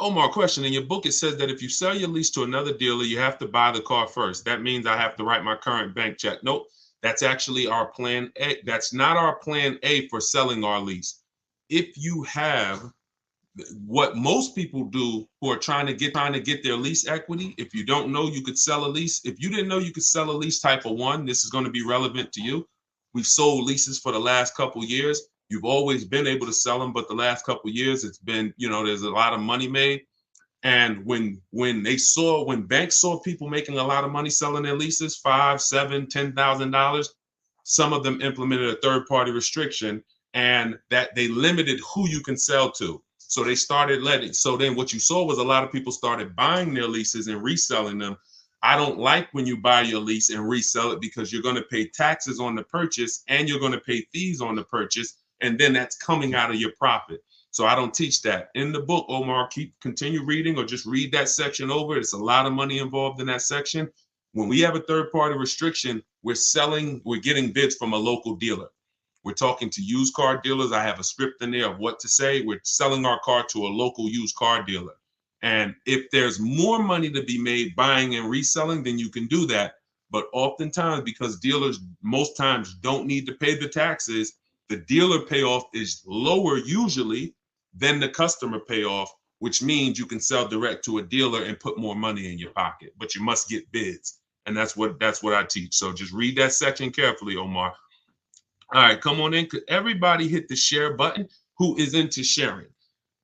Omar, question. In your book, it says that if you sell your lease to another dealer, you have to buy the car first. That means I have to write my current bank check. Nope, that's actually our plan A. That's not our plan A for selling our lease. If you have what most people do who are trying to get their lease equity, if you don't know you could sell a lease, if you didn't know you could sell a lease type of one, this is going to be relevant to you. We've sold leases for the last couple of years. You've always been able to sell them, but the last couple of years it's been, there's a lot of money made. And when banks saw people making a lot of money selling their leases, $5, $7, $10,000, some of them implemented a third-party restriction, and that they limited who you can sell to. So they started letting. So then what you saw was a lot of people started buying their leases and reselling them. I don't like when you buy your lease and resell it, because you're going to pay taxes on the purchase and you're going to pay fees on the purchase, and then that's coming out of your profit. So I don't teach that. In the book, Omar, continue reading or just read that section over. It's a lot of money involved in that section. When we have a third-party restriction, we're getting bids from a local dealer. We're talking to used car dealers. I have a script in there of what to say. We're selling our car to a local used car dealer. And if there's more money to be made buying and reselling, then you can do that. But oftentimes, because dealers most times don't need to pay the taxes, the dealer payoff is lower usually than the customer payoff, which means you can sell direct to a dealer and put more money in your pocket, but you must get bids. And that's what I teach. So just read that section carefully, Omar. All right, come on in. Could everybody hit the share button who is into sharing?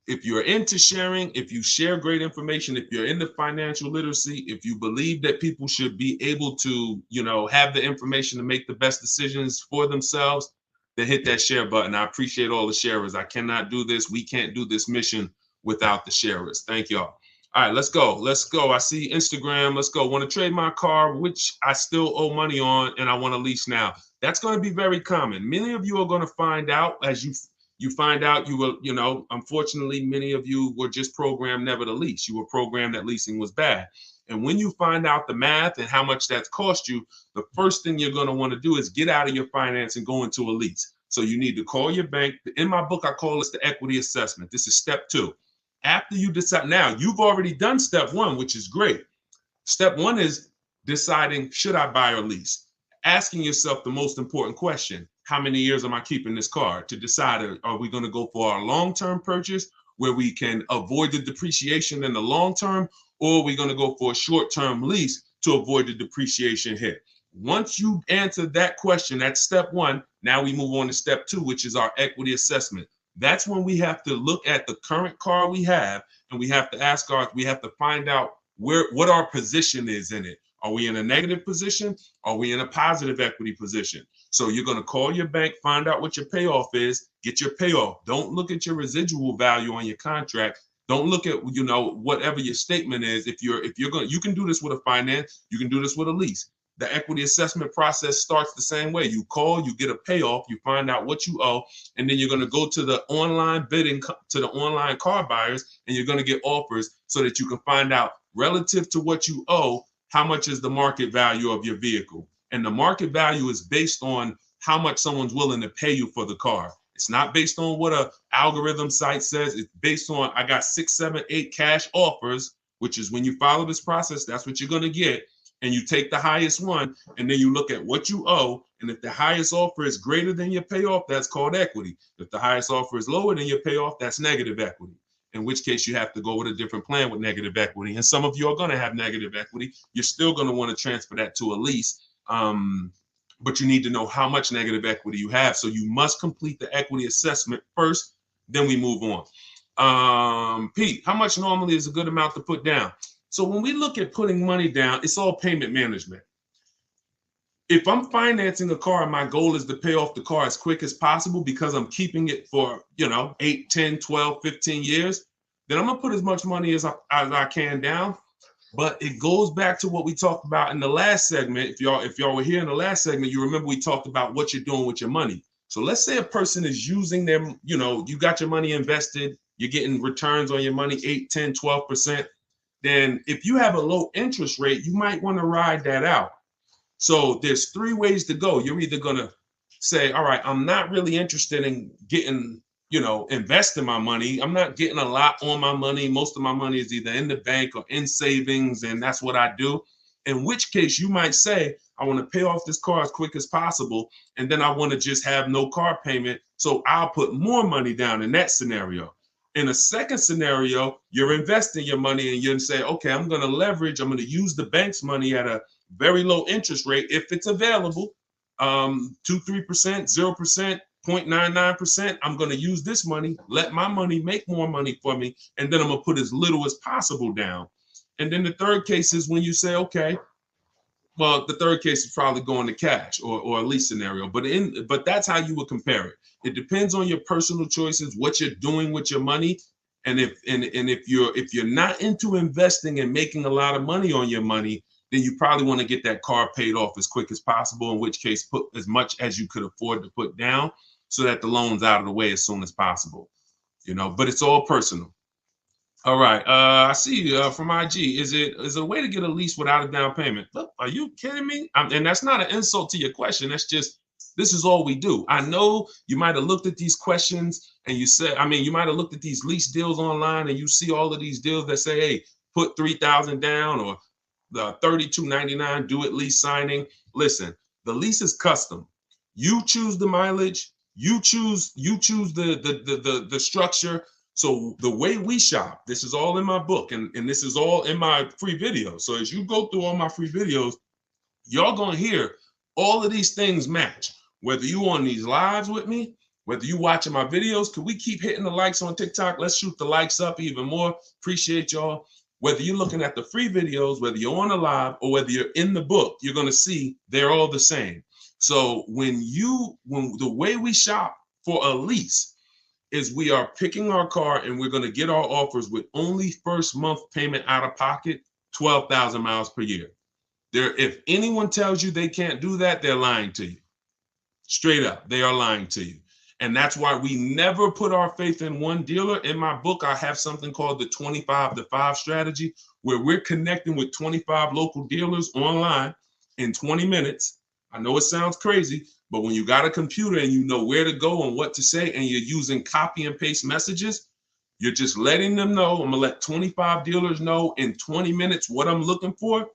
If you're into sharing, if you share great information, if you're into financial literacy, if you believe that people should be able to, have the information to make the best decisions for themselves, then hit that share button. I appreciate all the sharers. I cannot do this. We can't do this mission without the sharers. Thank y'all. All right, let's go. Let's go. I see Instagram. Let's go. Want to trade my car, which I still owe money on, and I want to lease now. That's going to be very common. Many of you are going to find out as you find out you will, unfortunately, many of you were just programmed never to lease. You were programmed that leasing was bad. And when you find out the math and how much that's cost you, the first thing you're going to want to do is get out of your finance and go into a lease. So you need to call your bank. In my book, I call this the equity assessment. This is step 2. After you decide, now you've already done step 1, which is great. Step 1 is deciding, should I buy or lease? Asking yourself the most important question: how many years am I keeping this car? To decide, are we going to go for our long-term purchase where we can avoid the depreciation in the long term, or are we going to go for a short-term lease to avoid the depreciation hit? Once you answer that question, that's step 1. Now we move on to step 2, which is our equity assessment. That's when we have to look at the current car we have, and we have to find out what our position is in it. Are we in a negative position? Are we in a positive equity position? So you're going to call your bank, find out what your payoff is, get your payoff. Don't look at your residual value on your contract. Don't look at, whatever your statement is. If you're going, you can do this with a finance, you can do this with a lease. The equity assessment process starts the same way. You call, you get a payoff, you find out what you owe, and then you're going to go to the online bidding, to the online car buyers, and you're going to get offers so that you can find out relative to what you owe, how much is the market value of your vehicle. And the market value is based on how much someone's willing to pay you for the car. It's not based on what a algorithm site says. It's based on, I got 6, 7, 8 cash offers, which is when you follow this process, that's what you're going to get. And you take the highest one, and then you look at what you owe. And if the highest offer is greater than your payoff, that's called equity. If the highest offer is lower than your payoff, that's negative equity. In which case you have to go with a different plan with negative equity. And some of you are going to have negative equity. You're still going to want to transfer that to a lease. But you need to know how much negative equity you have. So you must complete the equity assessment first, then we move on. Pete, how much normally is a good amount to put down? So when we look at putting money down, it's all payment management. If I'm financing a car and my goal is to pay off the car as quick as possible because I'm keeping it for, 8, 10, 12, 15 years, then I'm going to put as much money as I can down. But it goes back to what we talked about in the last segment. If y'all were here in the last segment, you remember we talked about what you're doing with your money. So let's say a person is using them, you got your money invested, you're getting returns on your money, 8, 10, 12%. Then if you have a low interest rate, you might want to ride that out. So there's 3 ways to go. You're either going to say, all right, I'm not really interested in getting investing my money. I'm not getting a lot on my money. Most of my money is either in the bank or in savings, and that's what I do. In which case, you might say, I want to pay off this car as quick as possible, and then I want to just have no car payment. So I'll put more money down in that scenario. In a second scenario, you're investing your money and you say, okay, I'm going to leverage, I'm going to use the bank's money at a very low interest rate if it's available, 2-3%, 0%, 0.99%. I'm going to use this money, let my money make more money for me, and then I'm going to put as little as possible down. And then the third case is when you say, okay, well, the third case is probably going to cash or a lease scenario, but that's how you would compare it. It depends on your personal choices, what you're doing with your money, and if you're not into investing and making a lot of money on your money, then you probably want to get that car paid off as quick as possible. In which case, put as much as you could afford to put down so that the loan's out of the way as soon as possible. But it's all personal. All right. I see from IG. Is it a way to get a lease without a down payment? Look, are you kidding me? And that's not an insult to your question. That's just, this is all we do. I know you might have looked at these questions and you said, you might have looked at these lease deals online and you see all of these deals that say, hey, put 3,000 down or the 32.99 do it lease signing. Listen, the lease is custom. You choose the mileage. You choose the structure. So the way we shop, this is all in my book and this is all in my free videos. So as you go through all my free videos, y'all gonna hear all of these things match. Whether you on these lives with me, whether you watching my videos, could we keep hitting the likes on TikTok? Let's shoot the likes up even more. Appreciate y'all. Whether you're looking at the free videos, whether you're on a live or whether you're in the book, you're gonna see they're all the same. So when the way we shop for a lease is we are picking our car and we're going to get our offers with only first month payment out of pocket, 12,000 miles per year. If anyone tells you they can't do that, they're lying to you. Straight up, they are lying to you. And that's why we never put our faith in one dealer. In my book, I have something called the 25-to-5 strategy, where we're connecting with 25 local dealers online in 20 minutes. I know it sounds crazy, but when you got a computer and you know where to go and what to say, and you're using copy and paste messages, you're just letting them know. I'm gonna let 25 dealers know in 20 minutes what I'm looking for,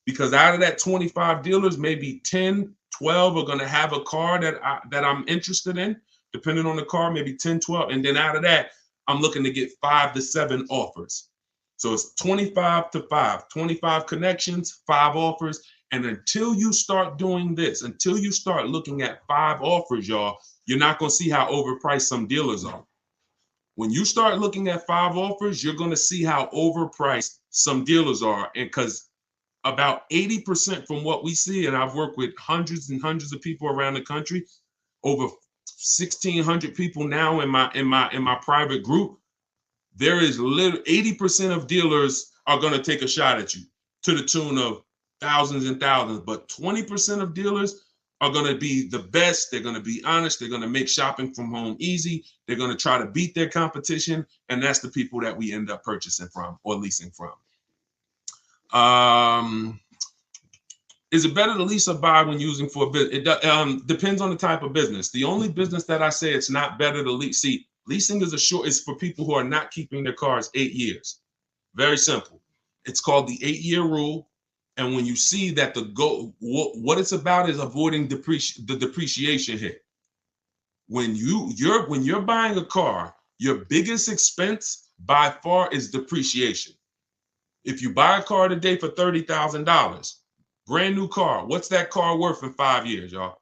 because out of that 25 dealers, maybe 10, 12 are gonna have a car that I'm interested in, depending on the car, maybe 10, 12. And then out of that, I'm looking to get 5 to 7 offers. So it's 25-to-5, 25 connections, 5 offers. And until you start doing this, until you start looking at 5 offers, y'all, you're not going to see how overpriced some dealers are. When you start looking at 5 offers, you're going to see how overpriced some dealers are. And because about 80% from what we see, and I've worked with hundreds and hundreds of people around the country, over 1,600 people now in my private group, there is 80% of dealers are going to take a shot at you to the tune of thousands and thousands, but 20% of dealers are going to be the best. They're going to be honest. They're going to make shopping from home easy. They're going to try to beat their competition. And that's the people that we end up purchasing from or leasing from. Is it better to lease or buy when using for a business? It depends on the type of business. The only business that I say it's not better to lease. See, leasing is for people who are not keeping their cars 8 years. Very simple. It's called the 8-year rule. And when you see that what it's about is avoiding the depreciation hit. When you're buying a car, your biggest expense by far is depreciation. If you buy a car today for $30,000, brand new car, what's that car worth in 5 years, y'all?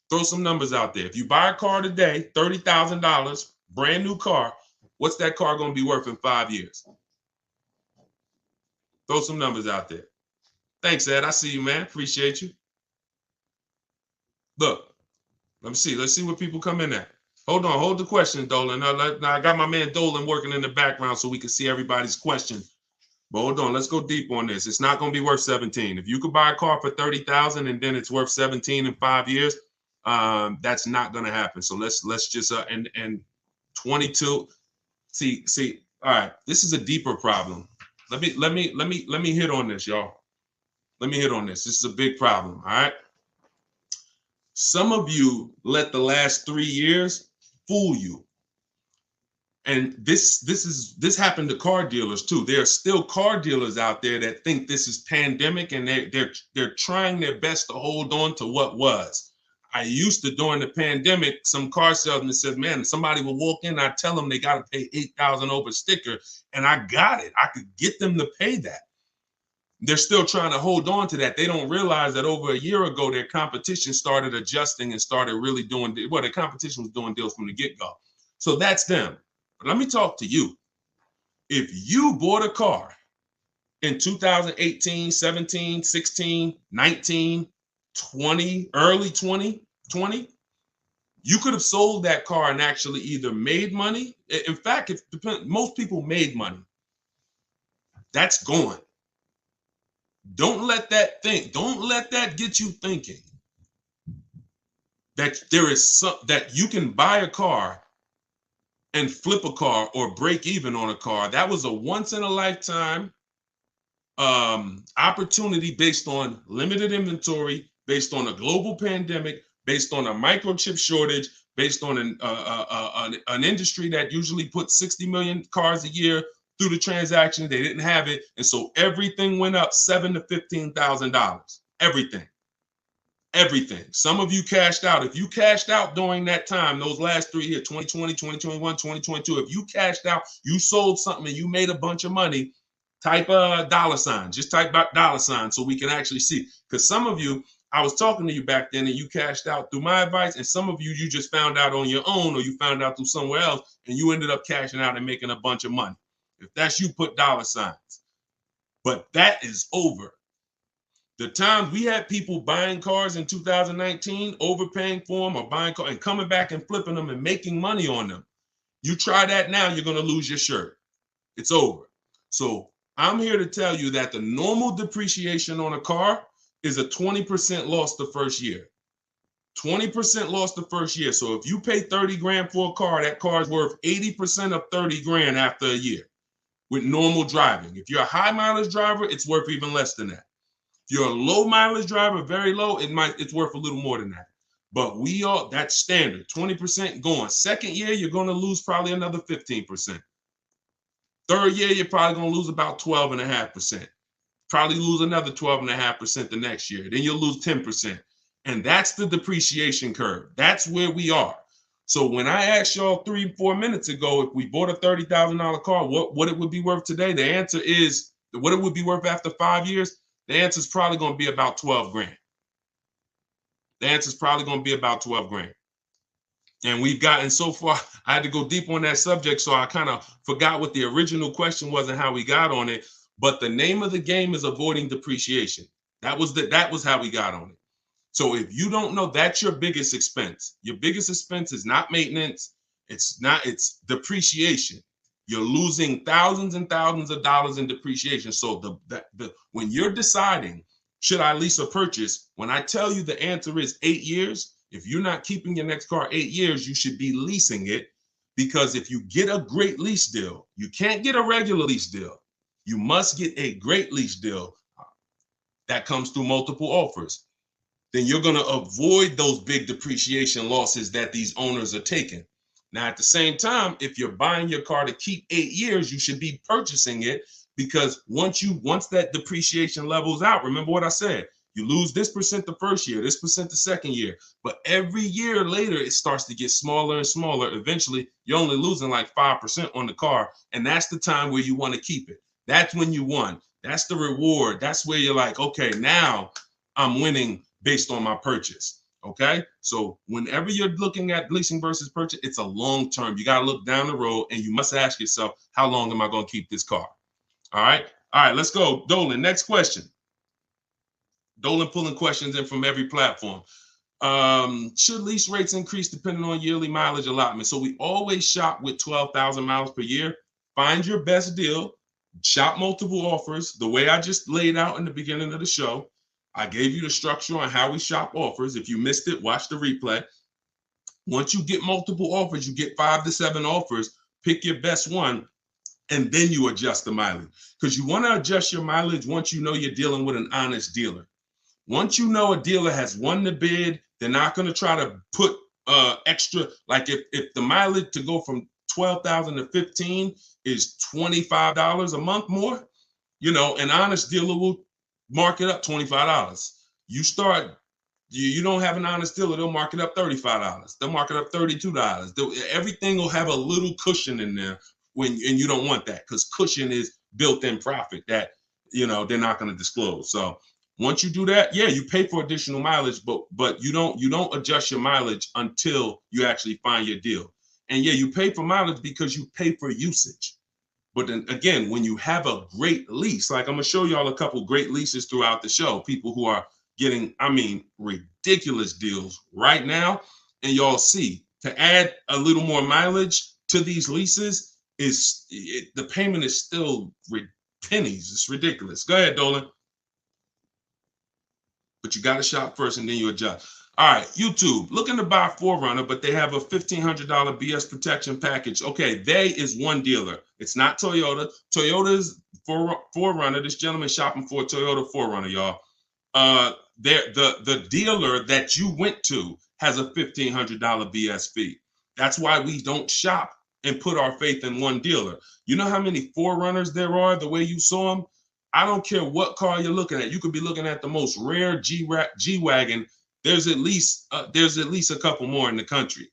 Throw some numbers out there. If you buy a car today, $30,000, brand new car, what's that car going to be worth in 5 years? Throw some numbers out there. Thanks, Ed. I see you, man. Appreciate you. Look, let's see what people come in at. Hold on, hold the question, Dolan. Now, I got my man Dolan working in the background so we can see everybody's question. But hold on, let's go deep on this. It's not going to be worth 17. If you could buy a car for 30,000 and then it's worth 17 in 5 years, that's not going to happen. So let's just and 22. See. All right, this is a deeper problem. Let me hit on this, y'all. Let me hit on this. This is a big problem. All right. Some of you let the last 3 years fool you. And this happened to car dealers too. There are still car dealers out there that think this is pandemic, and they're trying their best to hold on to what was. I used to, during the pandemic, some car salesman said, man, somebody will walk in, I tell them they got to pay $8,000 over sticker, and I got it. I could get them to pay that. They're still trying to hold on to that. They don't realize that over a year ago, their competition started adjusting and started really doing, well, the competition was doing deals from the get-go. So that's them. But let me talk to you. If you bought a car in 2018, 17, 16, 19, 20, early 2020, you could have sold that car and actually either made money. In fact, most people made money. That's gone. Don't let that get you thinking that there is that you can buy a car and flip a car or break even on a car. That was a once in a lifetime opportunity based on limited inventory, based on a global pandemic, based on a microchip shortage, based on an industry that usually puts 60 million cars a year through the transaction. They didn't have it, and so everything went up $7,000 to $15,000. Everything. Some of you cashed out. If you cashed out during that time, those last 3 years, 2020, 2021, 2022, if you cashed out, you sold something and you made a bunch of money, type a dollar sign. Just type dollar sign so we can actually see. Because some of you, I was talking to you back then and you cashed out through my advice, and some of you, you just found out on your own, or you found out through somewhere else and you ended up cashing out and making a bunch of money. If that's you, put dollar signs. But that is over. The times we had people buying cars in 2019, overpaying for them, or buying cars and coming back and flipping them and making money on them. You try that now, you're going to lose your shirt. It's over. So I'm here to tell you that the normal depreciation on a car is a 20% loss the first year. 20% loss the first year. So if you pay 30 grand for a car, that car is worth 80% of 30 grand after a year with normal driving. If you're a high mileage driver, it's worth even less than that. If you're a low mileage driver, very low, it's worth a little more than that. But that's standard, 20% going. Second year, you're going to lose probably another 15%. Third year, you're probably going to lose about 12.5%. Probably lose another 12.5% the next year. Then you'll lose 10%. And that's the depreciation curve. That's where we are. So when I asked y'all 3-4 minutes ago, if we bought a $30,000 car, what it would be worth today, the answer is what it would be worth after 5 years. The answer is probably going to be about 12 grand. The answer is probably going to be about 12 grand. And we've gotten so far, I had to go deep on that subject, so I kind of forgot what the original question was and how we got on it. But the name of the game is avoiding depreciation. That was how we got on it. So if you don't know, that's your biggest expense. Your biggest expense is not maintenance. It's depreciation. You're losing thousands and thousands of dollars in depreciation. So when you're deciding, should I lease or purchase? When I tell you the answer is 8 years, if you're not keeping your next car 8 years, you should be leasing it, because if you get a great lease deal, you can't get a regular lease deal. You must get a great lease deal that comes through multiple offers. Then you're going to avoid those big depreciation losses that these owners are taking. Now, at the same time, if you're buying your car to keep 8 years, you should be purchasing it, because once that depreciation levels out, remember what I said, you lose this percent the first year, this percent the second year, but every year later, it starts to get smaller and smaller. Eventually, you're only losing like 5% on the car, and that's the time where you want to keep it. That's when you won. That's the reward. That's where you're like, okay, now I'm winning based on my purchase. Okay, so whenever you're looking at leasing versus purchase, it's a long term. You got to look down the road, and you must ask yourself, how long am I going to keep this car? All right, let's go. Dolan, next question. Dolan pulling questions in from every platform. Should lease rates increase depending on yearly mileage allotment? So we always shop with 12,000 miles per year. Find your best deal. Shop multiple offers. The way I just laid out in the beginning of the show, I gave you the structure on how we shop offers. If you missed it, watch the replay. Once you get multiple offers, you get 5 to 7 offers. Pick your best one, and then you adjust the mileage. Because you want to adjust your mileage once you know you're dealing with an honest dealer. Once you know a dealer has won the bid, they're not going to try to put extra, like if the mileage to go from 12,000 to 15 is $25 a month more. You know, an honest dealer will mark it up $25. You start, you don't have an honest dealer, they'll mark it up $35. They'll mark it up $32. Everything will have a little cushion in there and you don't want that, because cushion is built-in profit that, you know, they're not going to disclose. So once you do that, yeah, you pay for additional mileage, but you don't adjust your mileage until you actually find your deal. And yeah, you pay for mileage because you pay for usage. But then again, when you have a great lease, like I'm gonna show y'all a couple great leases throughout the show, people who are getting, I mean, ridiculous deals right now, and y'all see, to add a little more mileage to these leases the payment is still pennies. It's ridiculous. Go ahead, Dolan. But you got to shop first and then you adjust. All right, YouTube, looking to buy 4Runner, but they have a $1,500 BS protection package. Okay, they is one dealer. It's not Toyota. Toyota's 4Runner. This gentleman shopping for a Toyota 4Runner, y'all. The dealer that you went to has a $1,500 BS fee. That's why we don't shop and put our faith in one dealer. You know how many 4Runners there are the way you saw them? I don't care what car you're looking at. You could be looking at the most rare G-Wagon. There's at least a couple more in the country.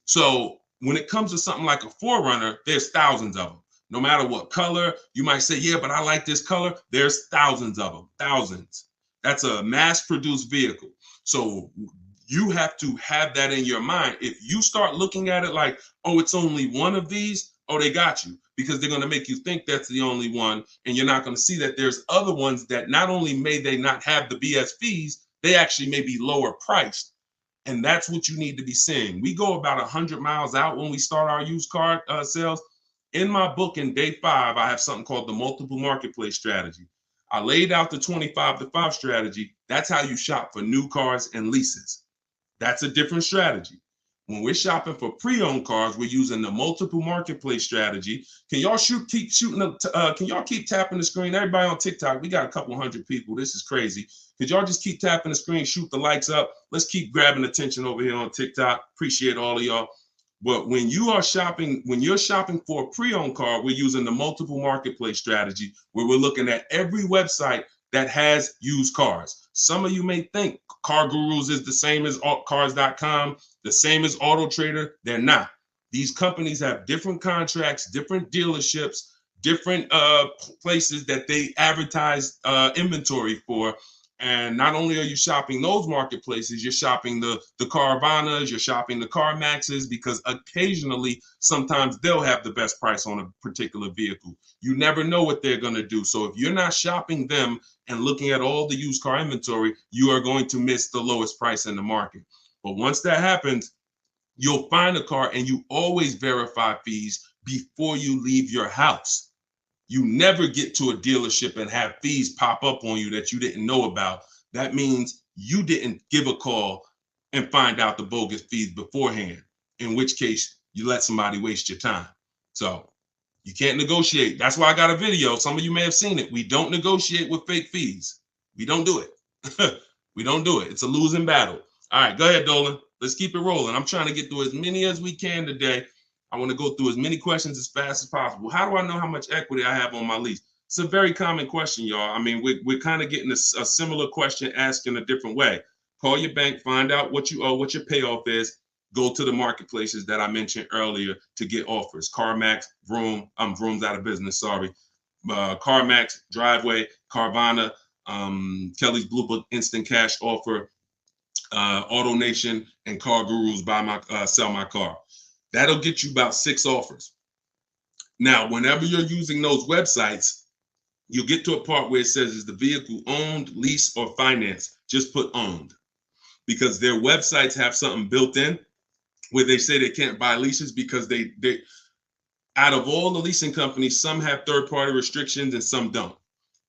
So when it comes to something like a 4Runner, there's thousands of them. No matter what color, you might say, yeah, but I like this color. There's thousands of them, thousands. That's a mass-produced vehicle. So you have to have that in your mind. If you start looking at it like, oh, it's only one of these, oh, they got you, because they're going to make you think that's the only one, and you're not going to see that there's other ones that not only may they not have the BS fees, they actually may be lower priced. And that's what you need to be seeing. We go about 100 miles out when we start our used car sales. In my book, in day 5, I have something called the multiple marketplace strategy. I laid out the 25 to 5 strategy. That's how you shop for new cars and leases. That's a different strategy. When we're shopping for pre-owned cars, we're using the multiple marketplace strategy. Can y'all keep shooting? Can y'all keep tapping the screen? Everybody on TikTok, we got a couple hundred people. This is crazy. Could y'all just keep tapping the screen, shoot the likes up? Let's keep grabbing attention over here on TikTok. Appreciate all of y'all. But when you're shopping for a pre-owned car, we're using the multiple marketplace strategy, where we're looking at every website that has used cars. Some of you may think Car Gurus is the same as cars.com, the same as Auto Trader. They're not. These companies have different contracts, different dealerships, different places that they advertise inventory for. And not only are you shopping those marketplaces, you're shopping the Carvanas, you're shopping the CarMaxes, because occasionally, sometimes they'll have the best price on a particular vehicle. You never know what they're going to do. So if you're not shopping them and looking at all the used car inventory, you are going to miss the lowest price in the market. But once that happens, you'll find a car, and you always verify fees before you leave your house. You never get to a dealership and have fees pop up on you that you didn't know about. That means you didn't give a call and find out the bogus fees beforehand, in which case you let somebody waste your time. So you can't negotiate. That's why I got a video. Some of you may have seen it. We don't negotiate with fake fees. We don't do it. We don't do it. It's a losing battle. All right, go ahead, Dolan. Let's keep it rolling. I'm trying to get through as many as we can today. I want to go through as many questions as fast as possible. How do I know how much equity I have on my lease? It's a very common question, y'all. I mean, we're kind of getting a similar question asked in a different way. Call your bank, find out what you owe, what your payoff is. Go to the marketplaces that I mentioned earlier to get offers. CarMax, Vroom, Vroom's out of business, sorry. CarMax, Driveway, Carvana, Kelly's Blue Book Instant Cash Offer, AutoNation, and Car Gurus, Sell My Car. That'll get you about 6 offers. Now, whenever you're using those websites, you'll get to a part where it says, is the vehicle owned, leased, or financed? Just put owned, because their websites have something built in where they say they can't buy leases, because they out of all the leasing companies, some have third-party restrictions and some don't.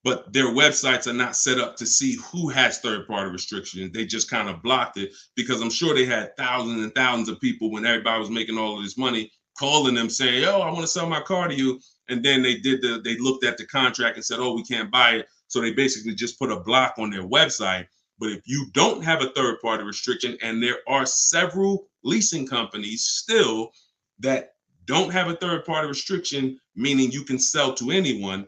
But their websites are not set up to see who has third-party restrictions. They just kind of blocked it, because I'm sure they had thousands and thousands of people, when everybody was making all of this money, calling them saying, "Oh, I want to sell my car to you." And then they looked at the contract and said, "Oh, we can't buy it." So they basically just put a block on their website. But if you don't have a third-party restriction, and there are several leasing companies still that don't have a third-party restriction, meaning you can sell to anyone,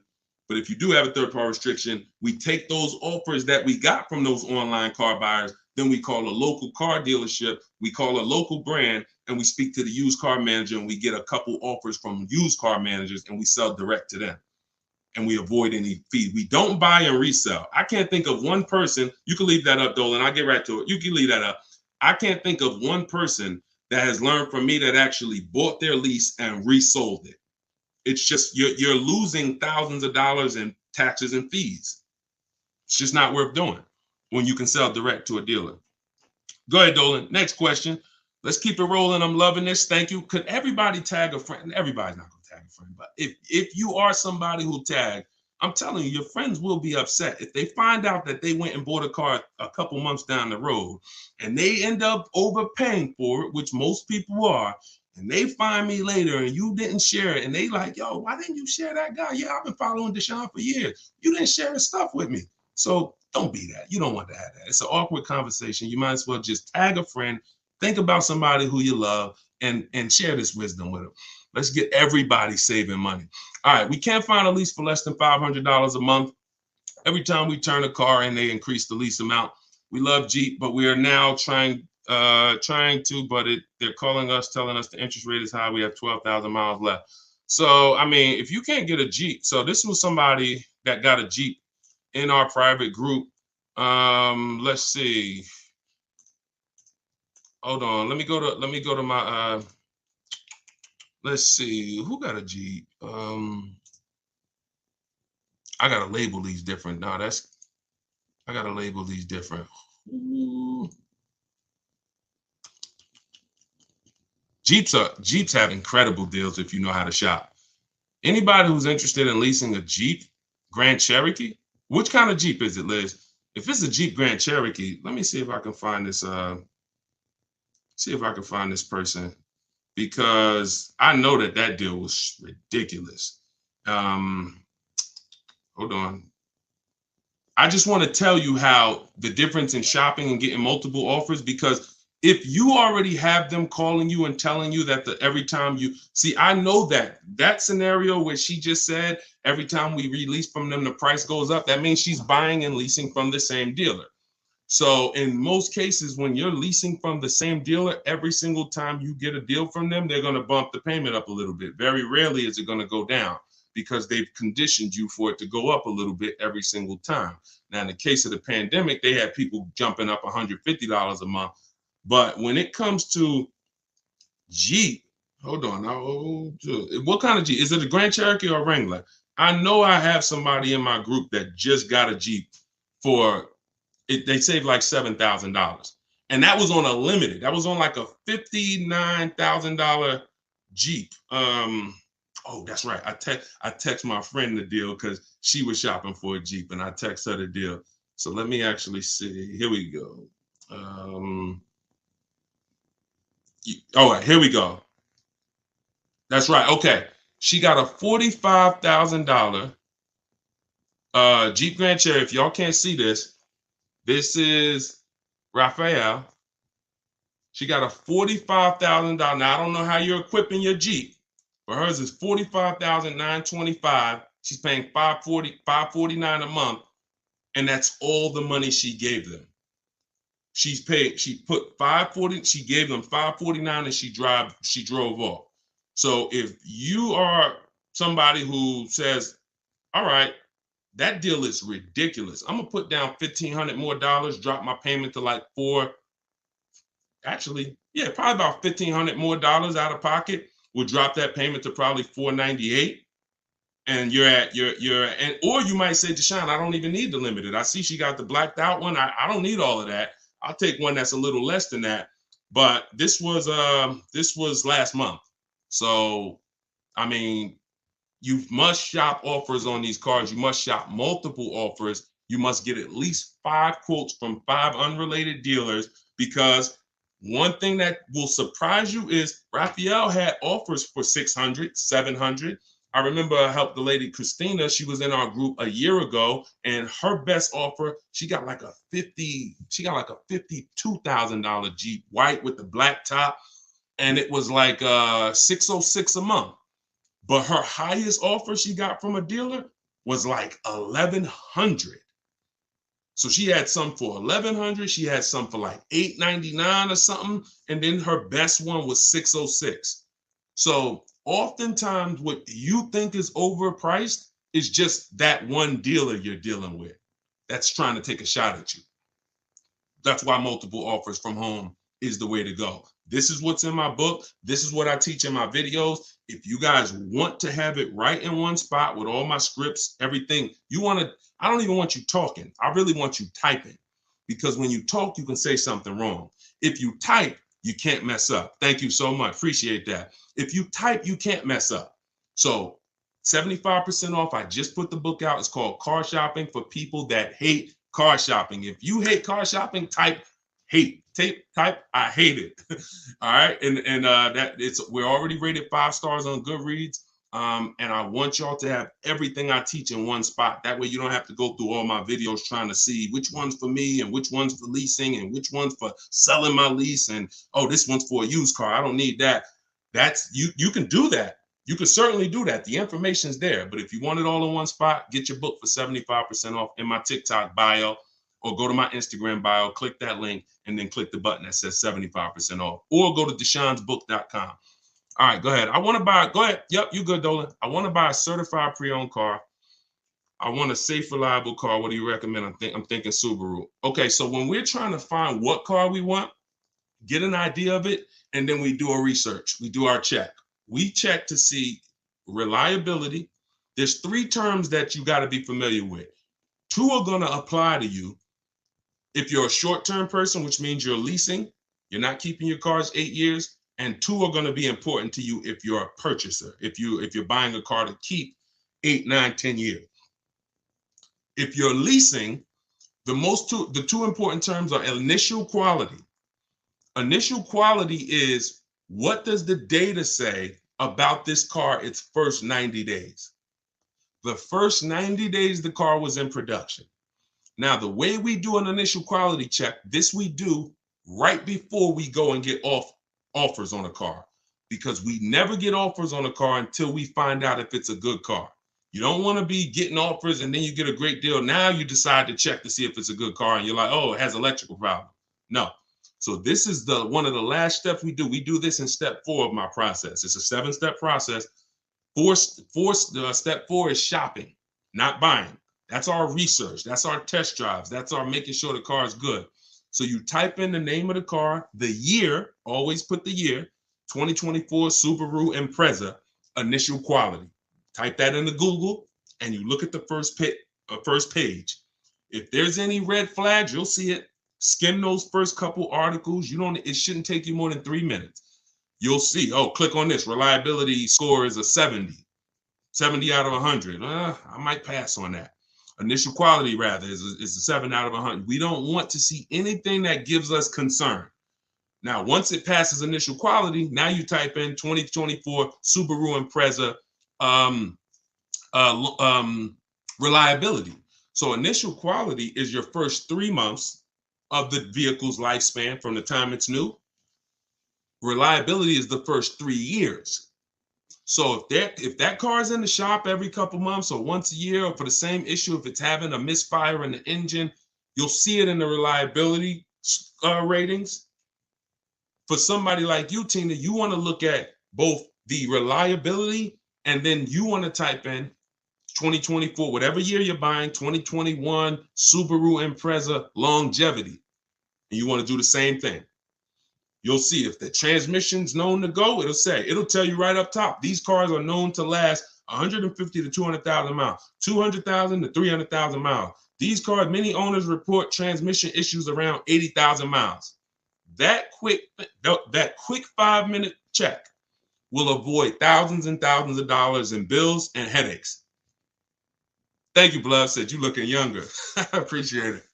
but if you do have a third-party restriction, we take those offers that we got from those online car buyers, then we call a local car dealership, we call a local brand, and we speak to the used car manager, and we get a couple offers from used car managers, and we sell direct to them. And we avoid any fees. We don't buy and resell. I can't think of one person, you can leave that up, Dolan, I'll get right to it. You can leave that up. I can't think of one person that has learned from me that actually bought their lease and resold it. It's just, you're losing thousands of dollars in taxes and fees. It's just not worth doing when you can sell direct to a dealer. Go ahead, Dolan. Next question. Let's keep it rolling. I'm loving this. Thank you. Could everybody tag a friend? Everybody's not going to tag a friend, but if you are somebody who tagged, I'm telling you, your friends will be upset if they find out that they went and bought a car a couple months down the road and they end up overpaying for it, which most people are, and they find me later and you didn't share it, and they like, yo, why didn't you share that guy? Yeah, I've been following Deshone for years. You didn't share his stuff with me. So don't be that. You don't want to have that. It's an awkward conversation. You might as well just tag a friend, think about somebody who you love, and share this wisdom with them. Let's get everybody saving money. All right, we can't find a lease for less than $500 a month. Every time we turn a car in, they increase the lease amount. We love Jeep, but we are now trying to, but they're calling us, telling us the interest rate is high. We have 12,000 miles left. So, I mean, if you can't get a Jeep, so this was somebody that got a Jeep in our private group. Let's see. Hold on. Let me go to my let's see, who got a Jeep? I gotta label these different. No, I gotta label these different. Ooh. Jeeps have incredible deals if you know how to shop. Anybody who's interested in leasing a Jeep Grand Cherokee, which kind of Jeep is it, Liz? If it's a Jeep Grand Cherokee, let me see if I can find this. See if I can find this person, because I know that deal was ridiculous. Hold on. I just want to tell you how the difference in shopping and getting multiple offers, because if you already have them calling you and telling you that every time you see, I know that scenario where she just said every time we release from them, the price goes up. That means she's buying and leasing from the same dealer. So in most cases, when you're leasing from the same dealer, every single time you get a deal from them, they're going to bump the payment up a little bit. Very rarely is it going to go down, because they've conditioned you for it to go up a little bit every single time. Now, in the case of the pandemic, they had people jumping up $150 a month. But when it comes to Jeep, hold on. What kind of Jeep? Is it a Grand Cherokee or a Wrangler? I know I have somebody in my group that just got a Jeep for it. They saved like $7,000. And that was on a limited. That was on like a $59,000 Jeep. Oh, that's right. I text my friend the deal because she was shopping for a Jeep, and I text her the deal. So let me actually see. Here we go. All right, here we go. That's right. Okay. She got a $45,000 Jeep Grand Cherokee. If y'all can't see this, this is Raphael. She got a $45,000. Now, I don't know how you're equipping your Jeep, but hers is $45,925. She's paying $549 a month, and that's all the money she gave them. She put $540, she gave them $549, and she drove off. So if you are somebody who says, all right, that deal is ridiculous, I'm gonna put down $1,500 more, drop my payment to like probably about $1,500 more out of pocket, will drop that payment to probably $498. And or you might say, Deshone, I don't even need the limited. I see she got the blacked out one. I don't need all of that. I'll take one that's a little less than that. But this was last month. So, I mean, you must shop offers on these cars. You must shop multiple offers. You must get at least 5 quotes from 5 unrelated dealers, because one thing that will surprise you is Raphael had offers for $600, $700. I remember I helped the lady Christina. She was in our group a year ago, and her best offer, she got like a $52,000 Jeep, white with the black top. and it was like 606 a month. But her highest offer she got from a dealer was like 1100. So she had some for 1100, she had some for like 899 or something, and then her best one was 606. So oftentimes what you think is overpriced is just that one dealer you're dealing with that's trying to take a shot at you. That's why multiple offers from home is the way to go. This is what's in my book. This is what I teach in my videos. If you guys want to have it right in one spot with all my scripts, everything, I don't even want you talking. I really want you typing, because when you talk, you can say something wrong. If you type, you can't mess up. Thank you so much. Appreciate that. If you type, you can't mess up. So 75% off. I just put the book out. It's called Car Shopping for People That Hate Car Shopping. If you hate car shopping, type hate. Type I hate it. All right. And we're already rated 5 stars on Goodreads. And I want y'all to have everything I teach in one spot. That way you don't have to go through all my videos trying to see which one's for me and which one's for leasing and which one's for selling my lease. And oh, this one's for a used car. I don't need that. That's you can do that. You can certainly do that. The information's there. But if you want it all in one spot, get your book for 75% off in my TikTok bio, or go to my Instagram bio, click that link, and then click the button that says 75% off, or go to deshonsbook.com. All right, go ahead. Go ahead. Yep, you good, Dolan. I want to buy a certified pre-owned car. I want a safe, reliable car. What do you recommend? I'm thinking Subaru. Okay, so when we're trying to find what car we want, get an idea of it, and then we do a research. We do our check. We check to see reliability. There's 3 terms that you got to be familiar with. 2 are going to apply to you if you're a short-term person, which means you're leasing, you're not keeping your cars 8 years, and 2 are going to be important to you if you're a purchaser, if you're buying a car to keep 8, 9, 10 years. If you're leasing, the 2 important terms are initial quality. Initial quality is, what does the data say about this car its first 90 days? The first 90 days the car was in production. Now, the way we do an initial quality check, this we do right before we go and get offers on a car, because we never get offers on a car until we find out if it's a good car. You don't want to be getting offers and then you get a great deal. Now you decide to check to see if it's a good car and you're like, oh, it has electrical problem. No. So this is one of the last steps we do. We do this in step 4 of my process. It's a 7-step process. Step 4 is shopping, not buying. That's our research. That's our test drives. That's our making sure the car is good. So you type in the name of the car, the year, always put the year, 2024 Subaru Impreza, initial quality. Type that into Google and you look at the first page. If there's any red flags, you'll see it. Skim those first couple articles. It shouldn't take you more than 3 minutes. You'll see, oh, click on this. Reliability score is a 70 out of 100. I might pass on that. Initial quality, rather, is a 7 out of 100. We don't want to see anything that gives us concern. Now, once it passes initial quality, now you type in 2024 Subaru Impreza reliability. So initial quality is your first 3 months of the vehicle's lifespan from the time it's new. Reliability is the first 3 years. So if that car is in the shop every couple months or once a year, or for the same issue, if it's having a misfire in the engine, you'll see it in the reliability ratings. For somebody like you, Tina, you want to look at both the reliability, and then you want to type in 2024, whatever year you're buying, 2021 Subaru Impreza longevity. And you want to do the same thing. You'll see if the transmission's known to go, it'll tell you right up top. These cars are known to last 150 to 200,000 miles, 200,000 to 300,000 miles. These cars, many owners report transmission issues around 80,000 miles. That quick 5-minute check will avoid thousands and thousands of dollars in bills and headaches. Thank you, Blood. Said you looking younger. I appreciate it.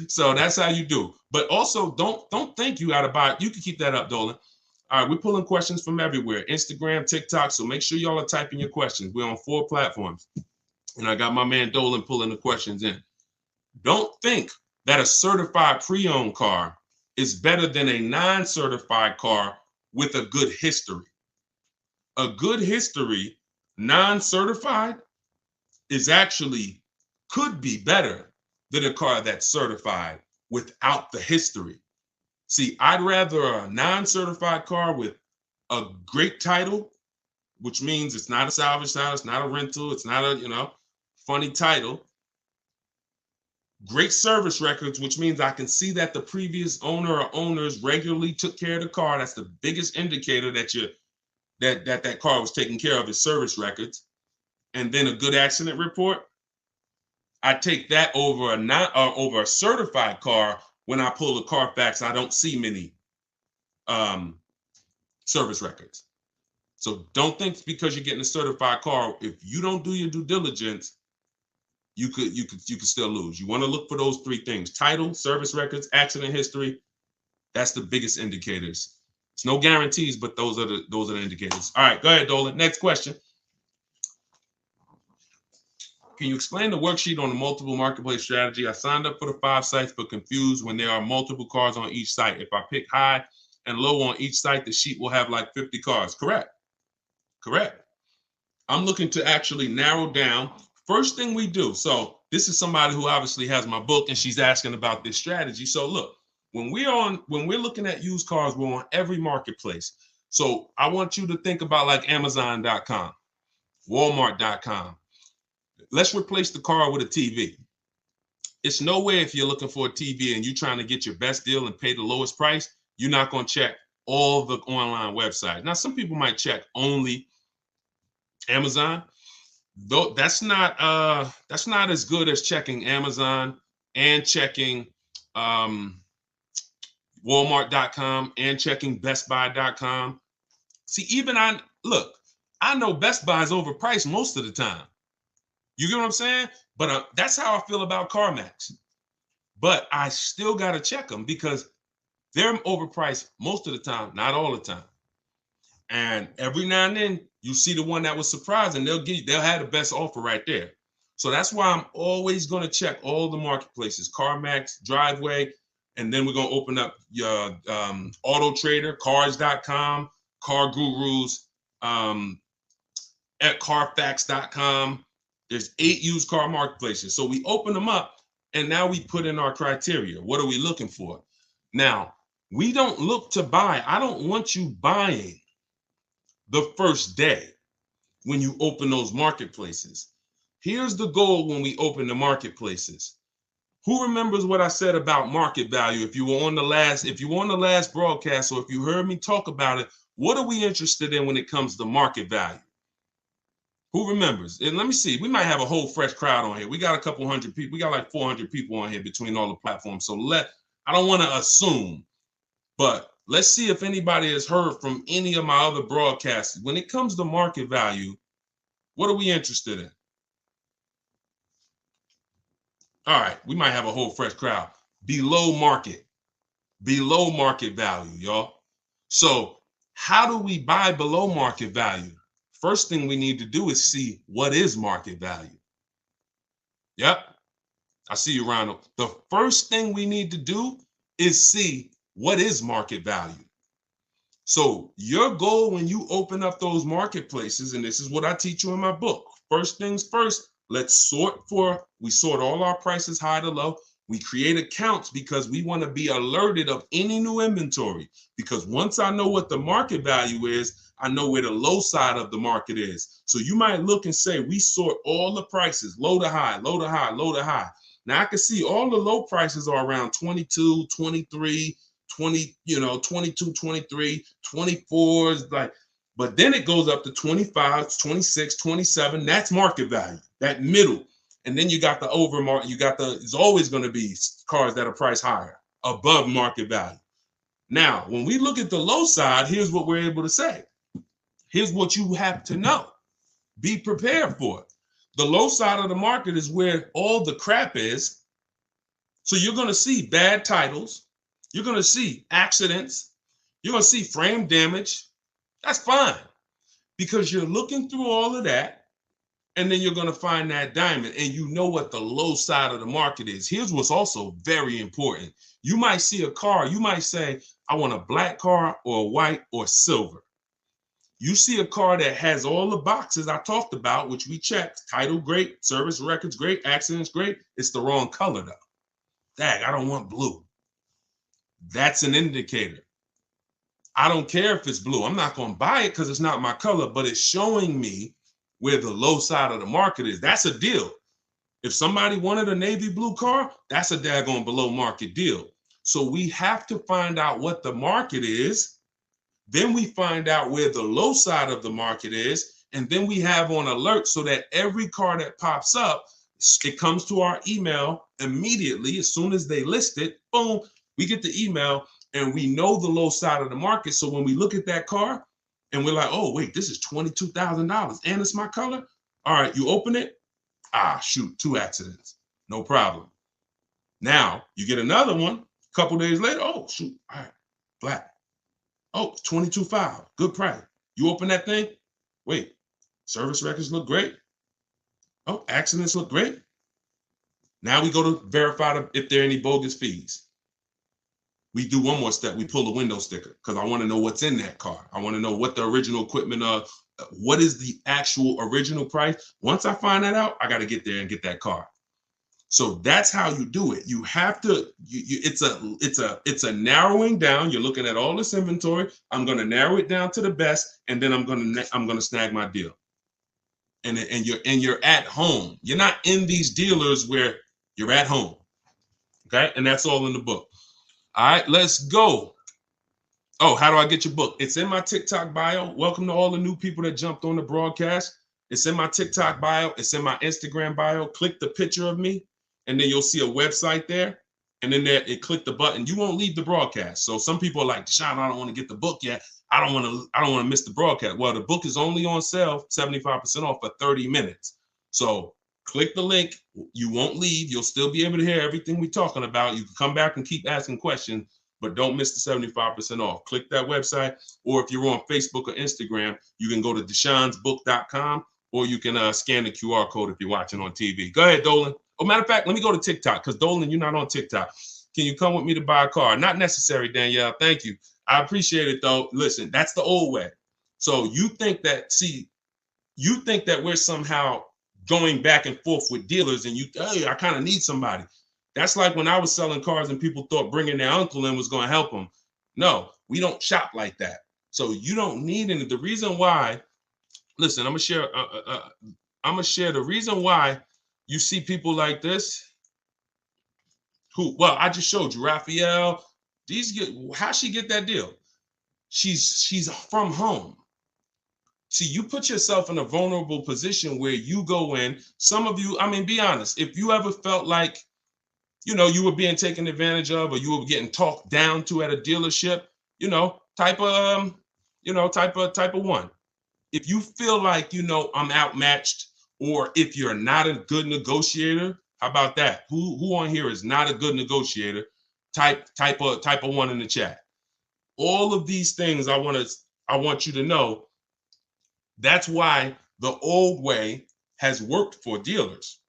So that's how you do. But also, don't think you got to buy it. You can keep that up, Dolan. All right, we're pulling questions from everywhere. Instagram, TikTok. So make sure y'all are typing your questions. We're on 4 platforms. And I got my man Dolan pulling the questions in. Don't think that a certified pre-owned car is better than a non-certified car with a good history. A good history, non-certified, could be better than a car that's certified without the history. See, I'd rather a non-certified car with a great title, which means it's not a salvage title, it's not a rental, it's not a, funny title. Great service records, which means I can see that the previous owner or owners regularly took care of the car. That's the biggest indicator that car was taken care of, is service records. And then a good accident report. I take that over over a certified car. When I pull the Carfax, I don't see many service records. So don't think because you're getting a certified car, if you don't do your due diligence, you could still lose. You want to look for those three things: title, service records, accident history. That's the biggest indicators. It's no guarantees, but those are the indicators. All right, go ahead, Dolan. Next question. Can you explain the worksheet on the multiple marketplace strategy? I signed up for the 5 sites, but confused when there are multiple cars on each site. If I pick high and low on each site, the sheet will have like 50 cars. Correct. I'm looking to actually narrow down. First thing we do. So this is somebody who obviously has my book, and she's asking about this strategy. So look, when we're looking at used cars, we're on every marketplace. So I want you to think about like Amazon.com, Walmart.com. Let's replace the car with a TV. It's no way, if you're looking for a TV and you're trying to get your best deal and pay the lowest price, you're not going to check all the online websites. Now, some people might check only Amazon. Though that's not as good as checking Amazon and checking Walmart.com and checking BestBuy.com. See, I know Best Buy is overpriced most of the time. You get what I'm saying? But that's how I feel about CarMax. But I still got to check them because they're overpriced most of the time, not all the time. And every now and then you see the one that was surprising, they'll have the best offer right there. So that's why I'm always going to check all the marketplaces: CarMax, Driveway, and then we're going to open up your Auto Trader, Cars.com, Car Gurus, at Carfax.com. There's 8 used car marketplaces. So we open them up, and now we put in our criteria. What are we looking for? Now, we don't look to buy. I don't want you buying the first day when you open those marketplaces. Here's the goal when we open the marketplaces. Who remembers what I said about market value? If you were on the last broadcast, or if you heard me talk about it, what are we interested in when it comes to market value? Who remembers? And let me see, we might have a whole fresh crowd on here. We got a couple hundred people. We got like 400 people on here between all the platforms. So I don't want to assume, but let's see if anybody has heard from any of my other broadcasts. When it comes to market value, what are we interested in? All right, we might have a whole fresh crowd. Below market value, y'all. So how do we buy below market value? First thing we need to do is see what is market value. Yep, I see you, Ronald. The first thing we need to do is see what is market value. So your goal when you open up those marketplaces, and this is what I teach you in my book. First things first, we sort all our prices high to low. We create accounts because we want to be alerted of any new inventory. Because once I know what the market value is, I know where the low side of the market is. So you might look and say, we sort all the prices, low to high, low to high, low to high. Now I can see all the low prices are around 22, 23, 20, 22, 23, 24, but then it goes up to 25, 26, 27. That's market value, that middle. And then you got the overmarket, it's always going to be cars that are priced higher, above market value. Now, when we look at the low side, here's what we're able to say. Here's what you have to know. Be prepared for it. The low side of the market is where all the crap is. So you're going to see bad titles. You're going to see accidents. You're going to see frame damage. That's fine, because you're looking through all of that. and then you're going to find that diamond, and you know what the low side of the market is. Here's what's also very important. You might see a car, you might say, I want a black car or a white or silver. You see a car that has all the boxes I talked about, which we checked, title great, service records great, accidents great. It's the wrong color though. Dang, I don't want blue. That's an indicator. I don't care if it's blue. I'm not going to buy it because it's not my color, but it's showing me where the low side of the market is. That's a deal. If somebody wanted a navy blue car, that's a daggone below market deal. So we have to find out what the market is. Then we find out where the low side of the market is. And then we have on alert so that every car that pops up, it comes to our email immediately. As soon as they list it, boom, we get the email and we know the low side of the market. So when we look at that car and we're like, oh, wait, this is $22,000 and it's my color. All right, you open it. Ah, shoot, 2 accidents. No problem. Now you get another one a couple days later. Oh, shoot, all right, black. Oh, $22,500, good price. You open that thing. Wait, service records look great. Oh, accidents look great. Now we go to verify if there are any bogus fees. We do one more step. We pull the window sticker because I want to know what's in that car. I want to know what the original equipment what is the actual original price. Once I find that out, I got to get there and get that car. So that's how you do it. You have to. It's a narrowing down. You're looking at all this inventory. I'm going to narrow it down to the best, and then I'm going to snag my deal. And you're at home. You're not in these dealers where you're at home. Okay, and that's all in the book. All right, let's go. Oh, how do I get your book? It's in my TikTok bio. Welcome to all the new people that jumped on the broadcast. It's in my TikTok bio. It's in my Instagram bio. Click the picture of me, and then you'll see a website there. And then there, click the button. You won't leave the broadcast. So some people are like, Deshone, I don't want to get the book yet. I don't want to miss the broadcast. Well, the book is only on sale, 75% off for 30 minutes. So click the link. You won't leave. You'll still be able to hear everything we're talking about. You can come back and keep asking questions, but don't miss the 75% off. Click that website. Or if you're on Facebook or Instagram, you can go to deshonesbook.com, or you can scan the QR code if you're watching on TV. Go ahead, Dolan. Oh, matter of fact, let me go to TikTok because Dolan, you're not on TikTok. Can you come with me to buy a car? Not necessary, Danielle. Thank you. I appreciate it, though. Listen, that's the old way. So you think that we're somehow going back and forth with dealers and hey, I kind of need somebody. That's like when I was selling cars and people thought bringing their uncle in was going to help them. No, we don't shop like that. So you don't need any. The reason why, listen, I'm going to share the reason why you see people like this I just showed you, Raphael. How she get that deal? She's from home. See, you put yourself in a vulnerable position where you go in. Some of you, be honest, if you ever felt like, you were being taken advantage of or you were getting talked down to at a dealership, type of one. If you feel like, I'm outmatched, or if you're not a good negotiator, how about that? Who on here is not a good negotiator? Type a one in the chat. All of these things I want you to know. That's why the old way has worked for dealers.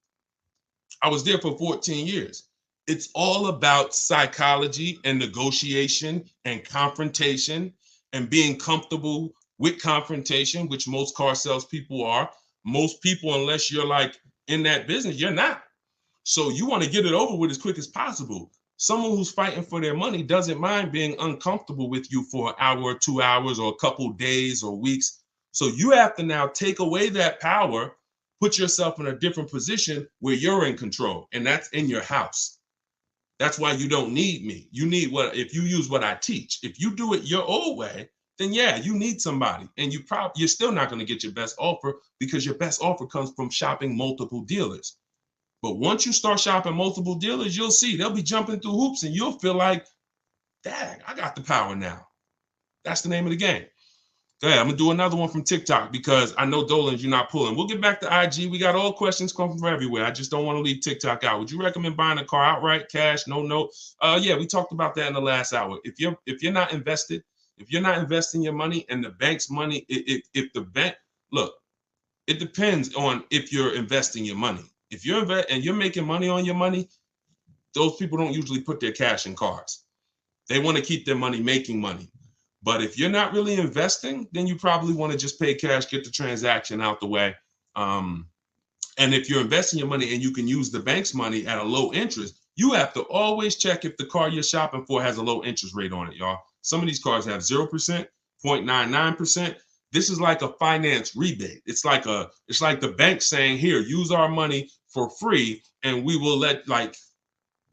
I was there for 14 years. It's all about psychology and negotiation and confrontation and being comfortable with confrontation, which most car salespeople are. Most people, unless you're like in that business, you're not. So you want to get it over with as quick as possible. Someone who's fighting for their money doesn't mind being uncomfortable with you for an hour or 2 hours or a couple days or weeks. So you have to now take away that power, put yourself in a different position where you're in control, and that's in your house. That's why you don't need me. You need if you use what I teach. If you do it your old way, then yeah, you need somebody, and you're still not going to get your best offer because your best offer comes from shopping multiple dealers. But once you start shopping multiple dealers, you'll see they'll be jumping through hoops and you'll feel like, dang, I got the power now. That's the name of the game. Go ahead. I'm going to do another one from TikTok because I know Dolan's you're not pulling. We'll get back to IG. We got all questions coming from everywhere. I just don't want to leave TikTok out. Would you recommend buying a car outright, cash, no note? Yeah, we talked about that in the last hour. If you're not invested, if you're not investing your money and the bank's money, if the bank, look, It depends on if you're investing your money. If you're and you're making money on your money, those people don't usually put their cash in cars. They want to keep their money making money. But if you're not really investing, then you probably want to just pay cash, get the transaction out the way. And if you're investing your money and you can use the bank's money at a low interest, you have to always check if the car you're shopping for has a low interest rate on it, y'all. Some of these cars have 0%, 0.99%. This is like a finance rebate. It's like the bank saying, here, use our money for free, and we will let, like,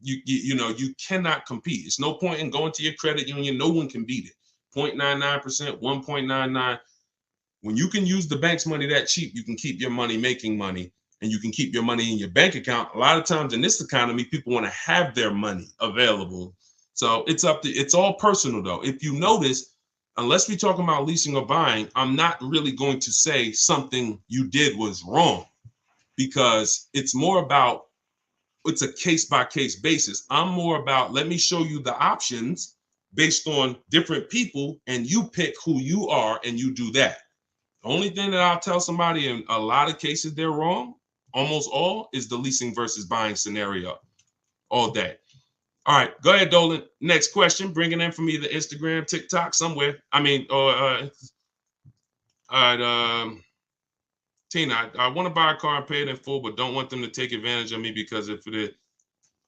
you cannot compete. It's no point in going to your credit union. No one can beat it. 0.99%, 1.99. When you can use the bank's money that cheap, you can keep your money making money, and you can keep your money in your bank account. A lot of times in this economy, people want to have their money available. So it's all personal though. If you notice, unless we're talking about leasing or buying, I'm not really going to say something you did was wrong, because it's a case by case basis. I'm more about, let me show you the options based on different people, and you pick who you are and you do that. The only thing that I'll tell somebody in a lot of cases they're wrong, almost all, is the leasing versus buying scenario all day. All right, go ahead, Dolan. Next question, bring it in from either Instagram, TikTok, somewhere. I mean, or all right, Tina, I want to buy a car and pay it in full, but don't want them to take advantage of me because if it is,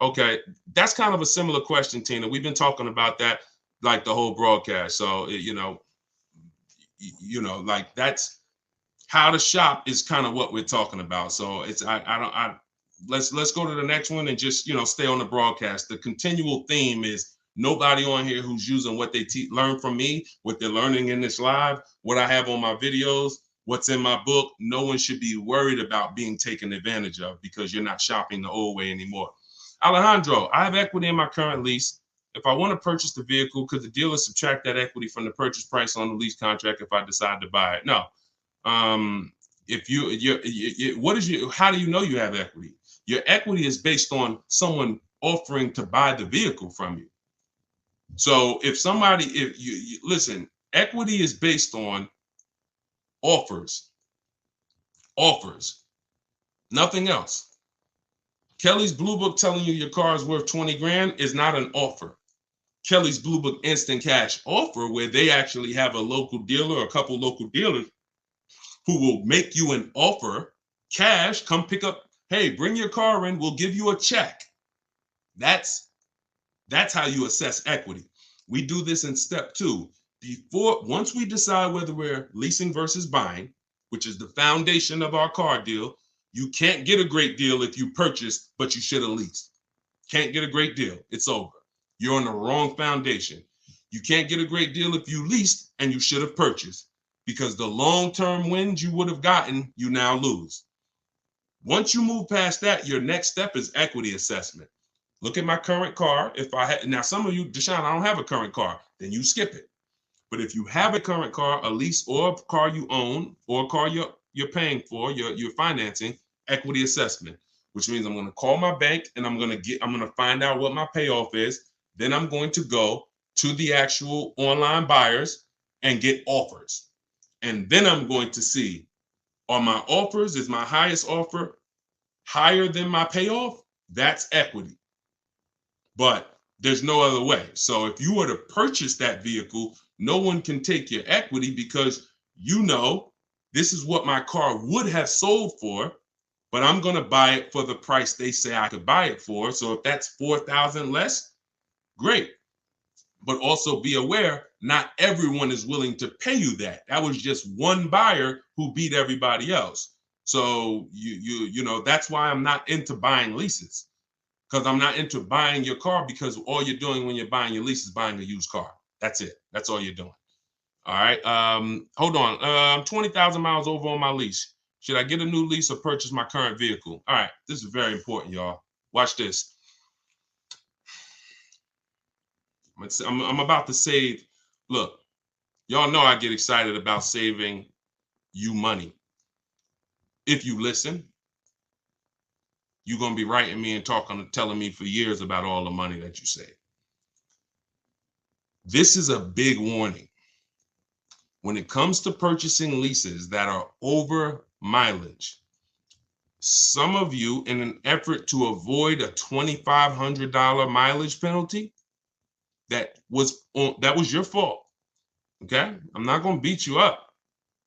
okay, that's kind of a similar question, Tina. We've been talking about that like the whole broadcast. So, like that's how to shop is kind of what we're talking about. So it's let's go to the next one and just stay on the broadcast. The continual theme is nobody on here who's using what they learn from me, what they're learning in this live, what I have on my videos, what's in my book. No one should be worried about being taken advantage of because you're not shopping the old way anymore. Alejandro, I have equity in my current lease. If I want to purchase the vehicle, could the dealer subtract that equity from the purchase price on the lease contract if I decide to buy it? No. If how do you know you have equity? Your equity is based on someone offering to buy the vehicle from you. So if you listen, equity is based on offers, nothing else. Kelly's Blue Book telling you your car is worth 20 grand is not an offer. Kelly's Blue Book instant cash offer, where they actually have a local dealer or a couple local dealers who will make you an offer, cash, come pick up, hey, bring your car in, we'll give you a check. That's how you assess equity. We do this in step 2. Once we decide whether we're leasing versus buying, which is the foundation of our car deal, you can't get a great deal if you purchased, but you should have leased. Can't get a great deal. It's over. You're on the wrong foundation. You can't get a great deal if you leased and you should have purchased, because the long-term wins you would have gotten, you now lose. Once you move past that, your next step is equity assessment. Look at my current car. Now some of you, Deshone, I don't have a current car, then you skip it. But if you have a current car, a lease, or a car you own, or a car you're paying for, you're financing, equity assessment, which means I'm going to call my bank and I'm going to find out what my payoff is. Then I'm going to go to the actual online buyers and get offers. And then I'm going to see, are my offers, is my highest offer higher than my payoff? That's equity. But there's no other way. So if you were to purchase that vehicle, no one can take your equity, because this is what my car would have sold for, but I'm going to buy it for the price they say I could buy it for. So if that's $4,000 less, great. But also be aware, not everyone is willing to pay you that. That was just one buyer who beat everybody else. So that's why I'm not into buying leases, because I'm not into buying your car, because all you're doing when you're buying your lease is buying a used car. That's it. That's all you're doing. All right. Hold on. 20,000 miles over on my lease. Should I get a new lease or purchase my current vehicle? All right. This is very important, y'all. Watch this. I'm about to save. Look, y'all know I get excited about saving you money. If you listen, you're going to be writing me and telling me for years about all the money that you save. This is a big warning. When it comes to purchasing leases that are over mileage. Some of you, in an effort to avoid a $2,500 mileage penalty, that was your fault. Okay, I'm not going to beat you up,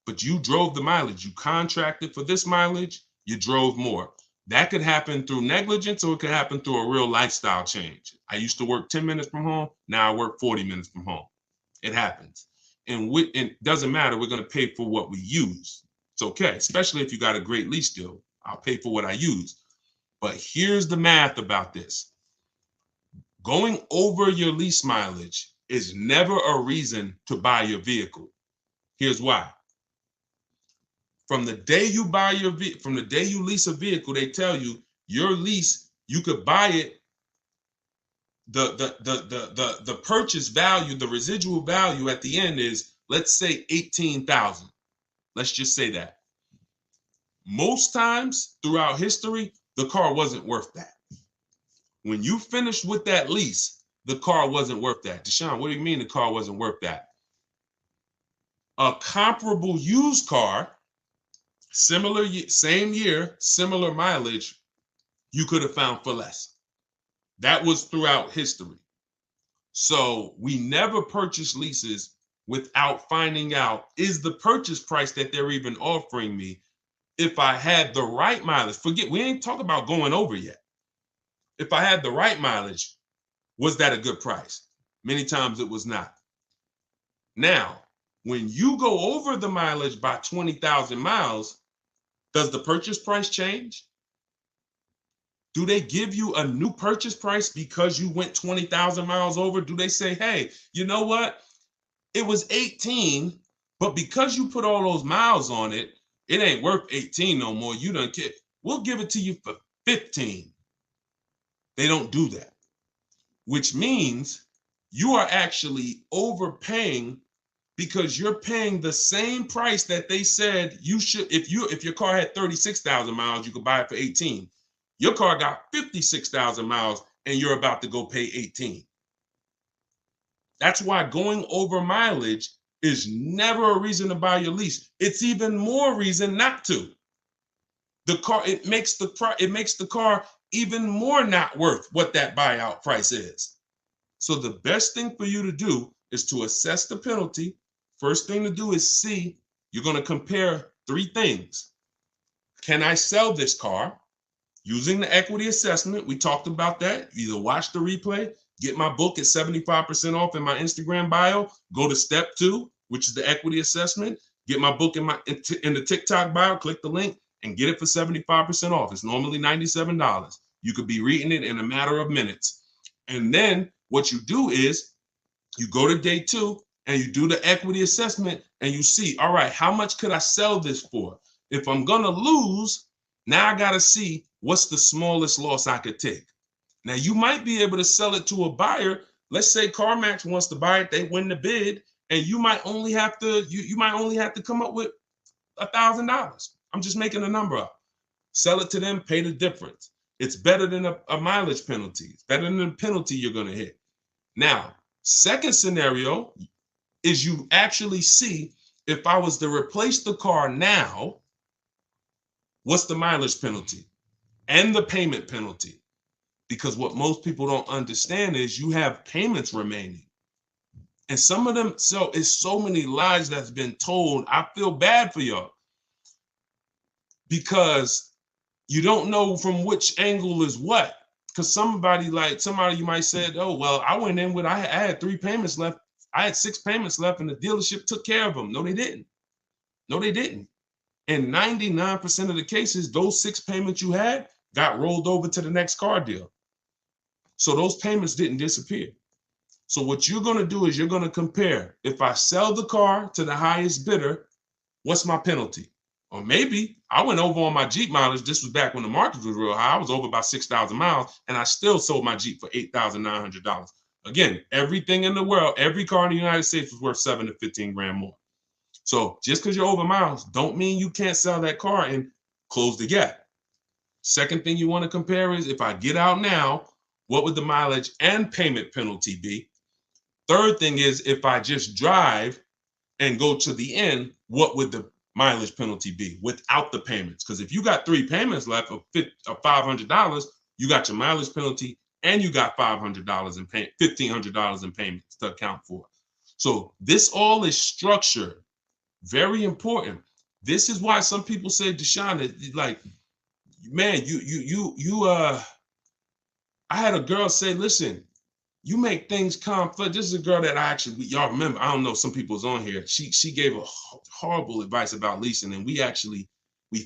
but you drove the mileage. You contracted for this mileage, you drove more. That could happen through negligence, or it could happen through a real lifestyle change. I used to work 10 minutes from home. Now I work 40 minutes from home. It happens. And it doesn't matter. We're going to pay for what we use. It's okay, especially if you got a great lease deal. I'll pay for what I use. But here's the math about this. Going over your lease mileage is never a reason to buy your vehicle. Here's why. From the day you lease a vehicle, they tell you your lease, you could buy it. The purchase value, the residual value at the end is, let's say, $18,000. Let's just say that. Most times throughout history, the car wasn't worth that. When you finished with that lease, the car wasn't worth that. Deshone, what do you mean the car wasn't worth that? A comparable used car, same year, similar mileage, you could have found for less. That was throughout history. So we never purchase leases without finding out, is the purchase price that they're even offering me, if I had the right mileage, we ain't talking about going over yet. If I had the right mileage, was that a good price? Many times it was not. Now, when you go over the mileage by 20,000 miles, does the purchase price change? Do they give you a new purchase price because you went 20,000 miles over? Do they say, hey, you know what? It was 18, but because you put all those miles on it, it ain't worth 18 no more. You don't care. We'll give it to you for 15. They don't do that, which means you are actually overpaying, because you're paying the same price that they said you should. If your car had 36,000 miles, you could buy it for 18. Your car got 56,000 miles and you're about to go pay 18. That's why going over mileage is never a reason to buy your lease. It's even more reason not to. It makes the car even more not worth what that buyout price is. So the best thing for you to do is to assess the penalty. First thing to do is see, you're going to compare three things. Can I sell this car? Using the equity assessment, we talked about that. Either watch the replay, get my book at 75% off in my Instagram bio, go to step 2, which is the equity assessment, get my book in the TikTok bio, click the link and get it for 75% off. It's normally $97. You could be reading it in a matter of minutes. And then what you do is you go to day 2 and you do the equity assessment and you see, all right, how much could I sell this for? If I'm going to lose, now I got to see what's the smallest loss I could take. Now, you might be able to sell it to a buyer. Let's say CarMax wants to buy it. They win the bid, and you might only have to come up with $1,000. I'm just making a number up. Sell it to them, pay the difference. It's better than a mileage penalty. It's better than the penalty you're going to hit. Now, second scenario is you actually see, if I was to replace the car now, what's the mileage penalty and the payment penalty? Because what most people don't understand is you have payments remaining. And some of them, so it's so many lies that's been told. I feel bad for y'all, because you don't know from which angle is what. Because somebody you might say, oh, well, I went in with, I had 3 payments left. I had 6 payments left and the dealership took care of them. No, they didn't. No, they didn't. In 99% of the cases, those 6 payments you had got rolled over to the next car deal. So those payments didn't disappear. So what you're going to do is you're going to compare. If I sell the car to the highest bidder, what's my penalty? Or maybe I went over on my Jeep mileage. This was back when the market was real high. I was over about 6,000 miles and I still sold my Jeep for $8,900. Again, everything in the world, every car in the United States was worth 7 to 15 grand more. So just because you're over miles don't mean you can't sell that car and close the gap. Second thing you want to compare is, if I get out now, what would the mileage and payment penalty be? Third thing is, if I just drive and go to the end, what would the mileage penalty be without the payments? Because if you got 3 payments left of $500, you got your mileage penalty and you got $500 in pay, $1,500 in payments to account for. So this all is structured. Very important. This is why some people say, Deshone, like, man, I had a girl say, listen, you make things complex. This is a girl that y'all remember, I don't know, some people's on here. She gave a horrible advice about leasing, and we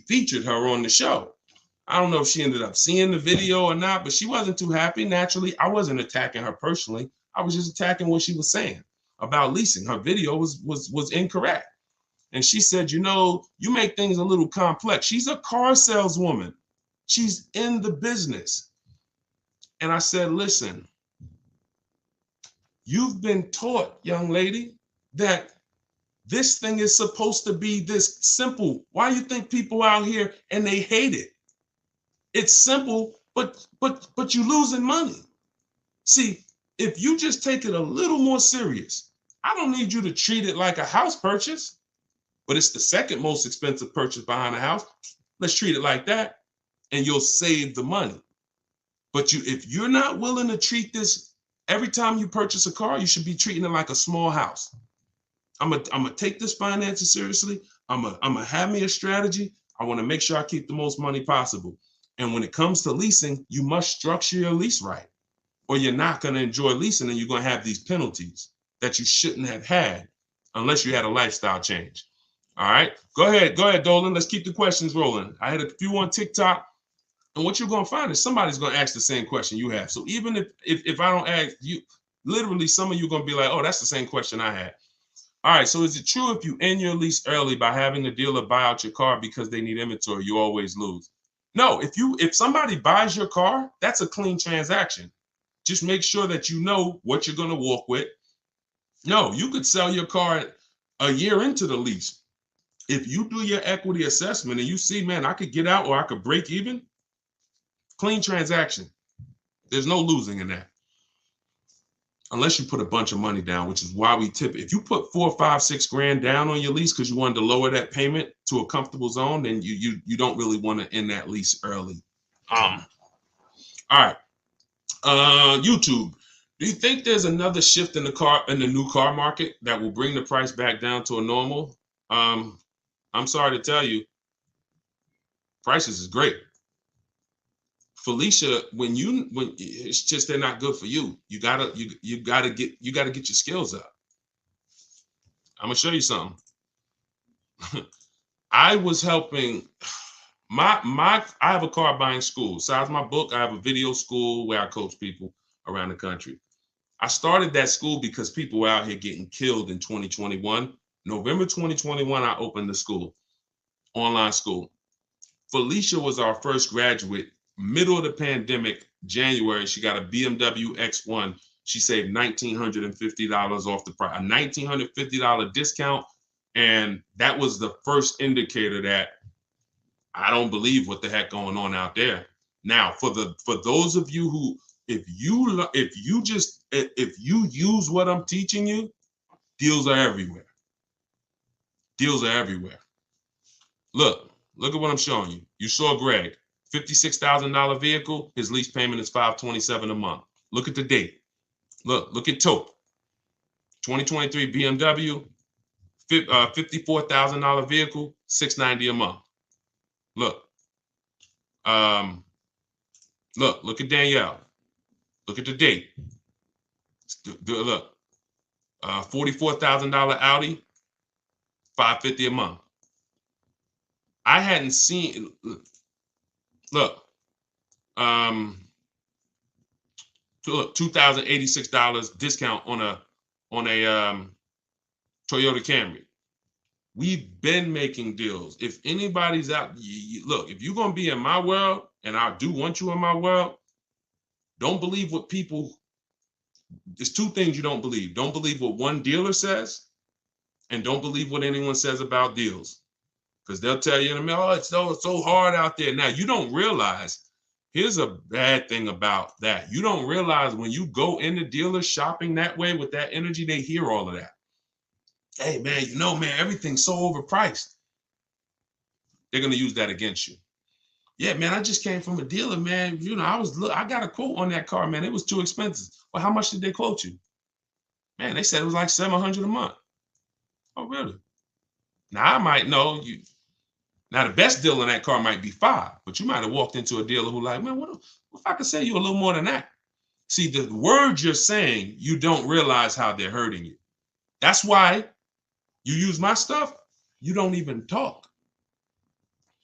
featured her on the show. I don't know if she ended up seeing the video or not, but she wasn't too happy. Naturally, I wasn't attacking her personally. I was just attacking what she was saying about leasing. Her video was incorrect. And she said, you know, you make things a little complex. She's a car saleswoman. She's in the business. And I said, listen, you've been taught, young lady, that this thing is supposed to be this simple. Why do you think people out here and they hate it? It's simple, but you're losing money. See, if you just take it a little more serious, I don't need you to treat it like a house purchase, but it's the second most expensive purchase behind a house. Let's treat it like that, and you'll save the money. But if you're not willing to treat this, every time you purchase a car, you should be treating it like a small house. I'm gonna take this finances seriously. I'm gonna have me a strategy. I want to make sure I keep the most money possible. And when it comes to leasing, you must structure your lease right, or you're not going to enjoy leasing, and you're going to have these penalties that you shouldn't have had unless you had a lifestyle change. All right, go ahead, Dolan. Let's keep the questions rolling. I had a few on TikTok, and what you're going to find is somebody's going to ask the same question you have. So even if I don't ask you, literally some of you are going to be like, oh, that's the same question I had. All right, so is it true if you end your lease early by having the dealer buy out your car because they need inventory, you always lose? No, if somebody buys your car, that's a clean transaction. Just make sure that you know what you're going to walk with. No, you could sell your car a year into the lease. If you do your equity assessment and you see, man, I could get out or I could break even, clean transaction. There's no losing in that. Unless you put a bunch of money down, which is why we tip. If you put $4, $5, $6 grand down on your lease because you wanted to lower that payment to a comfortable zone, then you don't really want to end that lease early. All right. YouTube. Do you think there's another shift in the new car market that will bring the price back down to a normal? I'm sorry to tell you, prices is great. Felicia, when it's just they're not good for you. You gotta get your skills up. I'm gonna show you something. I was helping I have a car buying school. Besides my book, I have a video school where I coach people around the country. I started that school because people were out here getting killed in 2021. November 2021, I opened the school, online school. Felicia was our first graduate. Middle of the pandemic, January, she got a BMW X1. She saved $1,950 off the price, a $1,950 discount. And that was the first indicator that I don't believe what the heck going on out there. Now, for those of you who, if you use what I'm teaching you, deals are everywhere. Deals are everywhere. Look at what I'm showing you. You saw Greg. $56,000 vehicle, his lease payment is $527 a month. Look at the date. Look at Taupe. 2023 BMW, $54,000 vehicle, $690 a month. Look at Danielle. Look at the date. Look, $44,000 Audi, $550 a month. I hadn't seen. Look, $2,086 discount on a Toyota Camry. We've been making deals. If anybody's out, look, if you're gonna be in my world, and I do want you in my world, don't believe what people. There's two things you don't believe. Don't believe what one dealer says, and don't believe what anyone says about deals. Because they'll tell you in a minute, oh, it's so hard out there. Now, you don't realize, here's a bad thing about that. You don't realize when you go into dealers shopping that way with that energy, they hear all of that. Hey, man, man, everything's so overpriced. they're going to use that against you. Yeah, man, I just came from a dealer, man. You know, I got a quote on that car, man. It was too expensive. Well, how much did they quote you? Man, they said it was like $700 a month. Oh, really? Now I might know you. Now the best deal on that car might be $5, but you might have walked into a dealer who like, man, what if I could sell you a little more than that? See, the words you're saying, you don't realize how they're hurting you. That's why you use my stuff. You don't even talk.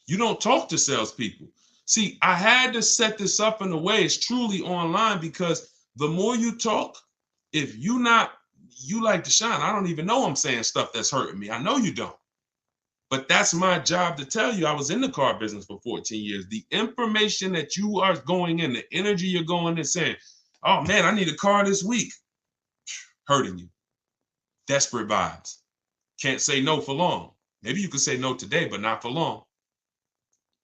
You don't talk to salespeople. See, I had to set this up in a way it's truly online, because the more you talk, if you like Deshone, I don't even know I'm saying stuff that's hurting me. I know you don't. But that's my job to tell you. I was in the car business for 14 years. The information that you are going in, the energy you're going in saying, oh man, I need a car this week, hurting you. Desperate vibes. Can't say no for long. Maybe you can say no today, but not for long.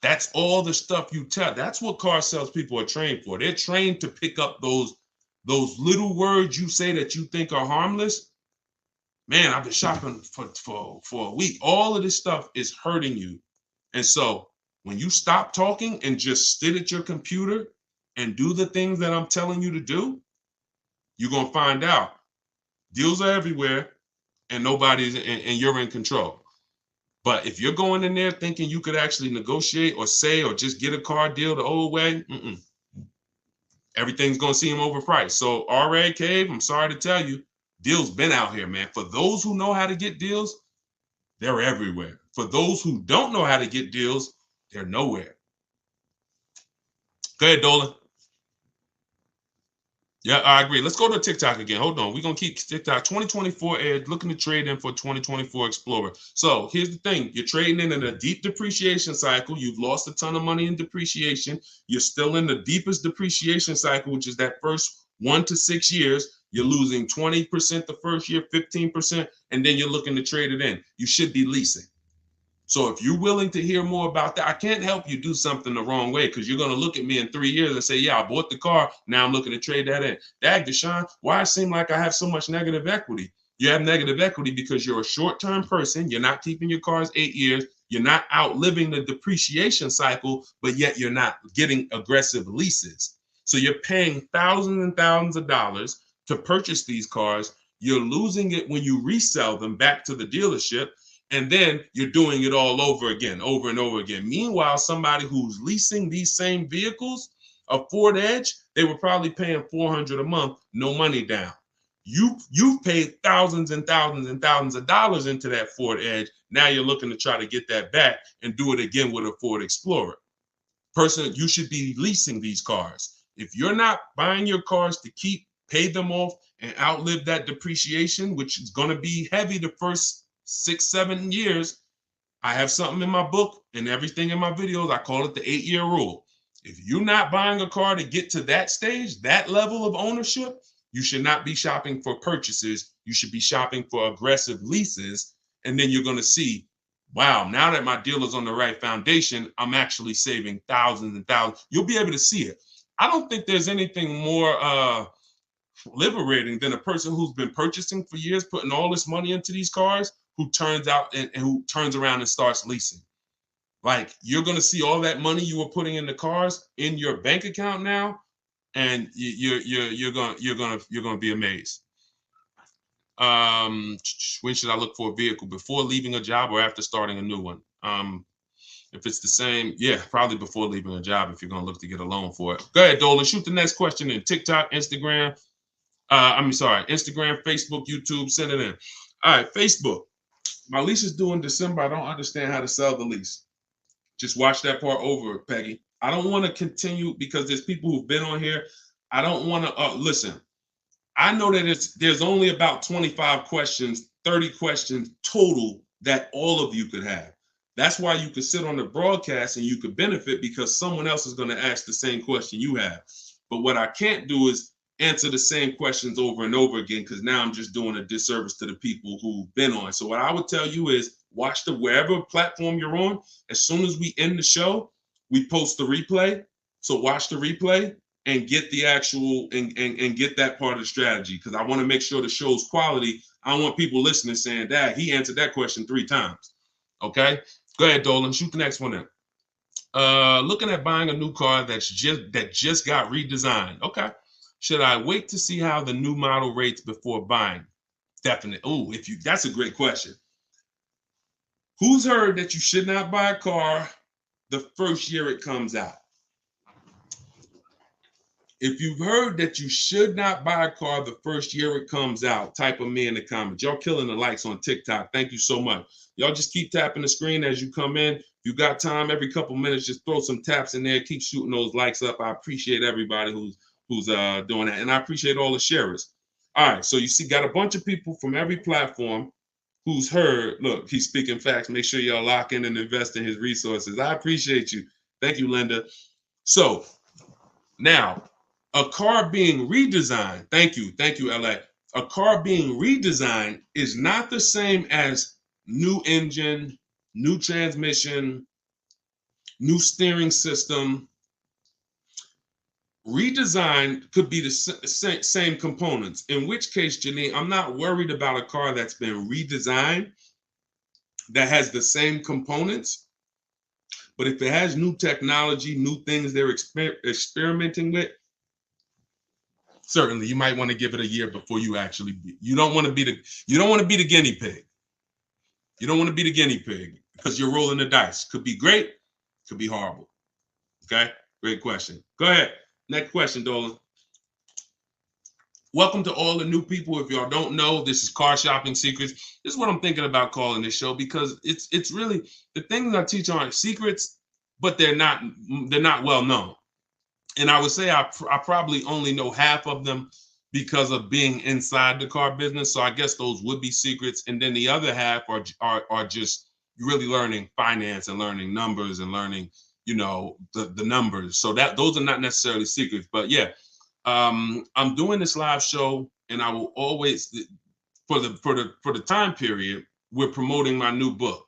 That's all the stuff you tell. That's what car salespeople are trained for. They're trained to pick up those little words you say that you think are harmless. Man, I've been shopping for a week. All of this stuff is hurting you. And so when you stop talking and just sit at your computer and do the things that I'm telling you to do, you're going to find out deals are everywhere and you're in control. But if you're going in there thinking you could actually negotiate or say or just get a car deal the old way, everything's going to seem overpriced. So RA Cave, I'm sorry to tell you, deals been out here, man. For those who know how to get deals, they're everywhere. For those who don't know how to get deals, they're nowhere. Go ahead, Dolan. Yeah, I agree. Let's go to TikTok again. Hold on. We're going to keep TikTok. 2024 Ed, looking to trade in for 2024 Explorer. So here's the thing. You're trading in a deep depreciation cycle. You've lost a ton of money in depreciation. You're still in the deepest depreciation cycle, which is that first 1 to 6 years. You're losing 20% the first year, 15%, and then you're looking to trade it in. You should be leasing. So if you're willing to hear more about that, I can't help you do something the wrong way, because you're going to look at me in 3 years and say, yeah, I bought the car. Now I'm looking to trade that in. Dag, Deshone, why it seem like I have so much negative equity? You have negative equity because you're a short-term person. You're not keeping your cars 8 years. You're not outliving the depreciation cycle, but yet you're not getting aggressive leases. So you're paying thousands and thousands of dollars to purchase these cars. You're losing it when you resell them back to the dealership. And then you're doing it all over again, over and over again. Meanwhile, somebody who's leasing these same vehicles, a Ford Edge, they were probably paying $400 a month, no money down. You've paid thousands and thousands and thousands of dollars into that Ford Edge. Now you're looking to try to get that back and do it again with a Ford Explorer. Person, you should be leasing these cars. If you're not buying your cars to pay them off and outlive that depreciation, which is going to be heavy the first 6-7 years, I have something in my book and everything in my videos. I call it the 8-year rule. If you're not buying a car to get to that stage, that level of ownership, you should not be shopping for purchases. You should be shopping for aggressive leases. And then you're going to see, wow, now that my deal is on the right foundation, I'm actually saving thousands and thousands. You'll be able to see it. I don't think there's anything more liberating than a person who's been purchasing for years, putting all this money into these cars, who turns around and starts leasing. Like, you're going to see all that money you were putting in the cars in your bank account now, and you're going to be amazed. When should I look for a vehicle? Before leaving a job or after starting a new one? If it's the same, yeah, probably before leaving a job if you're going to look to get a loan for it. Go ahead, Dolan. Shoot the next question in TikTok, Instagram. Instagram, Facebook, YouTube. Send it in. All right, Facebook. My lease is due in December. I don't understand how to sell the lease. Just watch that part over, Peggy. I don't want to continue because there's people who've been on here. I don't want to listen. I know that there's only about 25 questions, 30 questions total that all of you could have. That's why you could sit on the broadcast and you could benefit, because someone else is going to ask the same question you have. But what I can't do is answer the same questions over and over again, because now I'm just doing a disservice to the people who've been on. So what I would tell you is watch wherever platform you're on. As soon as we end the show, we post the replay. So watch the replay and get the actual and get that part of the strategy, because I want to make sure the show's quality. I don't want people listening saying, Dad, he answered that question 3 times. Okay, Go ahead, Dolan. Shoot the next one in. Looking at buying a new car that just got redesigned. Okay. Should I wait to see how the new model rates before buying? Definitely. Oh, that's a great question. Who's heard that you should not buy a car the first year it comes out? If you've heard that you should not buy a car the first year it comes out, type of me in the comments. Y'all killing the likes on TikTok. Thank you so much. Y'all just keep tapping the screen as you come in. If you got time, every couple minutes, just throw some taps in there. Keep shooting those likes up. I appreciate everybody who's doing that. And I appreciate all the sharers. All right, so you see, got a bunch of people from every platform who's heard. Look, he's speaking facts. Make sure y'all lock in and invest in his resources. I appreciate you. Thank you, Linda. So now, a car being redesigned, thank you, LA. A car being redesigned is not the same as new engine, new transmission, new steering system. Redesigned could be the same components, in which case, Janine, I'm not worried about a car that's been redesigned that has the same components. But if it has new technology, new things they're experimenting with, certainly you might want to give it a year before you actually you don't want to be the guinea pig. You don't want to be the guinea pig because you're rolling the dice. Could be great, could be horrible. Okay, great question. Go ahead. Next question, Dolan. Welcome to all the new people. If y'all don't know, this is Car Shopping Secrets. This is what I'm thinking about calling this show, because it's really, the things I teach aren't secrets, but they're not well known. And I would say I probably only know half of them because of being inside the car business. So I guess those would be secrets. And then the other half are just really learning finance and learning numbers and learning, the numbers. So those are not necessarily secrets. But yeah, I'm doing this live show, and I will always, for the time period, we're promoting my new book.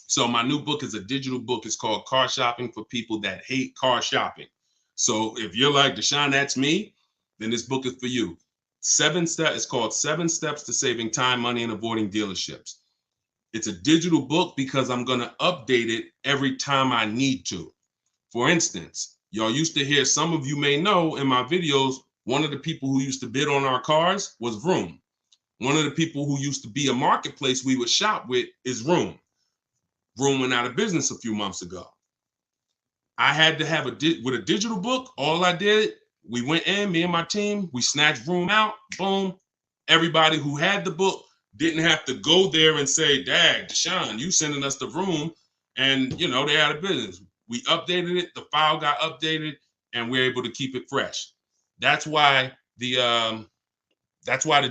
So my new book is a digital book. It's called Car Shopping for People That Hate Car Shopping. So if you're like, Deshone, that's me, then this book is for you. 7 steps. It's called 7 Steps to Saving Time, Money, and Avoiding Dealerships. It's a digital book because I'm going to update it every time I need to. For instance, y'all used to hear, some of you may know in my videos, one of the people who used to bid on our cars was Vroom. One of the people who used to be a marketplace we would shop with is Vroom. Vroom went out of business a few months ago. I had to have with a digital book. All I did, we went in, me and my team, we snatched Vroom out, boom. Everybody who had the book didn't have to go there and say, "Dag, Deshone, you sending us the Vroom," and they're out of business. We updated it, the file got updated, and we're able to keep it fresh. That's why the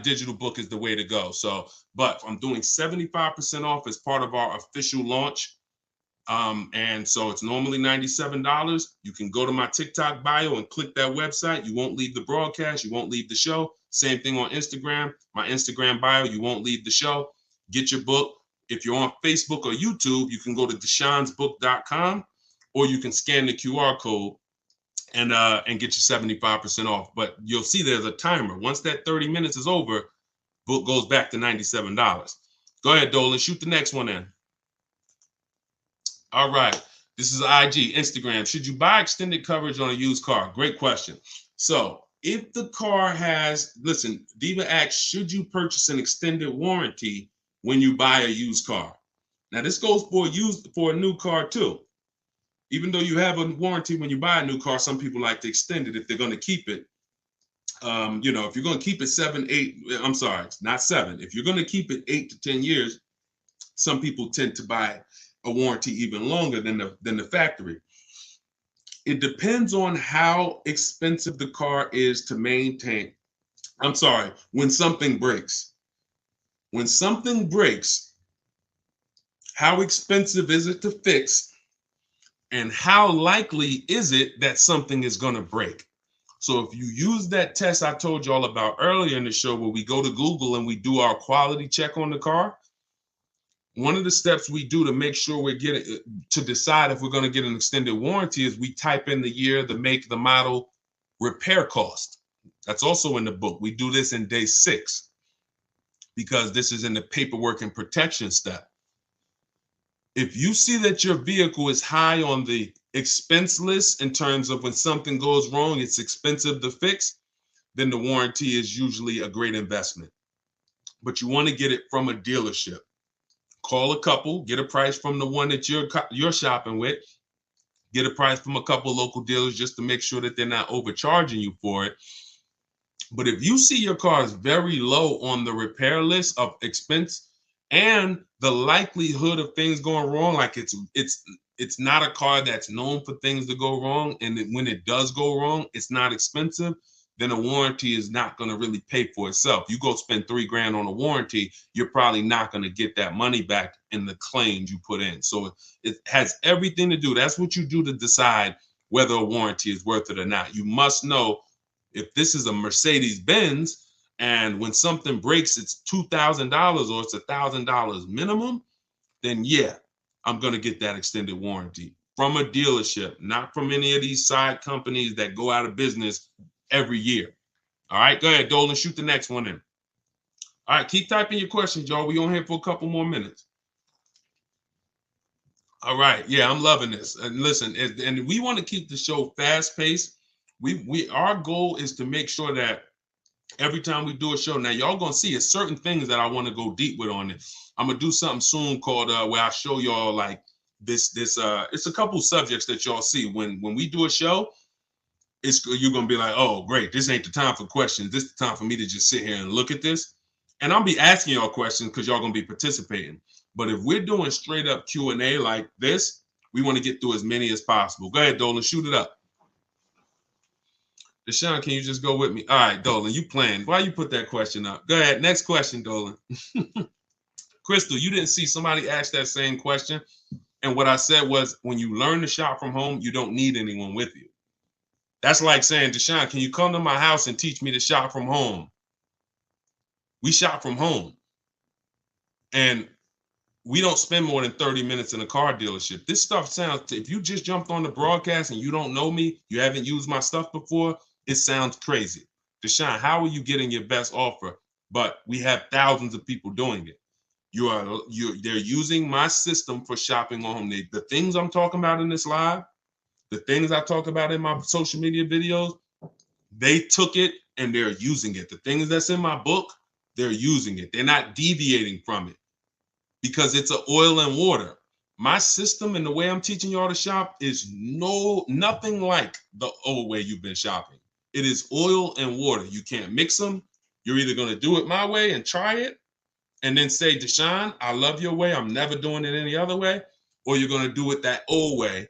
digital book is the way to go. So, but I'm doing 75% off as part of our official launch. And so it's normally $97. You can go to my TikTok bio and click that website. You won't leave the broadcast. You won't leave the show. Same thing on Instagram. My Instagram bio, you won't leave the show. Get your book. If you're on Facebook or YouTube, you can go to deshonesbook.com, or you can scan the QR code and get your 75% off. But you'll see there's a timer. Once that 30 minutes is over, book goes back to $97. Go ahead, Dolan. Shoot the next one in. All right. This is IG, Instagram. Should you buy extended coverage on a used car? Great question. So if the car has, listen, Diva asks, should you purchase an extended warranty when you buy a used car? Now this goes for a new car too. Even though you have a warranty when you buy a new car, some people like to extend it if they're going to keep it. If you're going to keep it not 7. If you're going to keep it 8 to 10 years, some people tend to buy a warranty even longer than the factory. It depends on how expensive the car is to maintain. When something breaks. When something breaks, how expensive is it to fix? And how likely is it that something is going to break? So if you use that test I told you all about earlier in the show, where we go to Google and we do our quality check on the car, one of the steps we do to make sure to decide if we're going to get an extended warranty is we type in the year, the make, the model, repair cost. That's also in the book. We do this in day 6 because this is in the paperwork and protection step. If you see that your vehicle is high on the expense list in terms of when something goes wrong, it's expensive to fix, then the warranty is usually a great investment. But you want to get it from a dealership. Call a couple, get a price from the one that you're shopping with, get a price from a couple local dealers just to make sure that they're not overcharging you for it. But if you see your car is very low on the repair list of expense and the likelihood of things going wrong, like it's not a car that's known for things to go wrong, and when it does go wrong, it's not expensive, then a warranty is not going to really pay for itself. You go spend $3,000 on a warranty, you're probably not going to get that money back in the claims you put in. So it has everything to do. That's what you do to decide whether a warranty is worth it or not. You must know if this is a Mercedes Benz and when something breaks, it's $2,000 or it's $1,000 minimum, then yeah, I'm going to get that extended warranty from a dealership, not from any of these side companies that go out of business every year. All right, go ahead, Dolan, shoot the next one in. All right, keep typing your questions, y'all. We on here for a couple more minutes. All right, yeah, I'm loving this. And listen, and we want to keep the show fast paced. Our goal is to make sure that every time we do a show, now y'all gonna see it's certain things that I want to go deep with on it. I'm gonna do something soon called where I show y'all like this it's a couple subjects that y'all see when we do a show. You're gonna be like, oh great, this ain't the time for questions. This is the time for me to just sit here and look at this. And I'll be asking y'all questions because y'all gonna be participating. But if we're doing straight up Q&A like this, we want to get through as many as possible. Go ahead, Dolan, shoot it up. Deshone, can you just go with me? All right, Dolan, you playing. Why you put that question up? Go ahead, next question, Dolan. Crystal, you didn't see somebody ask that same question. And what I said was, when you learn to shop from home, you don't need anyone with you. That's like saying, Deshone, can you come to my house and teach me to shop from home? We shop from home. And we don't spend more than 30 minutes in a car dealership. This stuff sounds, if you just jumped on the broadcast and you don't know me, you haven't used my stuff before, it sounds crazy. Deshone, how are you getting your best offer? But we have thousands of people doing it. They're using my system for shopping on home. The things I'm talking about in this live, the things I talk about in my social media videos, they took it and they're using it. The things that's in my book, they're using it. They're not deviating from it because it's an oil and water. My system and the way I'm teaching y'all to shop is nothing like the old way you've been shopping. It is oil and water. You can't mix them. You're either going to do it my way and try it and then say, Deshone, I love your way. I'm never doing it any other way. Or you're going to do it that old way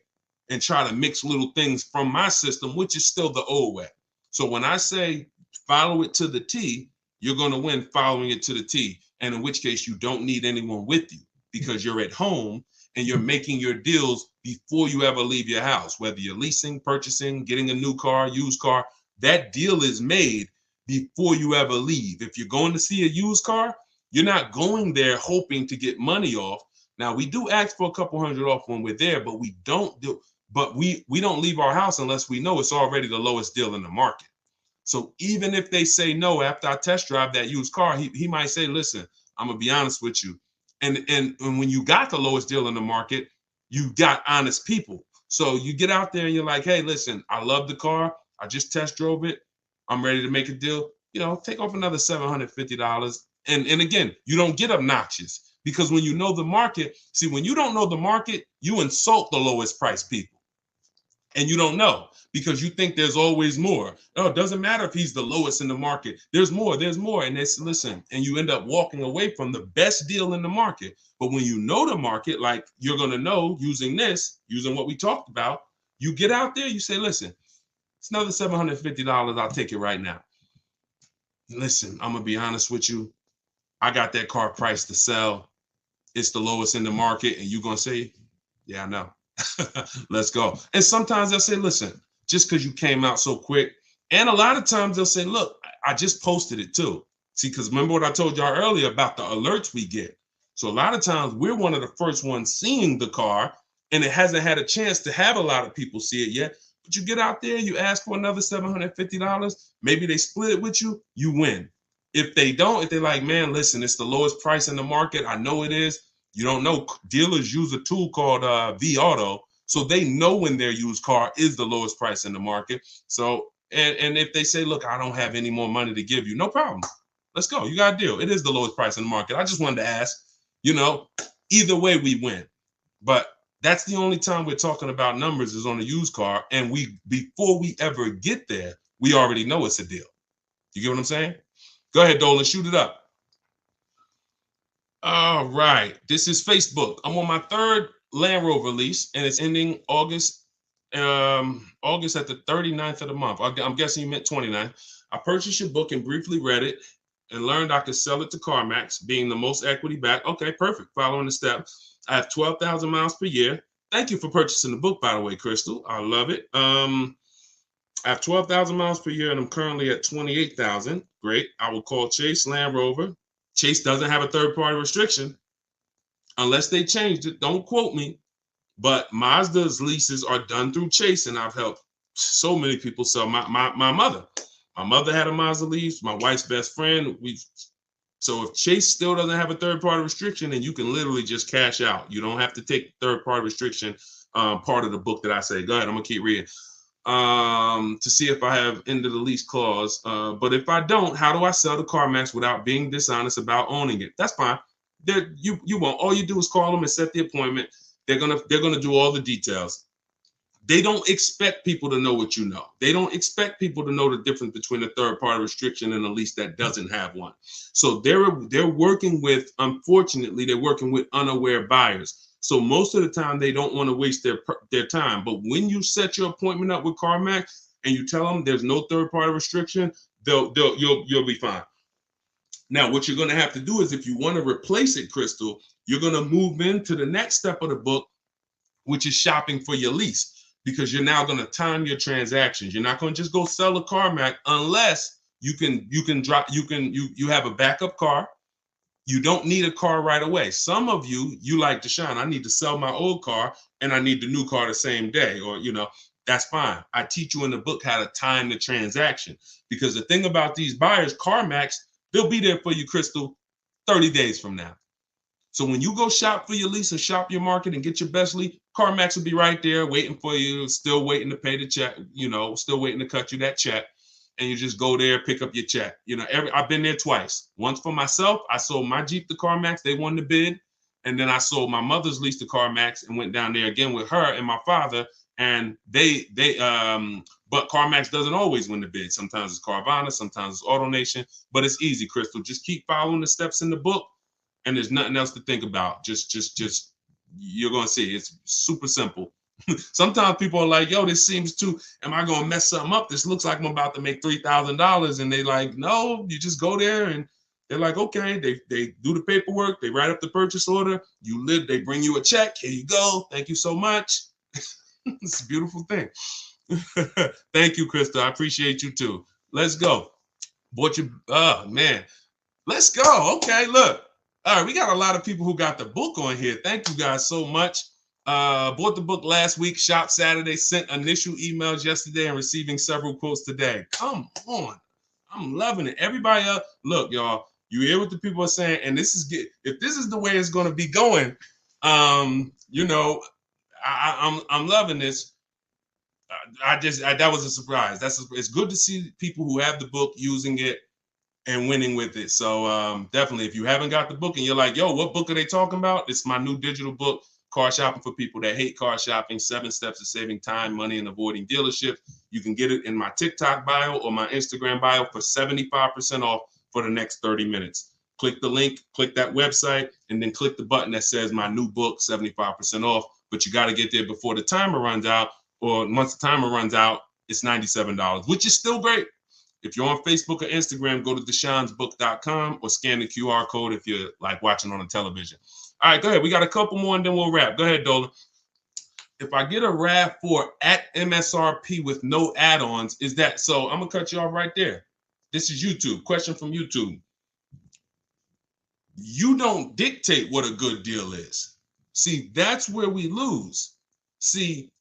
and try to mix little things from my system, which is still the old way. So when I say follow it to the T, you're going to win following it to the T. And in which case you don't need anyone with you because you're at home and you're making your deals before you ever leave your house, whether you're leasing, purchasing, getting a new car, used car, that deal is made before you ever leave. If you're going to see a used car, you're not going there hoping to get money off. Now we do ask for a couple hundred off when we're there, but we don't leave our house unless we know it's already the lowest deal in the market. So even if they say no after I test drive that used car, he might say, listen, I'm gonna be honest with you. And when you got the lowest deal in the market, you got honest people. So you get out there and you're like, hey, listen, I love the car. I just test drove it. I'm ready to make a deal. Take off another $750. And again, you don't get obnoxious because when you know the market, see, when you don't know the market, you insult the lowest price people. And you don't know because you think there's always more. No, it doesn't matter if he's the lowest in the market. There's more. And listen, and you end up walking away from the best deal in the market. But when you know the market, like you're going to know using what we talked about, you get out there, you say, listen, it's another $750. I'll take it right now. Listen, I'm going to be honest with you. I got that car priced to sell. It's the lowest in the market. And you're going to say, yeah, I know. Let's go. And sometimes they'll say, listen, just because you came out so quick. And a lot of times they'll say, look, I just posted it too. See, because remember what I told y'all earlier about the alerts we get. So a lot of times we're one of the first ones seeing the car and it hasn't had a chance to have a lot of people see it yet. But you get out there, you ask for another $750. Maybe they split it with you, you win. If they don't, if they're like, man, listen, it's the lowest price in the market. I know it is. You don't know. Dealers use a tool called V-Auto, so they know when their used car is the lowest price in the market. So, and if they say, look, I don't have any more money to give you, no problem. Let's go. You got a deal. It is the lowest price in the market. I just wanted to ask, either way we win. But that's the only time we're talking about numbers is on a used car. And before we ever get there, we already know it's a deal. You get what I'm saying? Go ahead, Dolan, shoot it up. All right. This is Facebook. I'm on my third Land Rover lease, and it's ending August at the 39th of the month. I'm guessing you meant 29th. I purchased your book and briefly read it and learned I could sell it to CarMax, being the most equity back. Okay, perfect. Following the steps. I have 12,000 miles per year. Thank you for purchasing the book, by the way, Crystal. I love it. I have 12,000 miles per year, and I'm currently at 28,000. Great. I will call Chase Land Rover. Chase doesn't have a third-party restriction unless they changed it. Don't quote me, but Mazda's leases are done through Chase, and I've helped so many people sell. My mother. My mother had a Mazda lease. My wife's best friend. So if Chase still doesn't have a third-party restriction, then you can literally just cash out. You don't have to take third-party restriction part of the book that I say. Go ahead. I'm gonna keep reading. To see if I have end of the lease clause. But if I don't, how do I sell to CarMax without being dishonest about owning it? That's fine. You won't. All you do is call them and set the appointment. They're gonna do all the details. They don't expect people to know what you know. They don't expect people to know the difference between a third-party restriction and a lease that doesn't have one. So they're working with, unfortunately, they're working with unaware buyers. So most of the time they don't want to waste their time. But when you set your appointment up with CarMax and you tell them there's no third-party restriction, you'll be fine. Now, what you're going to have to do is if you want to replace it, Crystal, you're going to move into the next step of the book, which is shopping for your lease, because you're now going to time your transactions. You're not going to just go sell a CarMax unless you have a backup car. You don't need a car right away. Some of you like Deshone, I need to sell my old car and I need the new car the same day, or, that's fine. I teach you in the book how to time the transaction, because the thing about these buyers, CarMax, they'll be there for you, Crystal, 30 days from now. So when you go shop for your lease and shop your market and get your best lease, CarMax will be right there waiting for you, still waiting to pay the check, still waiting to cut you that check. And you just go there, pick up your check. I've been there twice. Once for myself, I sold my Jeep to CarMax. They won the bid. And then I sold my mother's lease to CarMax and went down there again with her and my father. And but CarMax doesn't always win the bid. Sometimes it's Carvana, sometimes it's AutoNation, but it's easy, Crystal. Just keep following the steps in the book, and there's nothing else to think about. Just you're gonna see it's super simple. Sometimes people are like, yo, this seems too, am I gonna mess something up? This looks like I'm about to make $3,000. And they like, no, you just go there and they're like, okay, they do the paperwork, they write up the purchase order, they bring you a check, here you go, thank you so much. It's a beautiful thing. Thank you, Krista. I appreciate you too. Let's go. Oh man. Let's go. Okay, look. All right, we got a lot of people who got the book on here. Thank you guys so much. Bought the book last week, shop Saturday, sent initial emails yesterday, and receiving several quotes today. Come on. I'm loving it. Everybody else, look, y'all, you hear what the people are saying, and if this is the way it's going to be going, I'm loving this. That was a surprise. It's good to see people who have the book using it and winning with it. So definitely, if you haven't got the book and you're like, yo, what book are they talking about? It's my new digital book, Car Shopping for People That Hate Car Shopping, 7 Steps to Saving Time, Money, and Avoiding Dealerships. You can get it in my TikTok bio or my Instagram bio for 75% off for the next 30 minutes. Click the link, click that website, and then click the button that says my new book, 75% off. But you got to get there before the timer runs out, or once the timer runs out, it's $97, which is still great. If you're on Facebook or Instagram, go to deshonesbook.com or scan the QR code if you're like watching on a television. All right, go ahead. We got a couple more and then we'll wrap. Go ahead, Dolan. If I get a RAV4 at MSRP with no add-ons, is that so? I'm gonna cut you off right there. This is YouTube. Question from YouTube. You don't dictate what a good deal is. See, that's where we lose. See,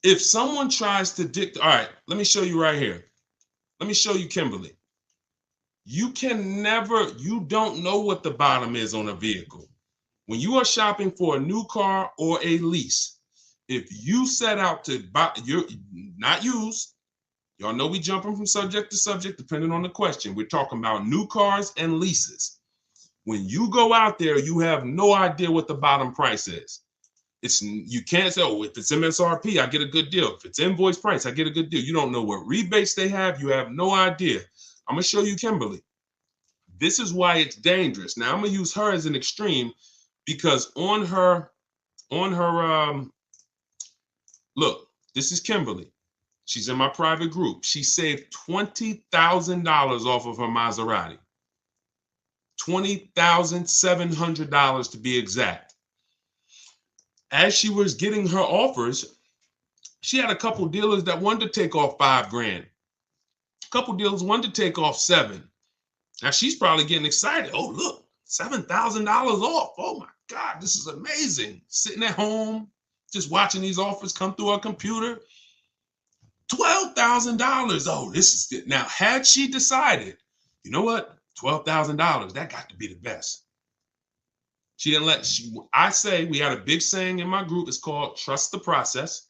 if someone tries to dictate, all right, let me show you right here. Let me show you Kimberly. You don't know what the bottom is on a vehicle. When you are shopping for a new car or a lease, if you set out to buy, you're not used. Y'all know we jumping from subject to subject depending on the question. We're talking about new cars and leases. When you go out there, you have no idea what the bottom price is. You can't say, oh, if it's MSRP, I get a good deal. If it's invoice price, I get a good deal. You don't know what rebates they have. You have no idea. I'm gonna show you Kimberly. This is why it's dangerous. Now I'm gonna use her as an extreme because on her look, this is Kimberly. She's in my private group. She saved $20,000 off of her Maserati. $20,700 to be exact. As she was getting her offers, she had a couple dealers that wanted to take off $5,000. A couple dealers wanted to take off $7,000. Now she's probably getting excited. Oh, look, $7,000 off. Oh my God, this is amazing. Sitting at home, just watching these offers come through her computer. $12,000. Oh, this is good. Now, had she decided, you know what? $12,000, that got to be the best. She didn't I say, we had a big saying in my group. It's called trust the process.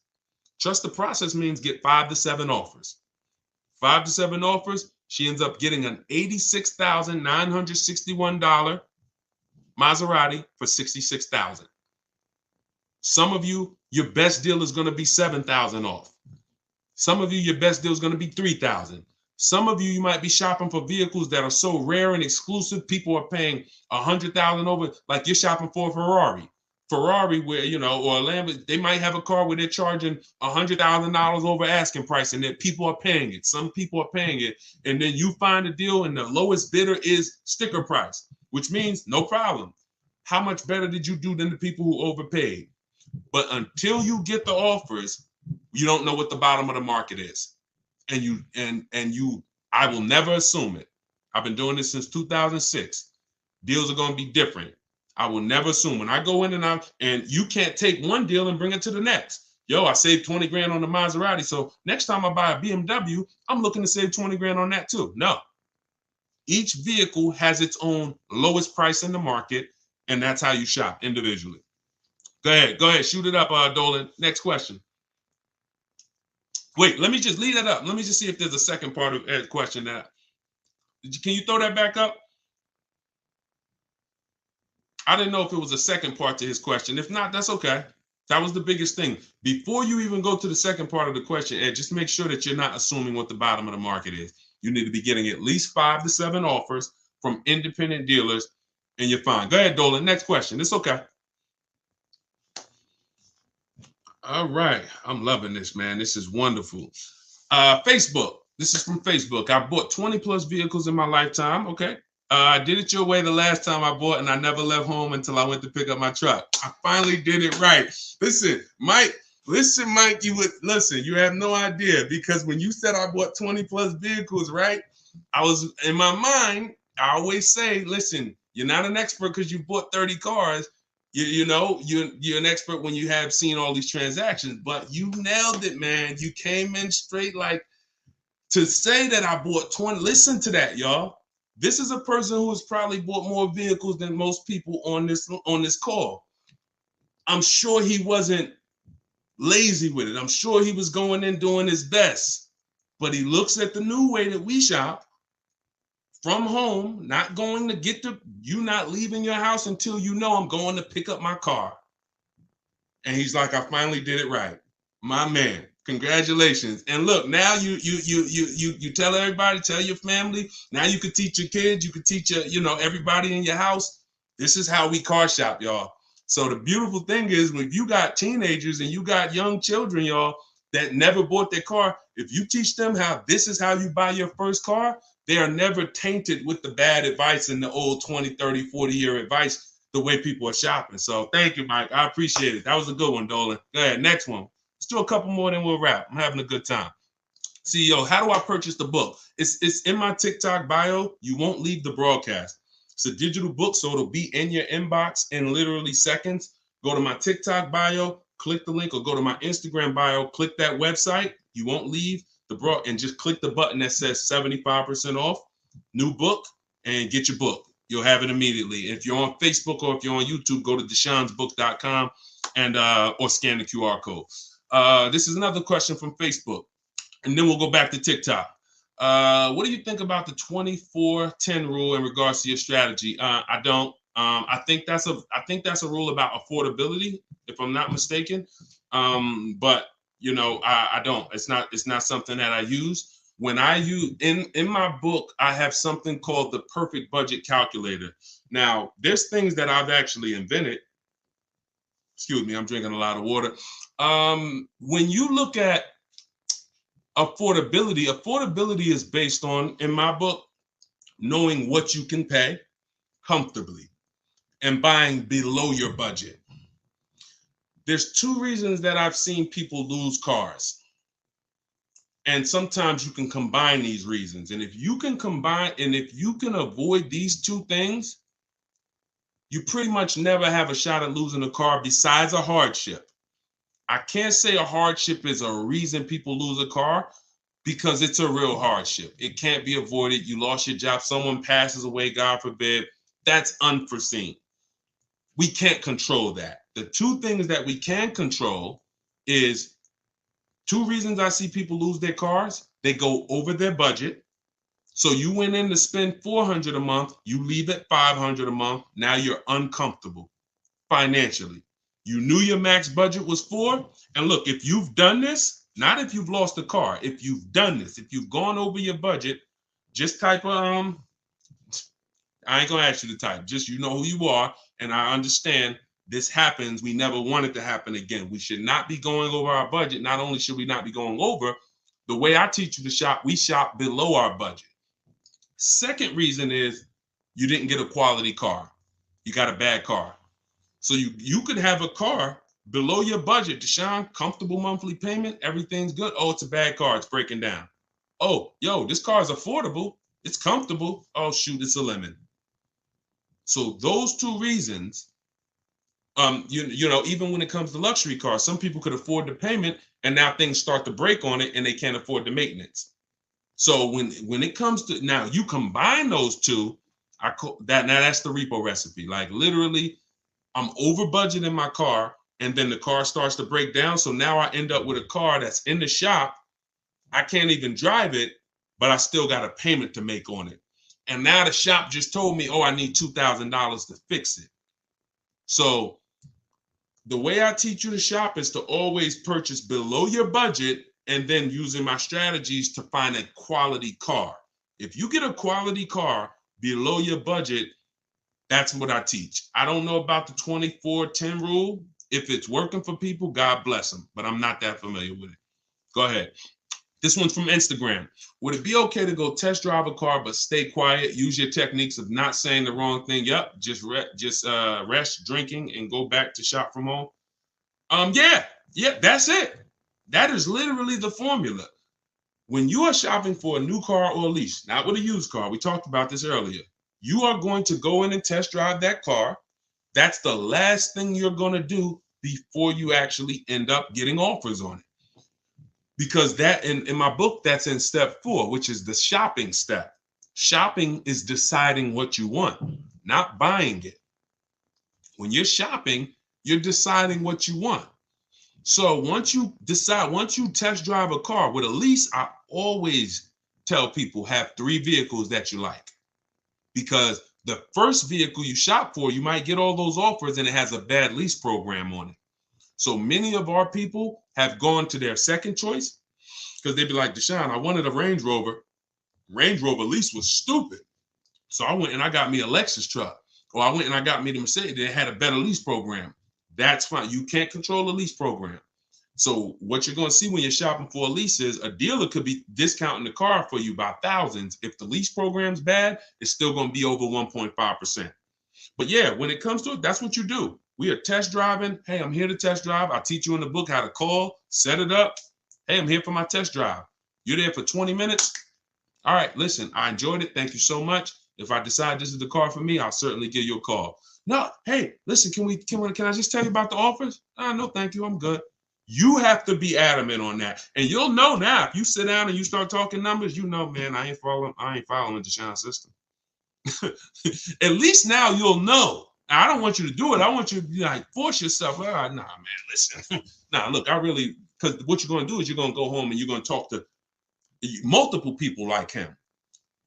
Trust the process means get 5 to 7 offers. 5 to 7 offers. She ends up getting an $86,961 Maserati for $66,000. Some of you, your best deal is going to be $7,000 off. Some of you, your best deal is going to be $3,000. Some of you might be shopping for vehicles that are so rare and exclusive. People are paying $100,000 over, like you're shopping for a Ferrari. Ferrari, where, or a Lambo, they might have a car where they're charging $100,000 over asking price, and that people are paying it. Some people are paying it, and then you find a deal, and the lowest bidder is sticker price, which means no problem. How much better did you do than the people who overpaid? But until you get the offers, you don't know what the bottom of the market is. I will never assume it. I've been doing this since 2006. Deals are going to be different. I will never assume. When I go in and you can't take one deal and bring it to the next. Yo, I saved 20 grand on the Maserati. So next time I buy a BMW, I'm looking to save 20 grand on that too. No. Each vehicle has its own lowest price in the market, and that's how you shop individually. Go ahead, shoot it up, Dolan. Next question. Wait, let me just leave that up. Let me just see if there's a second part of Ed's question. Can you throw that back up? I didn't know if it was a second part to his question. If not, that's okay. That was the biggest thing. Before you even go to the second part of the question, Ed, just make sure that you're not assuming what the bottom of the market is. You need to be getting at least 5 to 7 offers from independent dealers, and you're fine. Go ahead, Dolan. Next question. It's okay. All right. I'm loving this, man. This is wonderful. Facebook. This is from Facebook. I bought 20 plus vehicles in my lifetime. Okay. I did it your way the last time I bought, and I never left home until I went to pick up my truck. I finally did it right. Listen, Mike, you have no idea, because when you said I bought 20 plus vehicles, right? I was in my mind, I always say, listen, you're not an expert because you bought 30 cars. You're an expert when you have seen all these transactions, but you nailed it, man. You came in straight. Like, to say that I bought 20, listen to that, y'all. This is a person who has probably bought more vehicles than most people on this call. I'm sure he wasn't lazy with it. I'm sure he was going in doing his best, but he looks at the new way that we shop from home, not going to you not leaving your house until you know I'm going to pick up my car. And he's like, I finally did it right. My man, congratulations. And look, now you tell everybody, tell your family. Now you could teach your kids, you could teach everybody in your house. This is how we car shop, y'all. So the beautiful thing is, when you got teenagers and you got young children, y'all, that never bought their car, if you teach them how this is how you buy your first car, they are never tainted with the bad advice and the old 20, 30, 40-year advice, the way people are shopping. So thank you, Mike. I appreciate it. That was a good one, Dolan. Go ahead, next one. Let's do a couple more, then we'll wrap. I'm having a good time. CEO, how do I purchase the book? It's in my TikTok bio. You won't leave the broadcast. It's a digital book, so it'll be in your inbox in literally seconds. Go to my TikTok bio, click the link, or go to my Instagram bio, click that website. You won't leave and just click the button that says 75% off, new book, and get your book. You'll have it immediately. If you're on Facebook or if you're on YouTube, go to deshonsbook.com and or scan the QR code. This is another question from Facebook, and then we'll go back to TikTok. What do you think about the 24-10 rule in regards to your strategy? I don't. I think that's a rule about affordability, if I'm not mistaken. But you know, I don't. It's not something that I use. When I use in my book, I have something called the perfect budget calculator. Now, there's things that I've actually invented. Excuse me, I'm drinking a lot of water. When you look at affordability is based on, in my book, knowing what you can pay comfortably and buying below your budget. There's two reasons that I've seen people lose cars. And sometimes you can combine these reasons. And if you can avoid these two things, you pretty much never have a shot at losing a car besides a hardship. I can't say a hardship is a reason people lose a car because it's a real hardship. It can't be avoided. You lost your job, someone passes away, God forbid. That's unforeseen. We can't control that. The two things that we can control is two reasons I see people lose their cars. They go over their budget. So you went in to spend $400 a month, you leave at $500 a month. Now you're uncomfortable financially. You knew your max budget was $4. And look, if you've done this, not if you've lost a car, if you've done this, if you've gone over your budget, just type I ain't gonna ask you to type, just you know who you are. And I understand this happens. We never want it to happen again. We should not be going over our budget. Not only should we not be going over, the way I teach you to shop, we shop below our budget. Second reason is you didn't get a quality car. You got a bad car. So you could have a car below your budget, Deshone, comfortable monthly payment, everything's good. Oh, it's a bad car, it's breaking down. Oh, yo, this car is affordable, it's comfortable. Oh, shoot, it's a lemon. So those two reasons, you know, even when it comes to luxury cars, some people could afford the payment and now things start to break on it and they can't afford the maintenance. So when it comes to, now you combine those two, now that's the repo recipe. Like literally, I'm over budget in my car and then the car starts to break down. So now I end up with a car that's in the shop. I can't even drive it, but I still got a payment to make on it. And now the shop just told me, oh, I need $2,000 to fix it. So the way I teach you to shop is to always purchase below your budget and then using my strategies to find a quality car. If you get a quality car below your budget, that's what I teach. I don't know about the 24-10 rule. If it's working for people, God bless them, but I'm not that familiar with it. Go ahead. This one's from Instagram. Would it be okay to go test drive a car but stay quiet? Use your techniques of not saying the wrong thing. Yep, just rest, drinking, and go back to shop from home. Yeah, that's it. That is literally the formula. When you are shopping for a new car or a lease, not with a used car, we talked about this earlier, you are going to go in and test drive that car. That's the last thing you're going to do before you actually end up getting offers on it. Because that in my book, that's in step 4, which is the shopping step. Shopping is deciding what you want, not buying it. When you're shopping, you're deciding what you want. So once you test drive a car with a lease, I always tell people have 3 vehicles that you like. Because the first vehicle you shop for, you might get all those offers and it has a bad lease program on it. So many of our people have gone to their second choice because they'd be like, Deshone, I wanted a Range Rover. Range Rover lease was stupid. So I went and I got me a Lexus truck. Or I went and I got me the Mercedes that had a better lease program. That's fine. You can't control a lease program. So what you're going to see when you're shopping for a lease is a dealer could be discounting the car for you by thousands. If the lease program's bad, it's still going to be over 1.5%. But yeah, when it comes to it, that's what you do. We are test driving. Hey, I'm here to test drive. I'll teach you in the book how to call, set it up. Hey, I'm here for my test drive. You're there for 20 minutes. All right, listen, I enjoyed it. Thank you so much. If I decide this is the car for me, I'll certainly give you a call. No, hey, listen, can I just tell you about the offers? No, thank you. I'm good. You have to be adamant on that. And you'll know now, if you sit down and you start talking numbers, you know, man, I ain't following the Deshone system. At least now you'll know. I don't want you to do it. I want you to be like, force yourself. Nah, man, listen. Nah, look, because what you're going to do is you're going to go home and you're going to talk to multiple people like him.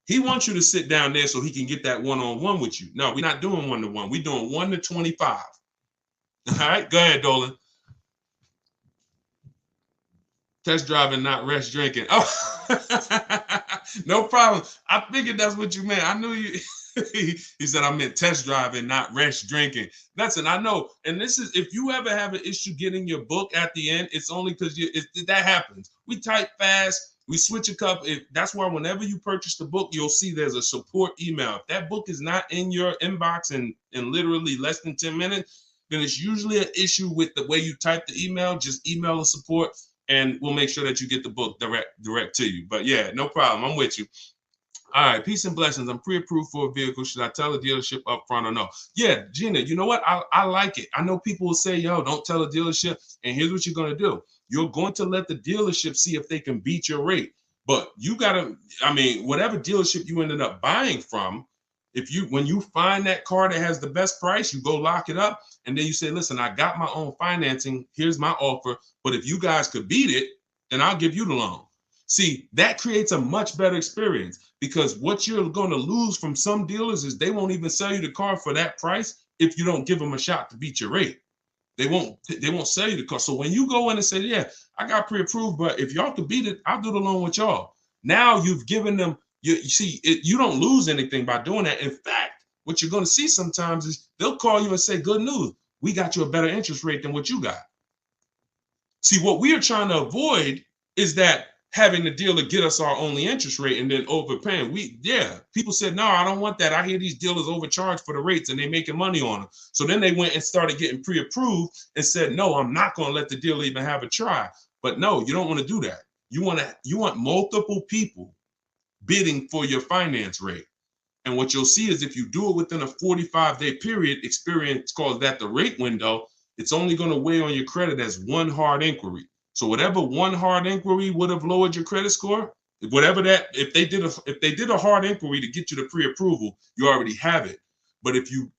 He wants you to sit down there so he can get that one-on-one with you. No, we're not doing one-to-one. We're doing 1 to 25. All right, go ahead, Dolan. Test driving, not rest drinking. Oh, no problem. I figured that's what you meant. I knew you. He said I meant test driving, not rest drinking. Listen, I know. And this is, if you ever have an issue getting your book at the end, it's only because that happens. We type fast. We switch a couple. That's why whenever you purchase the book, you'll see there's a support email. If that book is not in your inbox in literally less than 10 minutes, then it's usually an issue with the way you type the email. Just email the support and we'll make sure that you get the book direct to you. But yeah, no problem. I'm with you. All right, peace and blessings. I'm pre-approved for a vehicle. Should I tell the dealership up front or no? Yeah, Gina, you know what? I like it. I know people will say, yo, don't tell the dealership. And here's what you're going to do. You're going to let the dealership see if they can beat your rate. But you got to, whatever dealership you ended up buying from, when you find that car that has the best price, you go lock it up. And then you say, listen, I got my own financing. Here's my offer. But if you guys could beat it, then I'll give you the loan. See, that creates a much better experience, because what you're going to lose from some dealers is they won't even sell you the car for that price if you don't give them a shot to beat your rate. They won't sell you the car. So when you go in and say, yeah, I got pre-approved, but if y'all could beat it, I'll do the loan with y'all. Now you've given them, you see, you don't lose anything by doing that. In fact, what you're going to see sometimes is they'll call you and say, good news, we got you a better interest rate than what you got. See, what we are trying to avoid is that having the dealer get us our only interest rate and then overpaying. People said, no, I don't want that. I hear these dealers overcharge for the rates and they're making money on them. So then they went and started getting pre-approved and said, no, I'm not going to let the dealer even have a try. But no, you don't want to do that. You want multiple people bidding for your finance rate. And what you'll see is if you do it within a 45-day period, Experian calls that the rate window, it's only going to weigh on your credit as one hard inquiry. So whatever one hard inquiry would have lowered your credit score, whatever that, if they did a hard inquiry to get you the pre-approval, you already have it. But if you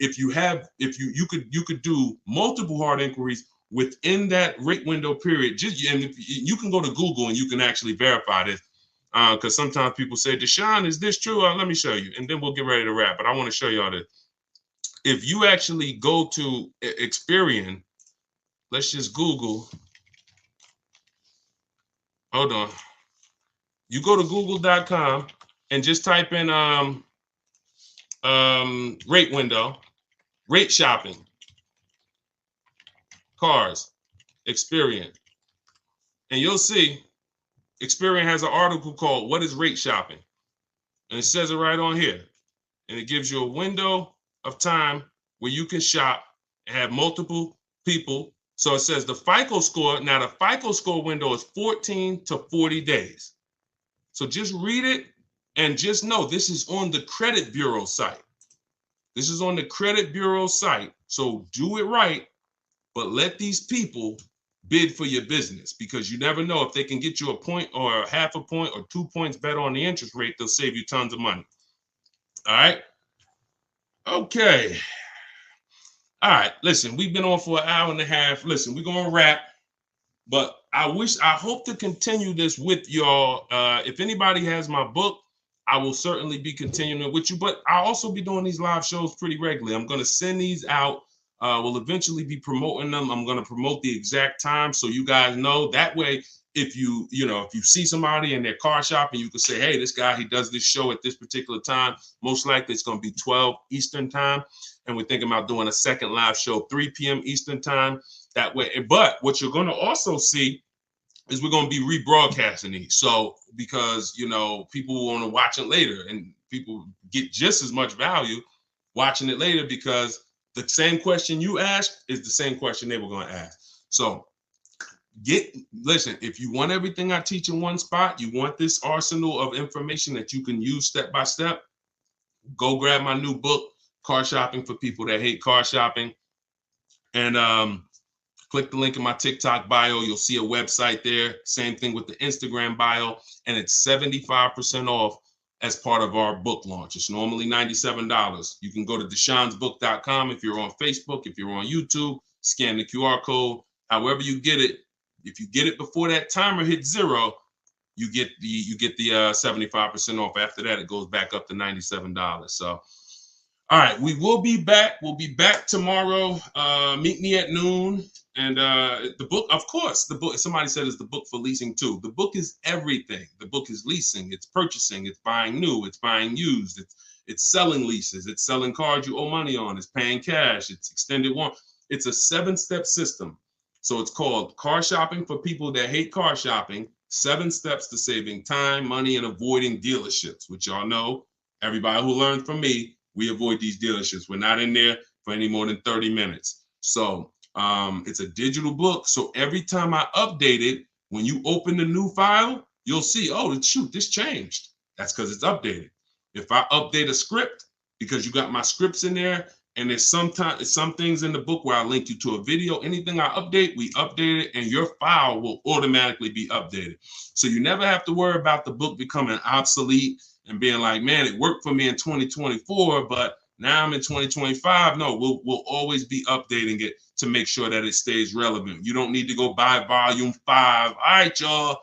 could do multiple hard inquiries within that rate window period, and you can go to Google and you can actually verify this, because sometimes people say, Deshone, is this true? Let me show you, and then we'll get ready to wrap. But I want to show y'all this. If you actually go to Experian, let's just Google. Hold on. You go to google.com and just type in rate window, rate shopping, cars, Experian. And you'll see Experian has an article called What is Rate Shopping? And it says it right on here. And it gives you a window of time where you can shop and have multiple people. So it says the FICO score. Now the FICO score window is 14 to 40 days. So just read it and just know this is on the credit bureau site. This is on the credit bureau site. So do it right, but let these people bid for your business, because you never know if they can get you a point or half a point or 2 points better on the interest rate, they'll save you tons of money. All right. Okay. All right, listen, we've been on for an hour and a half. Listen, we're going to wrap, but I hope to continue this with y'all. If anybody has my book, I will certainly be continuing with you, but I'll also be doing these live shows pretty regularly. I'm going to send these out. We'll eventually be promoting them. I'm going to promote the exact time so you guys know. That way, if you see somebody in their car shopping, you can say, hey, this guy, he does this show at this particular time. Most likely it's going to be 12 Eastern time. And we're thinking about doing a second live show, 3 p.m. Eastern time. That way. But what you're going to also see is we're going to be rebroadcasting these. So because, people want to watch it later, and people get just as much value watching it later, because the same question you asked is the same question they were going to ask. So listen, if you want everything I teach in one spot, you want this arsenal of information that you can use step by step, go grab my new book, Car Shopping for People That Hate Car Shopping. And click the link in my TikTok bio. You'll see a website there. Same thing with the Instagram bio. And it's 75% off as part of our book launch. It's normally $97. You can go to deshonsbook.com if you're on Facebook, if you're on YouTube, scan the QR code. However you get it, if you get it before that timer hits 0, you get the 75% off. After that, it goes back up to $97. So, all right, we will be back. We'll be back tomorrow. Meet me at noon. And the book, of course, the book, somebody said is the book for leasing too. The book is everything. The book is leasing, it's purchasing, it's buying new, it's buying used, it's selling leases, it's selling cars you owe money on, it's paying cash, it's extended warranty. It's a 7-step system. So it's called Car Shopping for People That Hate Car Shopping, 7 Steps to Saving Time, Money, and Avoiding Dealerships, which y'all know, everybody who learned from me, we avoid these dealerships. We're not in there for any more than 30 minutes. So it's a digital book. So every time I update it, when you open the new file, you'll see, oh, shoot, this changed. That's because it's updated. If I update a script, because you got my scripts in there, and there's some things in the book where I link you to a video, anything I update, we update it, and your file will automatically be updated. So you never have to worry about the book becoming obsolete and being like, man, it worked for me in 2024, but now I'm in 2025. No, we'll always be updating it to make sure that it stays relevant. You don't need to go buy volume 5. All right, y'all,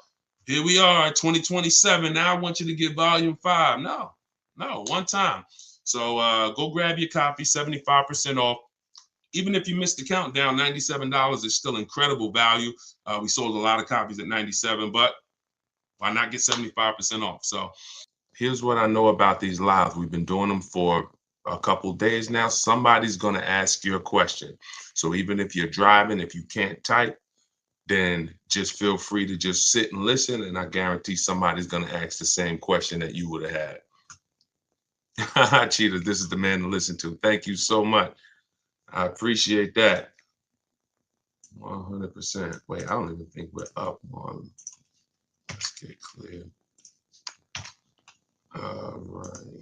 here we are, 2027. Now I want you to get volume 5. No, one time. So go grab your copy, 75% off. Even if you missed the countdown, $97 is still incredible value. We sold a lot of copies at $97, but why not get 75% off? So here's what I know about these lives. We've been doing them for a couple days now. Somebody's going to ask you a question. So even if you're driving, if you can't type, then just feel free to just sit and listen. And I guarantee somebody's going to ask the same question that you would have had. Cheetah, this is the man to listen to. Thank you so much. I appreciate that. 100%. Wait, I don't even think we're up on. Let's get clear. All right.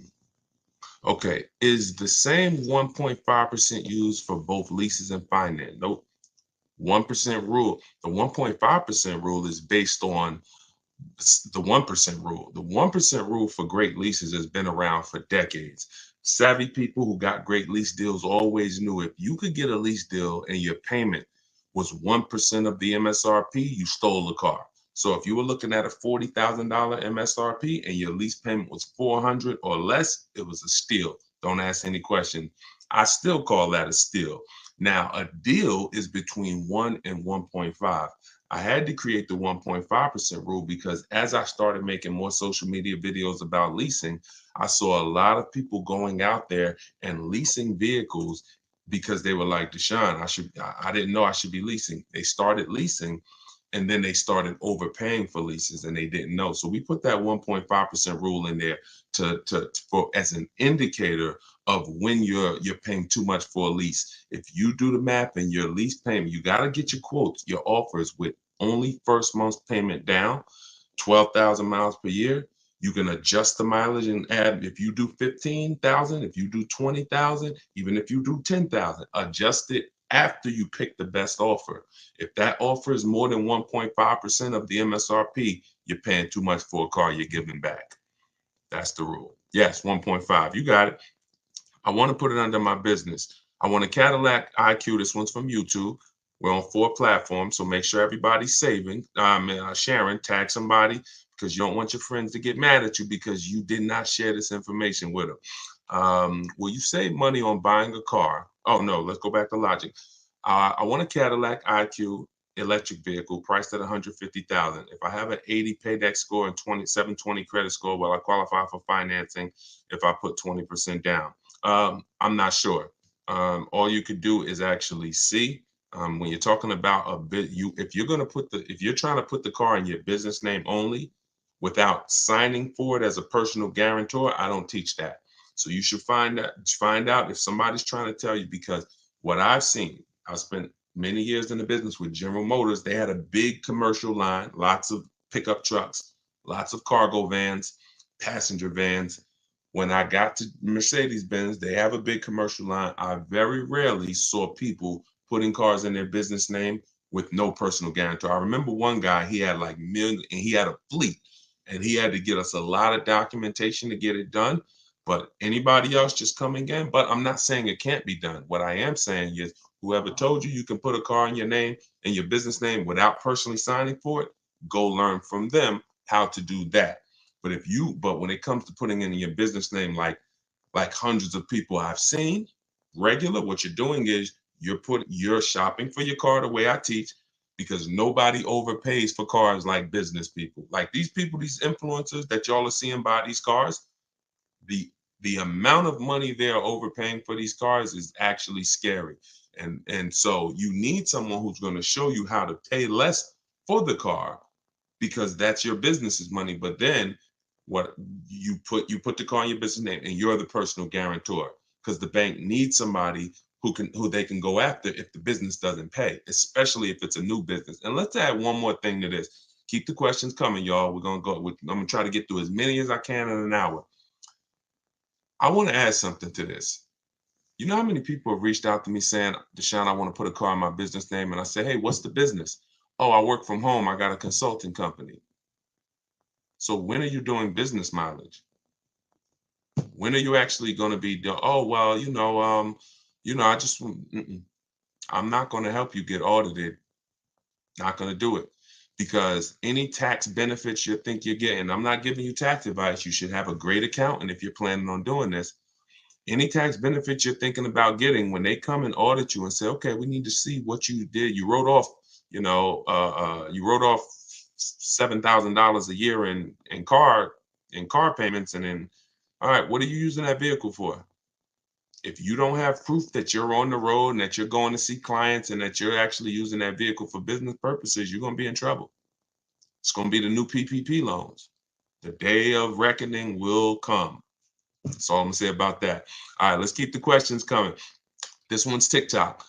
Okay. Is the same 1.5% used for both leases and finance? Nope. 1% rule. The 1.5% rule is based on the 1% rule. The 1% rule for great leases has been around for decades. Savvy people who got great lease deals always knew if you could get a lease deal and your payment was 1% of the MSRP, you stole the car. So if you were looking at a $40,000 MSRP and your lease payment was $400 or less, it was a steal. Don't ask any question. I still call that a steal. Now, a deal is between 1 and 1.5. I had to create the 1.5% rule because as I started making more social media videos about leasing, I saw a lot of people going out there and leasing vehicles because they were like, Deshone, I didn't know I should be leasing. They started leasing and then they started overpaying for leases and they didn't know. So we put that 1.5% rule in there for as an indicator of when you're paying too much for a lease. If you do the math and your lease payment, you got to get your quotes, your offers with only first month's payment down, 12,000 miles per year. You can adjust the mileage and add, if you do 15,000, if you do 20,000, even if you do 10,000, adjust it after you pick the best offer. If that offer is more than 1.5% of the MSRP, you're paying too much for a car you're giving back. That's the rule. Yes, 1.5. You got it. I want to put it under my business. I want a Cadillac IQ. This one's from YouTube. We're on 4 platforms, so make sure everybody's sharing, tag somebody, because you don't want your friends to get mad at you because you did not share this information with them. Will you save money on buying a car? Oh, no, let's go back to logic. I want a Cadillac IQ electric vehicle priced at $150,000. If I have an 80 payback score and 720 credit score, will I qualify for financing if I put 20% down? I'm not sure. All you could do is actually see. When you're talking about a bit, if you're trying to put the car in your business name only without signing for it as a personal guarantor, I don't teach that. So you should find out if somebody's trying to tell you, because what I've seen, I've spent many years in the business with General Motors. They had a big commercial line, lots of pickup trucks, lots of cargo vans, passenger vans. When I got to Mercedes-Benz, they have a big commercial line. I very rarely saw people putting cars in their business name with no personal guarantor. I remember one guy, he had like million, and he had a fleet. and he had to get us a lot of documentation to get it done. But anybody else just coming in, but I'm not saying it can't be done. What I am saying is whoever told you you can put a car in your name and your business name without personally signing for it, go learn from them how to do that. But when it comes to putting in your business name, like hundreds of people I've seen regular, what you're doing is you're shopping for your car the way I teach, because nobody overpays for cars like business people. Like these people, these influencers that y'all are seeing buy these cars, the the amount of money they're overpaying for these cars is actually scary. And so you need someone who's going to show you how to pay less for the car, because that's your business's money. But then what you put the car in your business name and you're the personal guarantor, because the bank needs somebody who they can go after if the business doesn't pay, especially if it's a new business. And let's add one more thing to this. Keep the questions coming, y'all. I'm gonna try to get through as many as I can in an hour. I want to add something to this. You know how many people have reached out to me saying, Deshone, I want to put a car in my business name. And I say, hey, what's the business? Oh, I work from home. I got a consulting company. So when are you doing business mileage? When are you actually going to be doing, oh, well, I just, I'm not going to help you get audited. Not going to do it, because any tax benefits you think you're getting, I'm not giving you tax advice. You should have a great accountant if you're planning on doing this. Any tax benefits you're thinking about getting, when they come and audit you and say, okay, we need to see what you did. You wrote off, you wrote off $7,000 a year in car payments, and then, all right, what are you using that vehicle for? If you don't have proof that you're on the road and that you're going to see clients and that you're actually using that vehicle for business purposes, you're going to be in trouble. It's going to be the new PPP loans. The day of reckoning will come. That's all I'm going to say about that. All right, let's keep the questions coming. This one's TikTok.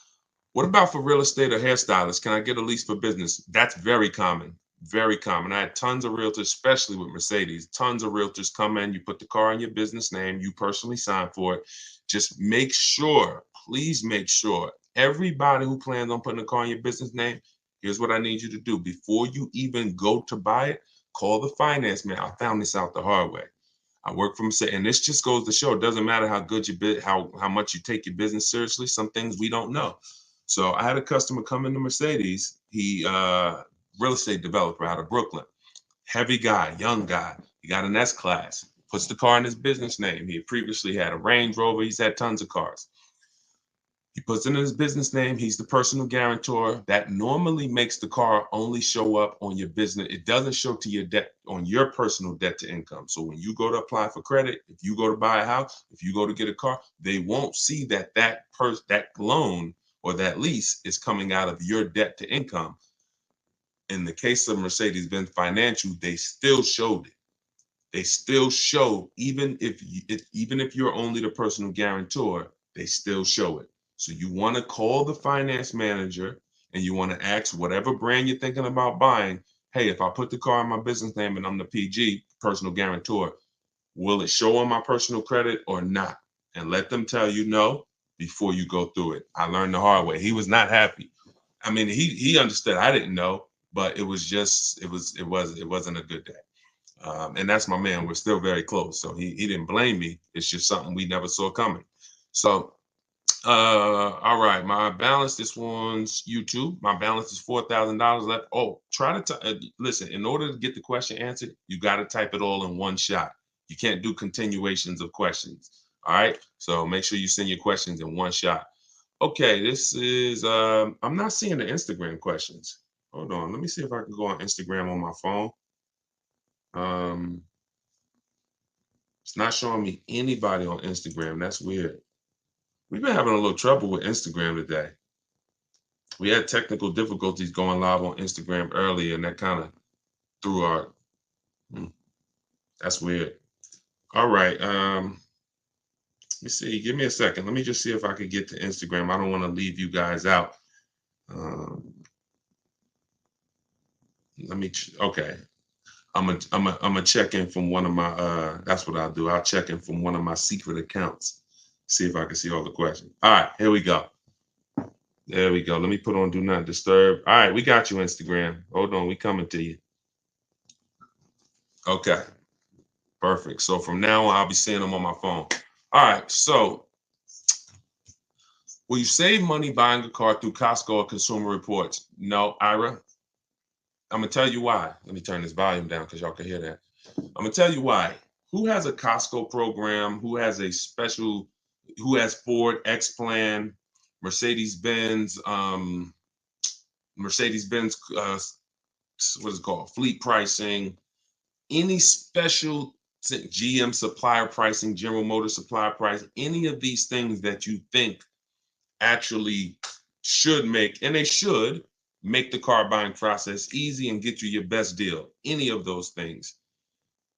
What about for real estate or hairstylists? Can I get a lease for business? That's very common. Very common. I had tons of realtors, especially with Mercedes, tons of realtors come in, you put the car in your business name, you personally sign for it. Just make sure, please make sure, everybody who plans on putting a car in your business name, here's what I need you to do. Before you even go to buy it, call the finance man. I found this out the hard way. I work from, and this just goes to show, it doesn't matter how good you bid, how much you take your business seriously. Some things we don't know. So I had a customer come into Mercedes. He real estate developer out of Brooklyn, heavy guy, young guy. He got an S-Class, puts the car in his business name. He previously had a Range Rover. He's had tons of cars. He puts it in his business name. He's the personal guarantor. That normally makes the car only show up on your business. It doesn't show to your debt, on your personal debt to income. So when you go to apply for credit, if you go to buy a house, if you go to get a car, they won't see that loan or that lease is coming out of your debt to income. In the case of Mercedes-Benz Financial, they still showed it. They still show, even if you're only the personal guarantor, they still show it. So you want to call the finance manager and you want to ask whatever brand you're thinking about buying, hey, if I put the car in my business name and I'm the PG, personal guarantor, will it show on my personal credit or not? And let them tell you no before you go through it. I learned the hard way. He was not happy. I mean, he understood. I didn't know, but it wasn't a good day. And that's my man. We're still very close. So he didn't blame me. It's just something we never saw coming. So, all right, my balance, this one's YouTube. My balance is $4,000 left. Oh, listen, in order to get the question answered, you got to type it all in one shot. You can't do continuations of questions. All right. So make sure you send your questions in one shot. Okay, this is, I'm not seeing the Instagram questions. Hold on, let me see if I can go on Instagram on my phone. It's not showing me anybody on Instagram. That's weird. We've been having a little trouble with Instagram today. We had technical difficulties going live on Instagram earlier, and that kind of threw our, that's weird. All right, let me see, give me a second. Let me just see if I could get to Instagram. I don't want to leave you guys out. Okay. I'm a check in from one of my that's what I'll do. I'll check in from one of my secret accounts. See if I can see all the questions. All right, here we go. There we go. Let me put on do not disturb. All right, we got you, Instagram. Hold on, we coming to you. Okay, perfect. So from now on, I'll be seeing them on my phone. All right, so will you save money buying a car through Costco or Consumer Reports? No, Ira. I'm gonna tell you why. Let me turn this volume down because y'all can hear that. I'm gonna tell you why. Who has a Costco program? Who has a special? Who has Ford X Plan, Mercedes Benz, Mercedes Benz? What is it called? Fleet pricing. Any special GM supplier pricing, General Motors supplier price, any of these things that you think actually should make, and they should make the car buying process easy and get you your best deal. Any of those things,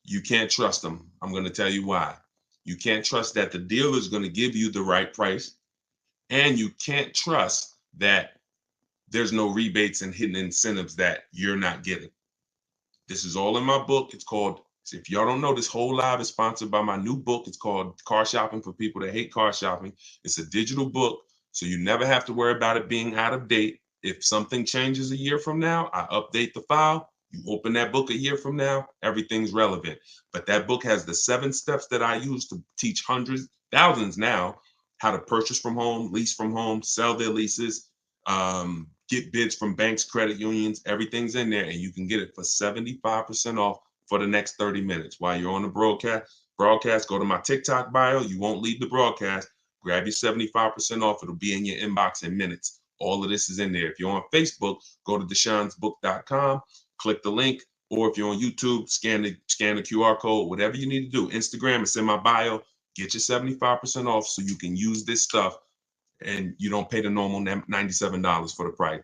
you can't trust them. I'm going to tell you why. You can't trust that the dealer is going to give you the right price, and you can't trust that there's no rebates and hidden incentives that you're not getting. This is all in my book. It's called, if y'all don't know, this whole live is sponsored by my new book. It's called Car Shopping for People That Hate Car Shopping. It's a digital book, so you never have to worry about it being out of date. If something changes a year from now, I update the file. You open that book a year from now, everything's relevant. But that book has the 7 steps that I use to teach hundreds, thousands now, how to purchase from home, lease from home, sell their leases, get bids from banks, credit unions, everything's in there, and you can get it for 75% off for the next 30 minutes. While you're on the broadcast, go to my TikTok bio. You won't leave the broadcast. Grab your 75% off. It'll be in your inbox in minutes. All of this is in there. If you're on Facebook, go to deshonesbook.com, click the link, or if you're on YouTube, scan the QR code, whatever you need to do. Instagram, it's in my bio. Get your 75% off so you can use this stuff and you don't pay the normal $97 for the price.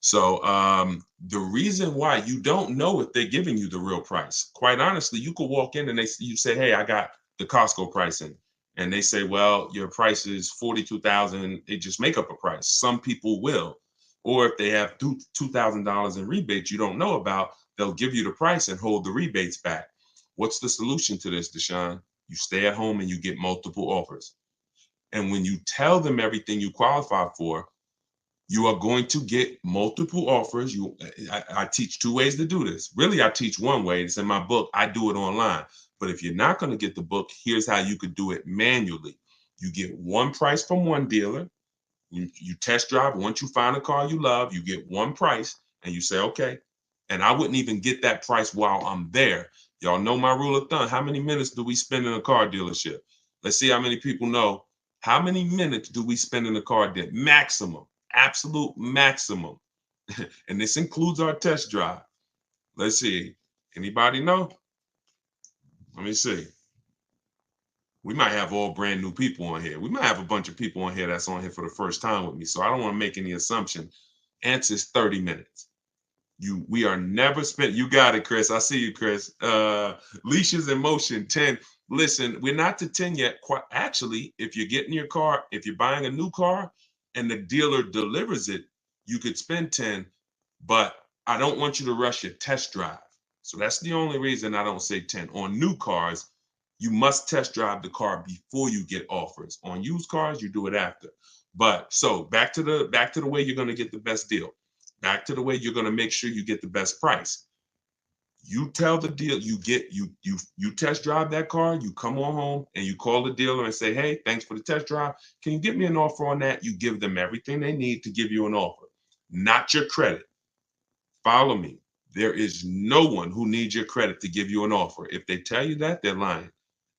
So the reason why you don't know if they're giving you the real price, quite honestly, you could walk in and you say, hey, I got the Costco pricing. And they say, well, your price is $42,000. They just make up a price. Some people will. Or if they have $2,000 in rebates you don't know about, they'll give you the price and hold the rebates back. What's the solution to this, Deshone? You stay at home and you get multiple offers. And when you tell them everything you qualify for, you are going to get multiple offers. I teach 2 ways to do this. Really, I teach 1 way. It's in my book. I do it online. But if you're not going to get the book, here's how you could do it manually. You get 1 price from 1 dealer. You test drive. Once you find a car you love, you get 1 price and you say, okay. And I wouldn't even get that price while I'm there. Y'all know my rule of thumb. How many minutes do we spend in a car dealership? Let's see how many people know. How many minutes do we spend in a car dealership? Maximum, absolute maximum. And this includes our test drive. Let's see. Anybody know? Let me see. We might have all brand new people on here. We might have a bunch of people on here that's on here for the first time with me. So I don't want to make any assumption. Answer is 30 minutes. We are never spent. You got it, Chris. I see you, Chris. Leashes in motion, 10. Listen, we're not to 10 yet. Quite actually, if you're getting your car, if you're buying a new car and the dealer delivers it, you could spend 10, but I don't want you to rush your test drive. So that's the only reason I don't say 10. On new cars, you must test drive the car before you get offers. On used cars, you do it after. But so back to the way you're going to get the best deal. Back to the way you're going to make sure you get the best price. You tell the deal, you test drive that car, you come on home and you call the dealer and say, hey, thanks for the test drive. Can you give me an offer on that? You give them everything they need to give you an offer, not your credit. Follow me. There is no one who needs your credit to give you an offer. If they tell you that, they're lying.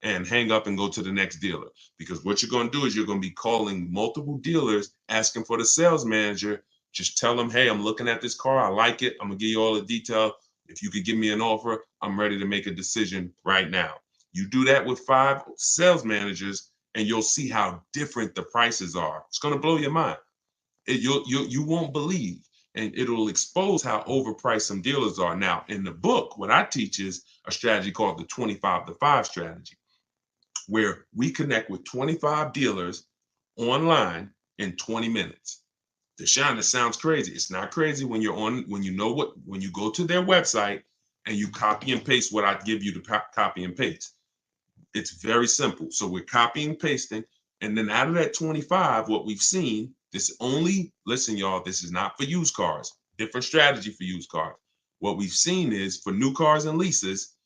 And hang up and go to the next dealer. Because what you're going to do is you're going to be calling multiple dealers asking for the sales manager. Just tell them, hey, I'm looking at this car. I like it. I'm going to give you all the detail. If you could give me an offer, I'm ready to make a decision right now. You do that with 5 sales managers and you'll see how different the prices are. It's going to blow your mind. You won't believe. And it'll expose how overpriced some dealers are. Now, in the book, what I teach is a strategy called the 25 to 5 strategy, where we connect with 25 dealers online in 20 minutes. Deshone, that sounds crazy. It's not crazy when when you go to their website and you copy and paste what I give you to copy and paste. It's very simple. So we're copying and pasting. And then out of that 25, what we've seen, listen, y'all, this is not for used cars. Different strategy for used cars. What we've seen is for new cars and leases,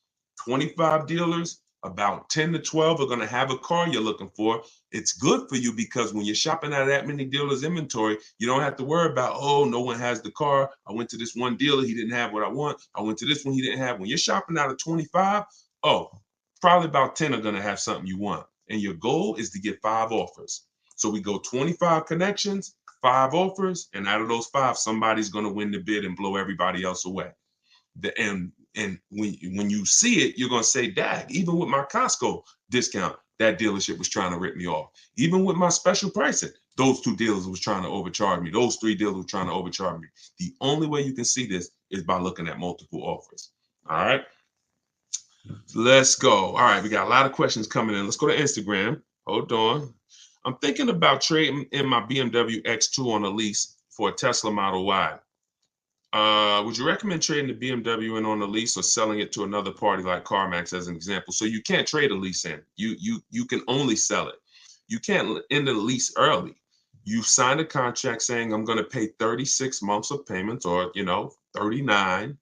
25 dealers, about 10 to 12 are going to have a car you're looking for. It's good for you because when you're shopping at that many dealers' inventory, you don't have to worry about, oh, no one has the car. I went to this one dealer, he didn't have what I want. I went to this one, he didn't have. When you're shopping out of 25, oh, probably about 10 are going to have something you want. And your goal is to get 5 offers. So we go 25 connections, 5 offers, and out of those 5, somebody's going to win the bid and blow everybody else away. And when you see it, you're gonna say, "Dag, even with my Costco discount, that dealership was trying to rip me off. Even with my special pricing, those 2 dealers was trying to overcharge me. Those 3 dealers were trying to overcharge me." The only way you can see this is by looking at multiple offers. All right, let's go. All right, we got a lot of questions coming in. Let's go to Instagram. Hold on. I'm thinking about trading in my BMW X2 on a lease for a Tesla Model Y. Would you recommend trading the BMW in on a lease or selling it to another party like CarMax as an example? So you can't trade a lease in. You can only sell it. You can't end the lease early. You signed a contract saying I'm going to pay 36 months of payments, or 39,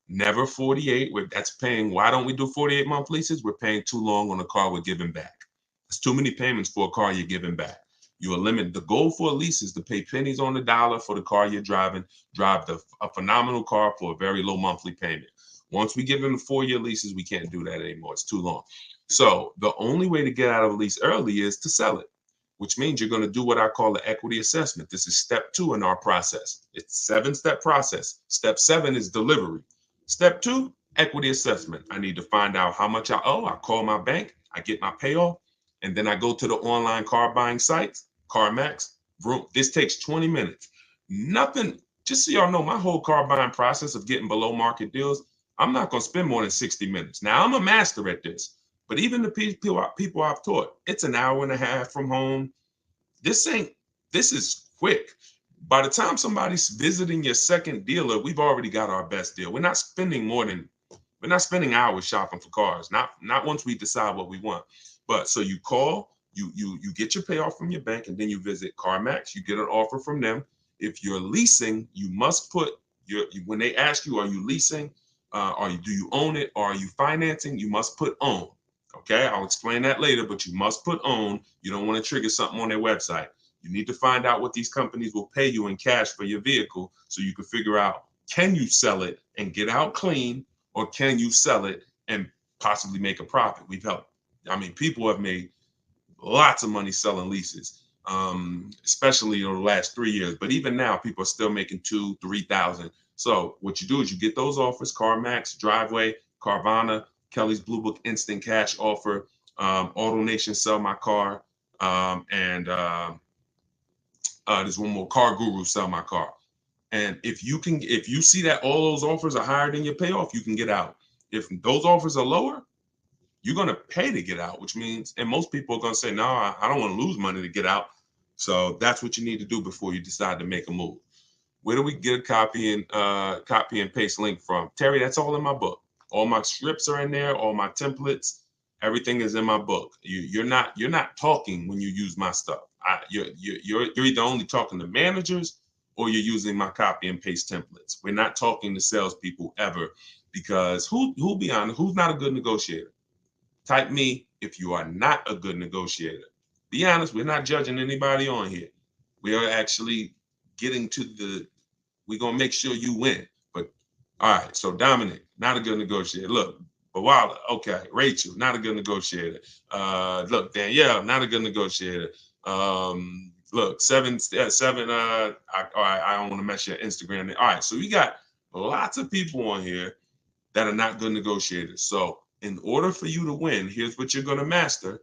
never 48. That's paying. Why don't we do 48-month leases? We're paying too long on a car we're giving back. It's too many payments for a car you're giving back. You eliminate the goal for a lease is to pay pennies on the dollar for the car you're driving, drive a phenomenal car for a very low monthly payment. Once we get into 4-year leases, we can't do that anymore. It's too long. So the only way to get out of a lease early is to sell it, which means you're going to do what I call the equity assessment. This is step 2 in our process. It's a 7-step process. Step 7 is delivery. Step 2, equity assessment. I need to find out how much I owe. I call my bank. I get my payoff. And then I go to the online car buying sites, CarMax. This takes 20 minutes. Nothing, just so y'all know, my whole car buying process of getting below market deals, I'm not going to spend more than 60 minutes. Now, I'm a master at this, but even the people I've taught, it's an hour and a half from home. This is quick. By the time somebody's visiting your second dealer, we've already got our best deal. We're not spending hours shopping for cars. Not once we decide what we want. But so you call, you get your payoff from your bank, and then you visit CarMax. You get an offer from them. If you're leasing, you must put when they ask you, are you leasing? Do you own it? Or are you financing? You must put own. Okay, I'll explain that later, but you must put own. You don't want to trigger something on their website. You need to find out what these companies will pay you in cash for your vehicle so you can figure out, can you sell it and get out clean, or can you sell it and possibly make a profit? People have made lots of money selling leases, especially in the last 3 years. But even now, people are still making 2,000, 3,000. So what you do is you get those offers: CarMax, Driveway, Carvana, Kelly's Blue Book Instant Cash Offer, AutoNation Sell My Car, and there's one more, Car Guru Sell My Car. And if you see that all those offers are higher than your payoff, you can get out. If those offers are lower, you're going to pay to get out, which means, and most people are going to say, no, I don't want to lose money to get out. So that's what you need to do before you decide to make a move. Where do we get a copy and paste link from? Terry, that's all in my book. All my scripts are in there, all my templates, everything is in my book. You're not talking when you use my stuff. You're either only talking to managers or you're using my copy and paste templates. We're not talking to salespeople ever, because who'll be honest, who's not a good negotiator? Type me if you are not a good negotiator. Be honest, we're not judging anybody on here. We are actually getting to we're going to make sure you win. But all right, so Dominic, not a good negotiator. Look, Bawala, okay. Rachel, not a good negotiator. Look, Danielle, not a good negotiator. Look, seven. I don't want to mess your Instagram. All right, so we got lots of people on here that are not good negotiators. So in order for you to win, here's what you're going to master.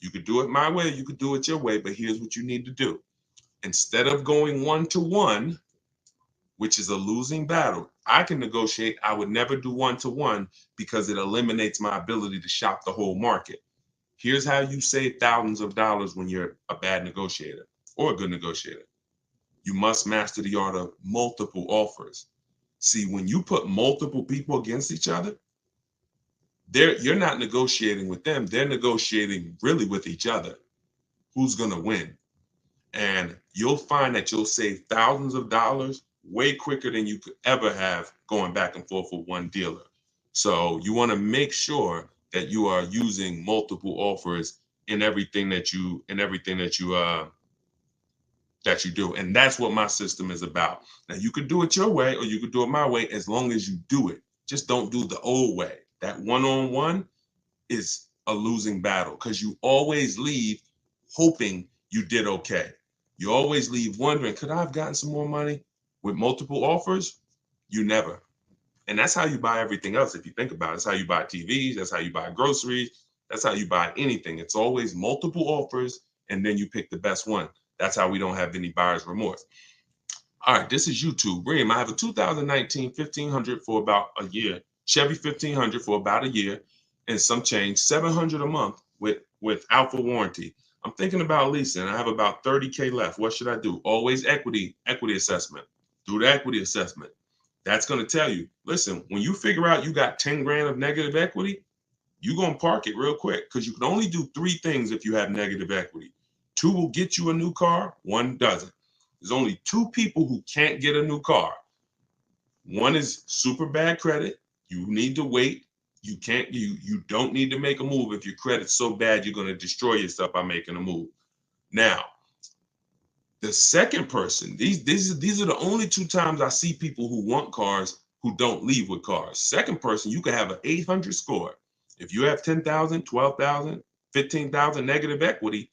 You could do it my way, you could do it your way, but here's what you need to do. Instead of going 1-to-1, which is a losing battle, I can negotiate. I would never do 1-to-1 because it eliminates my ability to shop the whole market. Here's how you save thousands of dollars when you're a bad negotiator or a good negotiator. You must master the art of multiple offers. See, when you put multiple people against each other, you're not negotiating with them. They're negotiating really with each other. Who's going to win? And you'll find that you'll save thousands of dollars way quicker than you could ever have going back and forth with one dealer. So you want to make sure that you are using multiple offers in everything that you do. And that's what my system is about. Now you could do it your way or you could do it my way as long as you do it. Just don't do the old way. That one-on-one is a losing battle because you always leave hoping you did okay. You always leave wondering, could I have gotten some more money? With multiple offers, you never. And that's how you buy everything else. If you think about it, that's how you buy TVs. That's how you buy groceries. That's how you buy anything. It's always multiple offers, and then you pick the best one. That's how we don't have any buyer's remorse. All right, this is YouTube. Reem, I have a 2019 1500 for about a year. Chevy 1500 for about a year and some change, 700 a month with alpha warranty. I'm thinking about leasing. I have about 30K left. What should I do? Always equity assessment. Do the equity assessment. That's going to tell you, listen, when you figure out you got 10 grand of negative equity, you're going to park it real quick because you can only do 3 things if you have negative equity. 2 will get you a new car, 1 doesn't. There's only 2 people who can't get a new car. One is super bad credit. You need to wait. You don't need to make a move if your credit's so bad you're going to destroy yourself by making a move. Now, the second person, these are the only 2 times I see people who want cars who don't leave with cars. Second person, you can have an 800 score. If you have 10,000, 12,000, 15,000 negative equity,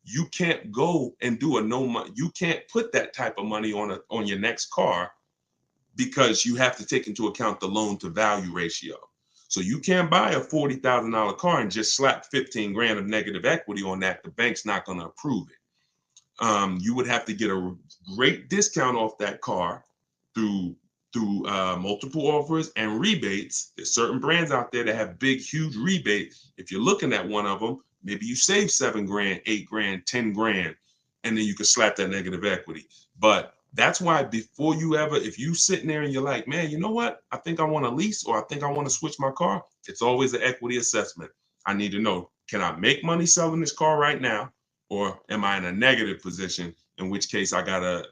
you can't go and do a no money. You can't put that type of money on your next car because you have to take into account the loan to value ratio. So you can't buy a $40,000 car and just slap 15 grand of negative equity on that. The bank's not going to approve it. You would have to get a great discount off that car through multiple offers and rebates. There's certain brands out there that have big, huge rebates. If you're looking at one of them, maybe you save 7 grand, 8 grand, 10 grand, and then you can slap that negative equity. But that's why before you ever, if you sitting there and you're like, man, you know what? I think I want to lease or I think I want to switch my car. It's always an equity assessment. I need to know, can I make money selling this car right now? Or am I in a negative position? In which case I gotta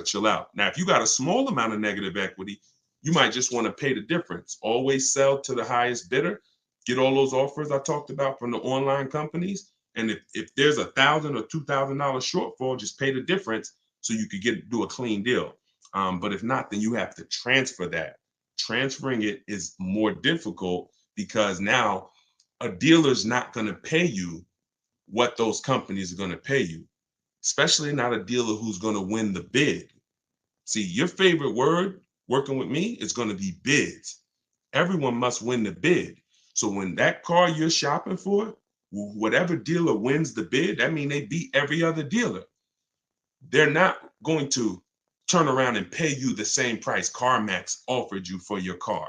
chill out. Now, if you got a small amount of negative equity, you might just want to pay the difference. Always sell to the highest bidder. Get all those offers I talked about from the online companies. And if there's $1,000 or $2,000 shortfall, just pay the difference so you could do a clean deal. But if not, then you have to transfer that. Transferring it is more difficult because now a dealer's not going to pay you what those companies are going to pay you, especially not a dealer who's going to win the bid. See, your favorite word working with me is going to be bids. Everyone must win the bid. So when that car you're shopping for, whatever dealer wins the bid, that means they beat every other dealer. They're not going to turn around and pay you the same price CarMax offered you for your car.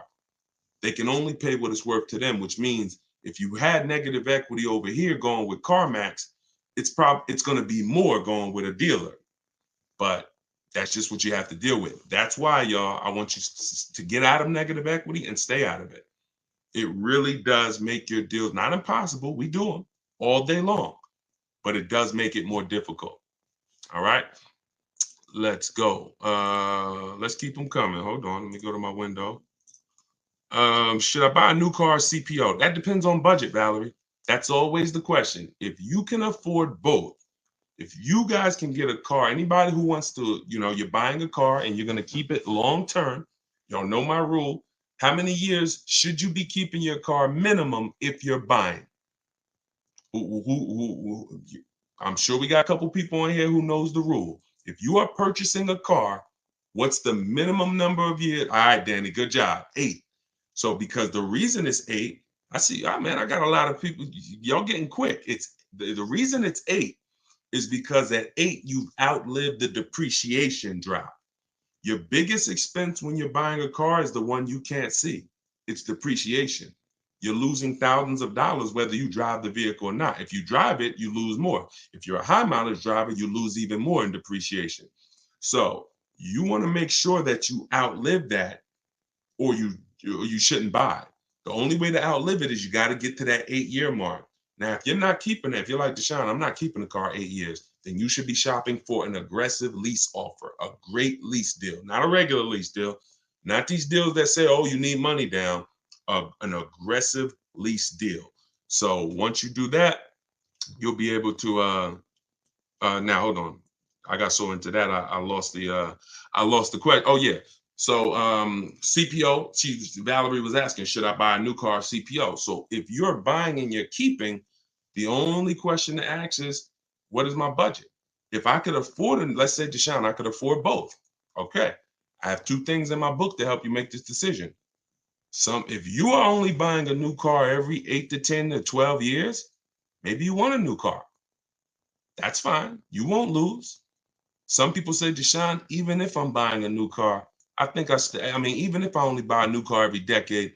They can only pay what it's worth to them, which means if you had negative equity over here going with CarMax, it's going to be more going with a dealer. But that's just what you have to deal with. That's why, y'all, I want you to get out of negative equity and stay out of it. It really does make your deals not impossible. We do them all day long, but it does make it more difficult. All right, let's go. Let's keep them coming. Hold on, let me go to my window. Should I buy a new car or CPO? That depends on budget, Valerie. That's always the question. If you can afford both, if you guys can get a car, anybody who wants to, you're buying a car and you're going to keep it long term, y'all know my rule. How many years should you be keeping your car minimum if you're buying? I'm sure we got a couple people in here who knows the rule. If you are purchasing a car, what's the minimum number of years? All right, Danny, good job. 8. So because the reason it's 8, I see, man, I got a lot of people, y'all getting quick. It's the reason it's 8 is because at 8, you've outlived the depreciation drop. Your biggest expense when you're buying a car is the one you can't see. It's depreciation. You're losing thousands of dollars whether you drive the vehicle or not. If you drive it, you lose more. If you're a high mileage driver, you lose even more in depreciation. So you want to make sure that you outlive that, or you shouldn't buy. The only way to outlive it is you got to get to that 8-year mark. Now, if you're not keeping it, if you're like Deshone, I'm not keeping the car 8 years, then you should be shopping for an aggressive lease offer, a great lease deal, not a regular lease deal, not these deals that say, oh, you need money down, an aggressive lease deal. So once you do that, you'll be able to now hold on. I got so into that I lost the question. Oh yeah. So CPO, Valerie was asking, should I buy a new car CPO? So if you're buying and you're keeping, the only question to ask is, what is my budget? If I could afford it, let's say Deshone, I could afford both. Okay. I have two things in my book to help you make this decision. If you are only buying a new car every 8 to 10 to 12 years, maybe you want a new car. That's fine. You won't lose. Some people say, Deshone, even if I'm buying a new car, I mean, even if I only buy a new car every decade,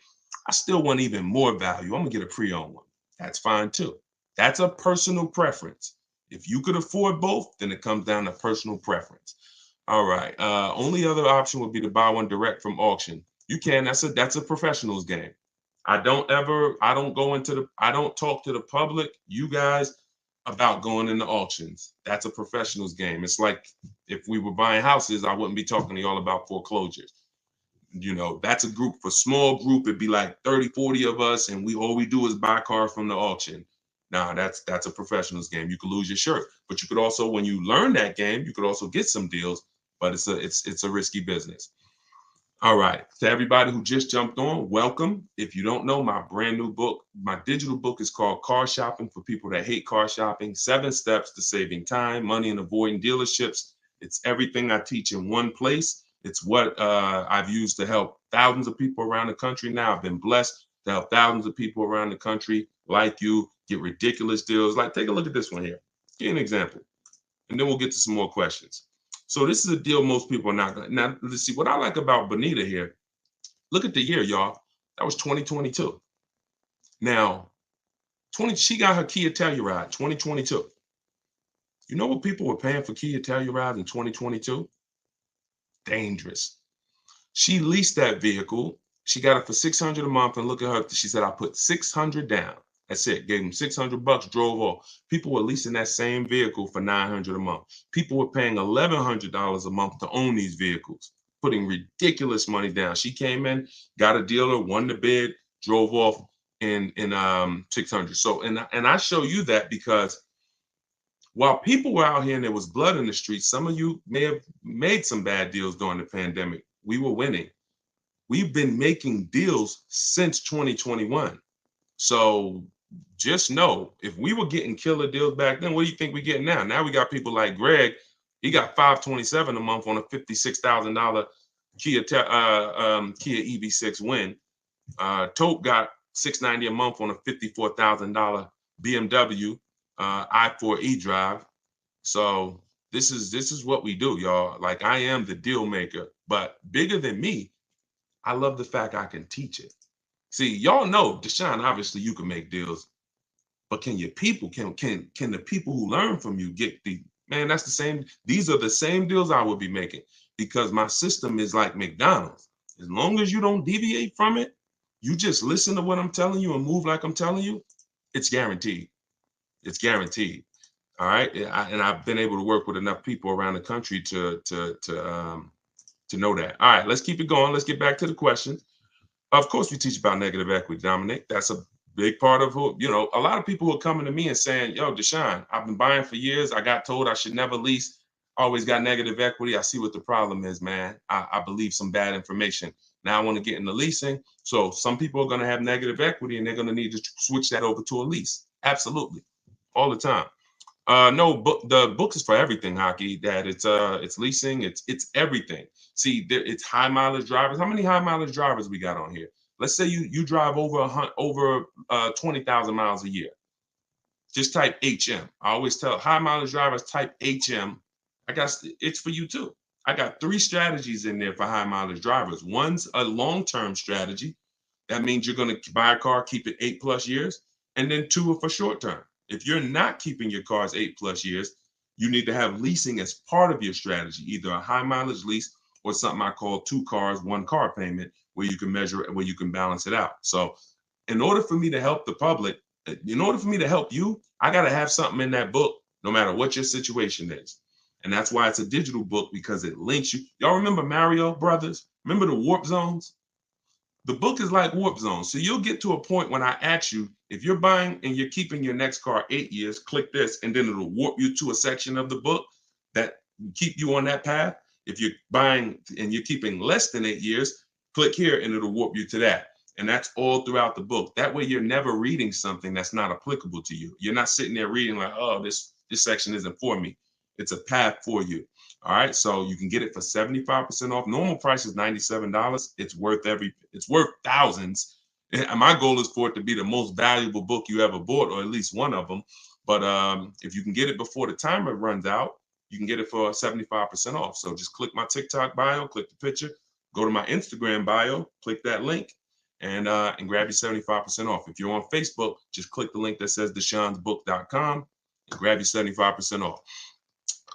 I still want even more value. I'm gonna get a pre-owned one. That's fine too. That's a personal preference. If you could afford both, then it comes down to personal preference. All right. Only other option would be to buy one direct from auction. You can. That's a professional's game. I don't talk to the public, you guys, about going into auctions. That's a professional's game. It's like if we were buying houses, I wouldn't be talking to y'all about foreclosures. That's a group, for small group, it'd be like 30, 40 of us, and all we do is buy cars from the auction. Now that's a professional's game. You could lose your shirt, but you could also, when you learn that game, you could also get some deals, but it's a risky business. All right. To everybody who just jumped on, welcome. If you don't know, my brand new book, my digital book is called Car Shopping for People That Hate Car Shopping, 7 Steps to Saving Time, Money, and Avoiding Dealerships. It's everything I teach in one place. It's what I've used to help thousands of people around the country now. I've been blessed to help thousands of people around the country like you get ridiculous deals. Like, take a look at this one here. Give you an example, and then we'll get to some more questions. So this is a deal most people are not going to. Now, let's see. What I like about Bonita here, look at the year, y'all. That was 2022. Now, she got her Kia Telluride, 2022. You know what people were paying for Kia Telluride in 2022? Dangerous. She leased that vehicle. She got it for $600 a month, and look at her. She said, I put $600 down. That's it. Gave them $600, drove off. People were leasing that same vehicle for $900 a month. People were paying $1,100 a month to own these vehicles, putting ridiculous money down. She came in, got a dealer, won the bid, drove off in 600. So, and I show you that because while people were out here and there was blood in the streets, some of you may have made some bad deals during the pandemic. We were winning. We've been making deals since 2021. So just know, if we were getting killer deals back then, what do you think we're getting now? Now we got people like Greg. He got $527 a month on a $56,000 Kia EV6 Win. Tope got $690 a month on a $54,000 BMW i4 eDrive. So this is what we do, y'all. Like, I am the deal maker, but bigger than me, I love the fact I can teach it. See, y'all know, Deshone, obviously you can make deals, but can the people who learn from you get that's the same. These are the same deals I would be making, because my system is like McDonald's. As long as you don't deviate from it, you just listen to what I'm telling you and move like I'm telling you, it's guaranteed. It's guaranteed. All right. And I've been able to work with enough people around the country to know that. All right, let's keep it going. Let's get back to the questions. Of course, we teach about negative equity, Dominic. That's a big part of a lot of people who are coming to me and saying, yo, Deshone, I've been buying for years. I got told I should never lease. Always got negative equity. I see what the problem is, man. I believe some bad information. Now I want to get into leasing. So some people are going to have negative equity and they're going to need to switch that over to a lease. Absolutely. All the time. No, the book is for everything, Hockey. That it's leasing, it's everything. See, it's high mileage drivers. How many high mileage drivers we got on here? Let's say you drive over 20,000 miles a year. Just type HM. I always tell high mileage drivers, type HM. It's for you too. I got 3 strategies in there for high mileage drivers. One's a long-term strategy. That means you're going to buy a car, keep it 8+ years, and then 2 are for short term. If you're not keeping your cars 8+ years, you need to have leasing as part of your strategy, either a high mileage lease or something I call 2 cars, 1 car payment, where you can measure it, where you can balance it out. So in order for me to help the public, in order for me to help you, I got to have something in that book, no matter what your situation is. And that's why it's a digital book, because it links you. Y'all remember Mario Brothers? Remember the warp zones? The book is like warp zone. So you'll get to a point when I ask you, if you're buying and you're keeping your next car 8 years, click this, and then it'll warp you to a section of the book that keep you on that path. If you're buying and you're keeping less than 8 years, click here and it'll warp you to that. And that's all throughout the book. That way you're never reading something that's not applicable to you. You're not sitting there reading like, oh, this section isn't for me. It's a path for you. All right. So you can get it for 75% off. Normal price is $97. It's worth thousands. And my goal is for it to be the most valuable book you ever bought, or at least one of them. But if you can get it before the timer runs out, you can get it for 75% off. So just click my TikTok bio, click the picture, go to my Instagram bio, click that link, and grab your 75% off. If you're on Facebook, just click the link that says deshonsbook.com and grab your 75% off.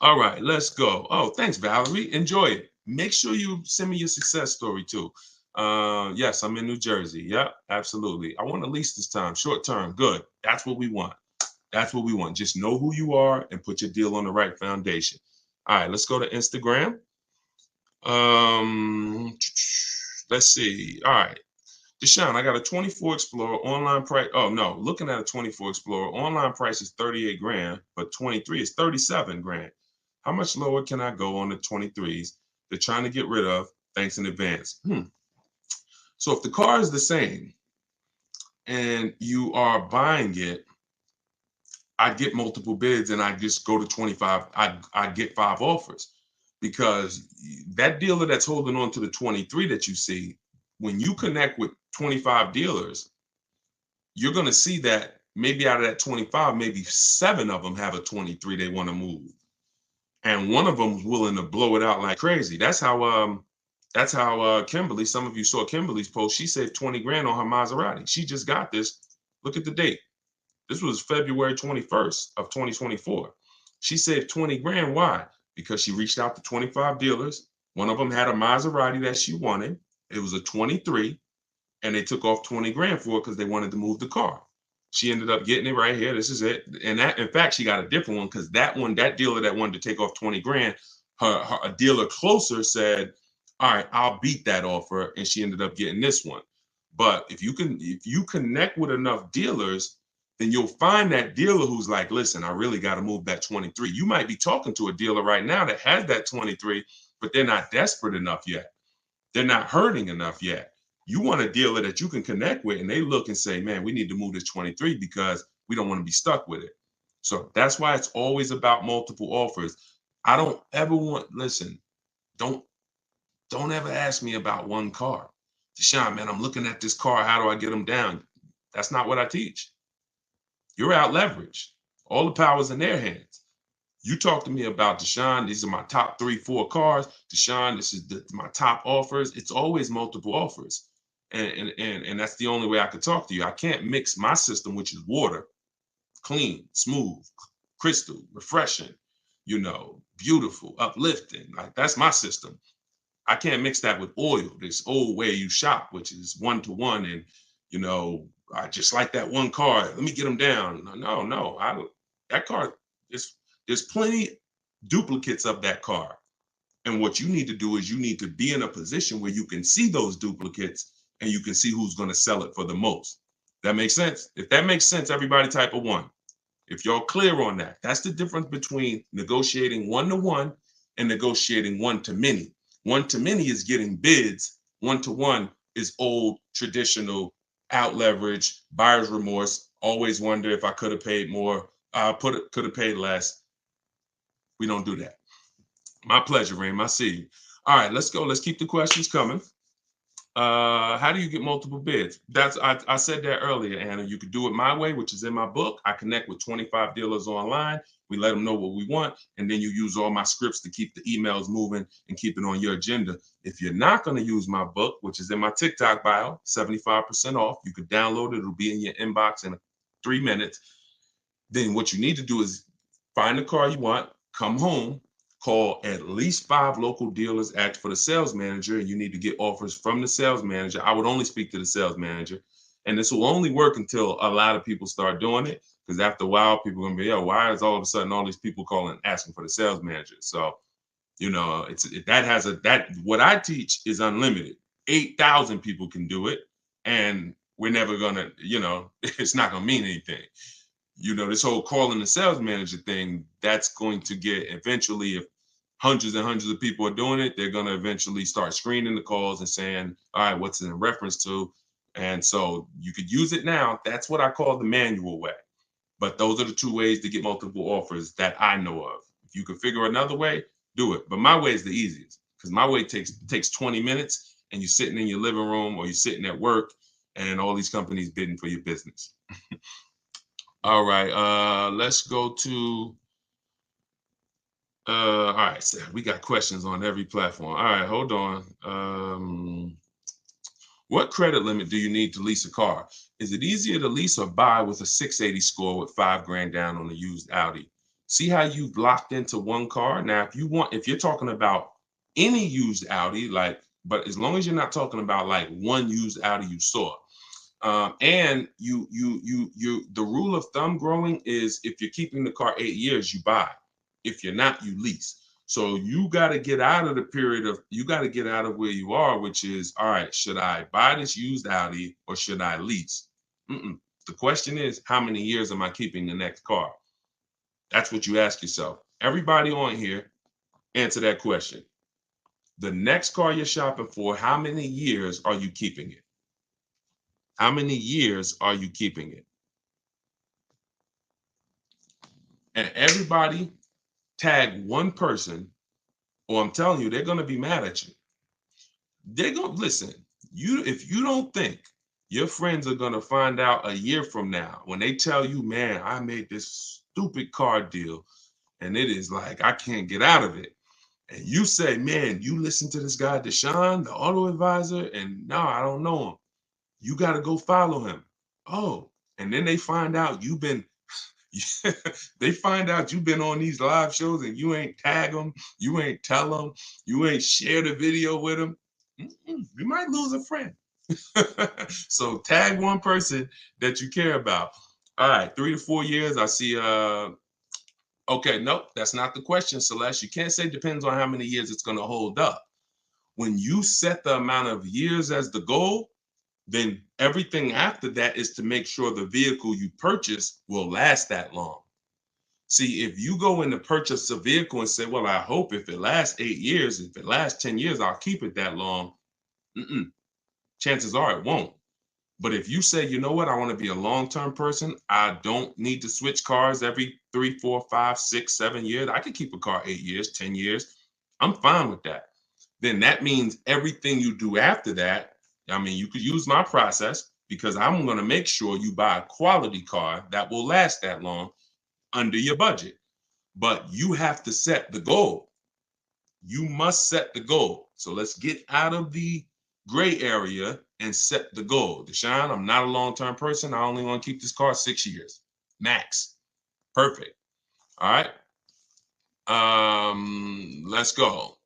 All right, let's go. Oh, thanks, Valerie. Enjoy it. Make sure you send me your success story too. Yes, I'm in New Jersey. Yep, absolutely. I want a lease this time, short term. Good. That's what we want. That's what we want. Just know who you are and put your deal on the right foundation. All right, let's go to Instagram. Let's see. All right. Deshone, I got a 24 Explorer online price. Oh no, looking at a 24 Explorer, online price is 38 grand, but 23 is 37 grand. How much lower can I go on the 23s? They're trying to get rid of. Thanks in advance. So if the car is the same and you are buying it, I get multiple bids and I just go to 25. I get 5 offers, because that dealer that's holding on to the 23 that you see, when you connect with 25 dealers, you're going to see that maybe out of that 25, maybe 7 of them have a 23 they want to move. And one of them is willing to blow it out like crazy. That's how Kimberly, some of you saw Kimberly's post. She saved 20 grand on her Maserati. She just got this. Look at the date. This was February 21st of 2024. She saved 20 grand. Why? Because she reached out to 25 dealers. One of them had a Maserati that she wanted. It was a 23, and they took off 20 grand for it because they wanted to move the car. She ended up getting it right here. This is it. And that, in fact, she got a different one, because that dealer that wanted to take off 20 grand, a dealer closer said, all right, I'll beat that offer. And she ended up getting this one. But if you connect with enough dealers, then you'll find that dealer who's like, listen, I really got to move that 23. You might be talking to a dealer right now that has that 23, but they're not desperate enough yet. They're not hurting enough yet. You want a dealer that you can connect with, and they look and say, man, we need to move this 23 because we don't want to be stuck with it. So that's why it's always about multiple offers. I don't ever listen, don't ever ask me about one car. Deshone, man, I'm looking at this car. How do I get them down? That's not what I teach. You're out leveraged. All the power's in their hands. You talk to me about, Deshone, these are my top 3, 4 cars. Deshone, this is my top offers. It's always multiple offers. And that's the only way I could talk to you. I can't mix my system, which is water, clean, smooth, crystal, refreshing, beautiful, uplifting. Like, that's my system. I can't mix that with oil, this old way you shop, which is 1-to-1. And, I just like that one car. Let me get them down. No. That car, there's plenty duplicates of that car. And what you need to do is you need to be in a position where you can see those duplicates and you can see who's going to sell it for the most. That makes sense? If that makes sense, everybody type a 1. If y'all clear on that, that's the difference between negotiating 1-to-1 and negotiating 1-to-many. 1-to-many is getting bids. 1-to-1 is old, traditional, out leverage, buyer's remorse. Always wonder if I could have paid more. Could have paid less. We don't do that. My pleasure, Raym. I see you. All right, let's go. Let's keep the questions coming. How do you get multiple bids? I said that earlier, Anna. You could do it my way, which is in my book. I connect with 25 dealers online. We let them know what we want, and then you use all my scripts to keep the emails moving and keep it on your agenda. If you're not going to use my book, which is in my TikTok bio, 75% off, you could download it. It'll be in your inbox in 3 minutes. Then what you need to do is find the car you want, come home, call at least 5 local dealers, ask for the sales manager, and you need to get offers from the sales manager. I would only speak to the sales manager. And this will only work until a lot of people start doing it, because after a while, people are going to be, why is all of a sudden all these people calling asking for the sales manager? So, what I teach is unlimited. 8,000 people can do it, and we're never gonna, it's not gonna mean anything. This whole calling the sales manager thing, that's going to get eventually, if hundreds and hundreds of people are doing it, they're going to eventually start screening the calls and saying, all right, what's it in reference to? And so you could use it now. That's what I call the manual way. But those are the two ways to get multiple offers that I know of. If you can figure another way, do it. But my way is the easiest, because my way takes 20 minutes, and you're sitting in your living room or you're sitting at work, and all these companies bidding for your business. All right, let's go to, all right, so we got questions on every platform. All right, hold on. What credit limit do you need to lease a car? Is it easier to lease or buy with a 680 score with $5,000 down on a used Audi? See how you've locked into one car? Now, if you're talking about any used Audi, but as long as you're not talking about like one used Audi you saw, and the rule of thumb growing is, if you're keeping the car 8 years, you buy. If you're not, you lease. So you got to get out of where you are, which is, all right, should I buy this used Audi or should I lease? The question is, how many years am I keeping the next car? That's what you ask yourself. Everybody on here, answer that question. The next car you're shopping for, how many years are you keeping it? How many years are you keeping it? And everybody tag one person, or I'm telling you, they're going to be mad at you. They're going to listen. If you don't think your friends are going to find out a year from now when they tell you, man, I made this stupid car deal and it is like, I can't get out of it. And you say, man, you listen to this guy, Deshone, the auto advisor, and no, I don't know him. You got to go follow him. Oh, and then they find out you've been on these live shows and you ain't tag them, you ain't tell them, you ain't share the video with them. You might lose a friend. So tag one person that you care about. All right, 3 to 4 years. I see. Okay, nope, that's not the question, Celeste. You can't say depends on how many years it's going to hold up. When you set the amount of years as the goal, then everything after that is to make sure the vehicle you purchase will last that long. See, if you go in to purchase a vehicle and say, well, I hope if it lasts 8 years, if it lasts 10 years, I'll keep it that long. Chances are it won't. But if you say, you know what, I want to be a long-term person, I don't need to switch cars every 3, 4, 5, 6, 7 years. I could keep a car 8 years, 10 years. I'm fine with that. Then that means everything you do after that, I mean, you could use my process, because I'm going to make sure you buy a quality car that will last that long under your budget. But you have to set the goal. You must set the goal. So let's get out of the gray area and set the goal. Deshone, I'm not a long-term person. I only want to keep this car 6 years max. Perfect. All right. Let's go.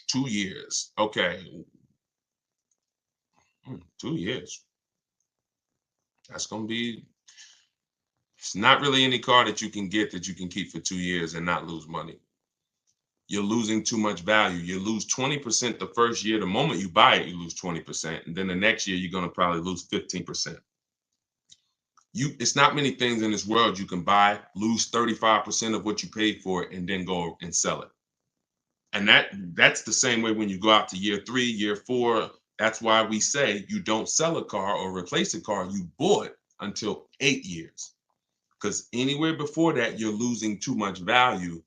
2 years. Okay. 2 years. That's going to be, it's not really any car that you can get that you can keep for 2 years and not lose money. You're losing too much value. You lose 20% the first year. The moment you buy it, you lose 20%. And then the next year, you're going to probably lose 15%. It's not many things in this world you can buy, lose 35% of what you paid for it, and then go and sell it. And that's the same way when you go out to year 3, year 4. That's why we say you don't sell a car or replace a car you bought until 8 years. Because anywhere before that, you're losing too much value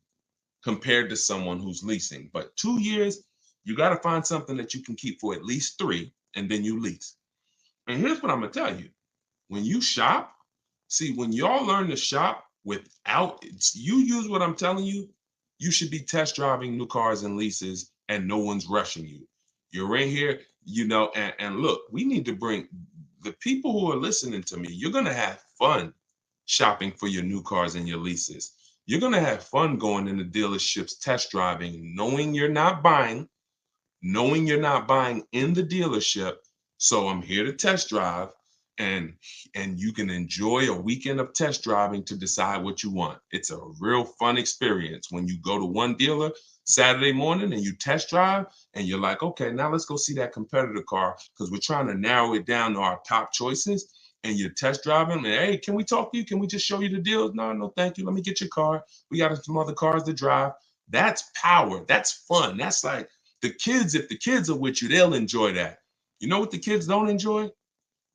compared to someone who's leasing. But 2 years, you got to find something that you can keep for at least 3, and then you lease. And here's what I'm going to tell you. When you shop, see, when y'all learn to shop without, you use what I'm telling you, you should be test driving new cars and leases, and no one's rushing you. You're in here, and look, we need to bring the people who are listening to me, you're going to have fun shopping for your new cars and your leases. You're going to have fun going into dealerships, test driving, knowing you're not buying in the dealership. So I'm here to test drive, and you can enjoy a weekend of test driving to decide what you want. It's a real fun experience when you go to one dealer. Saturday morning and you test drive and you're like, okay, now let's go see that competitor car because we're trying to narrow it down to our top choices. And you're test driving and, hey, can we talk to you? Can we just show you the deals? No, no, thank you. Let me get your car. We got some other cars to drive. That's power. That's fun. That's like the kids, if the kids are with you, they'll enjoy that. You know what the kids don't enjoy?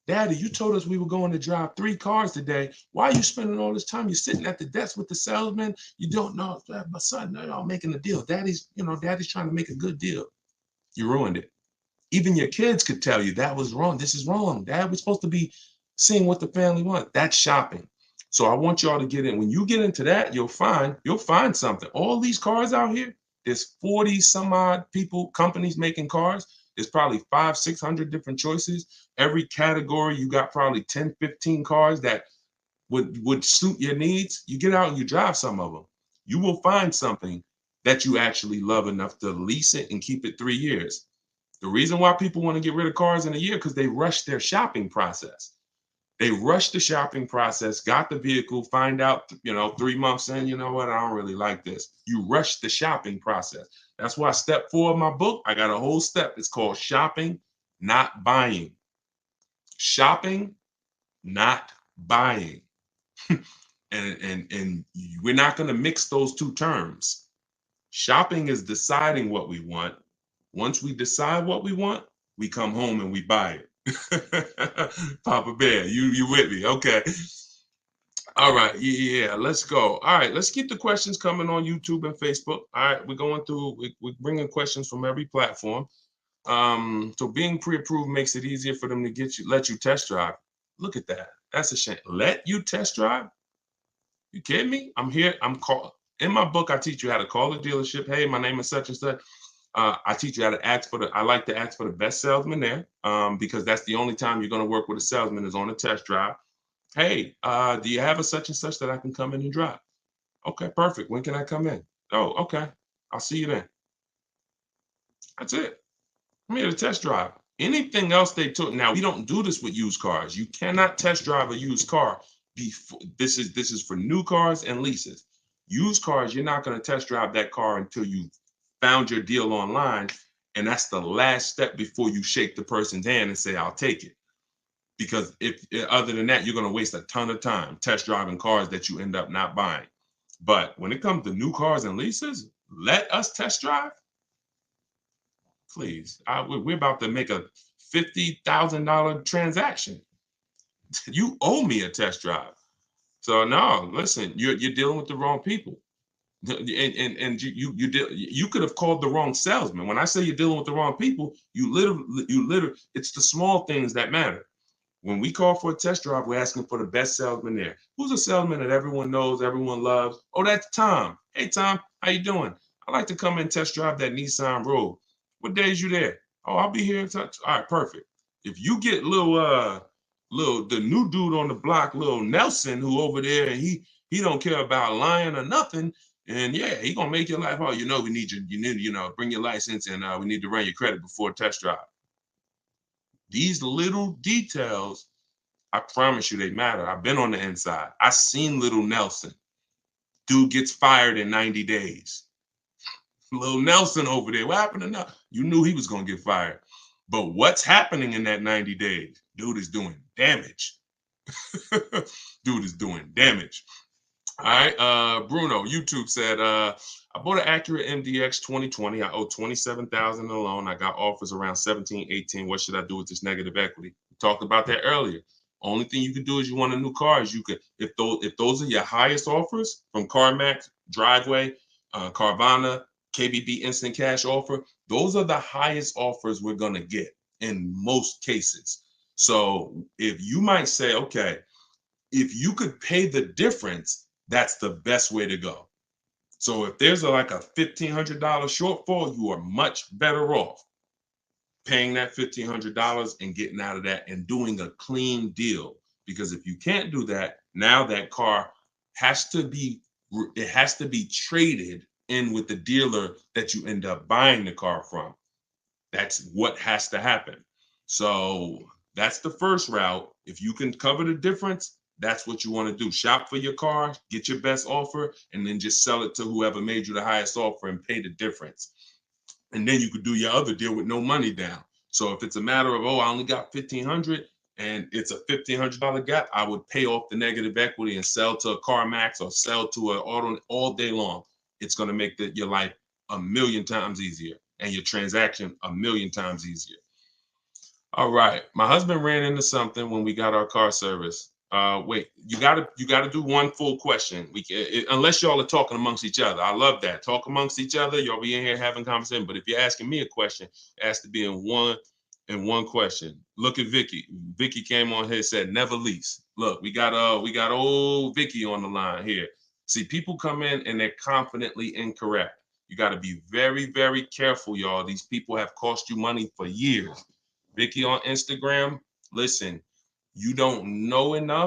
Daddy, you told us we were going to drive 3 cars today. Why are you spending all this time? You're sitting at the desk with the salesman. You don't know. My son, they're all making a deal. Daddy's trying to make a good deal. You ruined it. Even your kids could tell you that was wrong. This is wrong. Dad, we're supposed to be seeing what the family wants. That's shopping. So I want y'all to get in. When you get into that, you'll find something. All these cars out here, there's 40 some odd companies making cars. There's probably 500, 600 different choices. Every category, you got probably 10, 15 cars that would suit your needs. You get out and you drive some of them. You will find something that you actually love enough to lease it and keep it 3 years. The reason why people want to get rid of cars in a year because they rush their shopping process. They rush the shopping process, got the vehicle, find out, 3 months in, you know what, I don't really like this. You rush the shopping process. That's why step 4 of my book, I got a whole step. It's called shopping, not buying. Shopping, not buying. and we're not going to mix those two terms. Shopping is deciding what we want. Once we decide what we want, we come home and we buy it. Papa Bear, you with me? Okay. All right. Yeah, let's go. All right, let's keep the questions coming on YouTube and Facebook. All right, we're going through. We're bringing questions from every platform. So being pre-approved makes it easier for them to let you test drive. Look at that. That's a shame. Let you test drive? You kidding me? I'm here. In my book, I teach you how to call the dealership. Hey, my name is such and such. I teach you how to I like to ask for the best salesman there because that's the only time you're going to work with a salesman is on a test drive. Hey, do you have a such and such that I can come in and drive? Okay, perfect. When can I come in? Oh, okay. I'll see you then. That's it. I'm here to test drive. Anything else they took. Now, we don't do this with used cars. You cannot test drive a used car. This is for new cars and leases. Used cars, you're not going to test drive that car until you found your deal online. And that's the last step before you shake the person's hand and say, I'll take it. Because if other than that, you're going to waste a ton of time test driving cars that you end up not buying. But when it comes to new cars and leases, let us test drive. Please, we're about to make a $50,000 transaction. You owe me a test drive. So no, listen, you're dealing with the wrong people. And you could have called the wrong salesman. When I say you're dealing with the wrong people, you literally, it's the small things that matter. When we call for a test drive, we're asking for the best salesman there. Who's a salesman that everyone knows, everyone loves? Oh, that's Tom. Hey, Tom, how you doing? I'd like to come and test drive that Nissan Rogue. What days you there? Oh, I'll be here. All right, perfect. If you get the new dude on the block, little Nelson, who over there, and he don't care about lying or nothing, and yeah, he gonna make your life hard. We need bring your license, and we need to run your credit before test drive. These little details, I promise you, they matter. I've been on the inside. I seen little Nelson. Dude gets fired in 90 days. Little Nelson over there. What happened to Nelson? You knew he was going to get fired. But what's happening in that 90 days? Dude is doing damage. Dude is doing damage. All right. Bruno, YouTube said, I bought an Acura MDX 2020. I owe $27,000 in a loan. I got offers around 17, 18. What should I do with this negative equity? We talked about that earlier. Only thing you could do is you want a new car. Is you could, if those are your highest offers from CarMax, Driveway, Carvana, KBB Instant Cash Offer, those are the highest offers we're gonna get in most cases. So if you might say, okay, if you could pay the difference, that's the best way to go. So if there's like a $1,500 shortfall, you are much better off paying that $1,500 and getting out of that and doing a clean deal. Because if you can't do that, now that car has to be traded in with the dealer that you end up buying the car from. That's what has to happen. So that's the first route. If you can cover the difference, That's what you want to do. Shop for your car, get your best offer, and then just sell it to whoever made you the highest offer and pay the difference. And then you could do your other deal with no money down. So if it's a matter of, oh, I only got 1,500 and it's a $1,500 gap, I would pay off the negative equity and sell to a CarMax or sell to an auto all day long. It's going to make your life a million times easier and your transaction a million times easier. All right. My husband ran into something when we got our car service. Wait, you gotta do one full question. Unless y'all are talking amongst each other. I love that. Talk amongst each other. Y'all be in here having conversation. But if you're asking me a question, it has to be in one question. Look at Vicky. Vicky came on here and said never lease. Look, we got old Vicky on the line here. See, people come in and they're confidently incorrect. You got to be very, very careful, y'all. These people have cost you money for years. Vicky on Instagram, listen, you don't know enough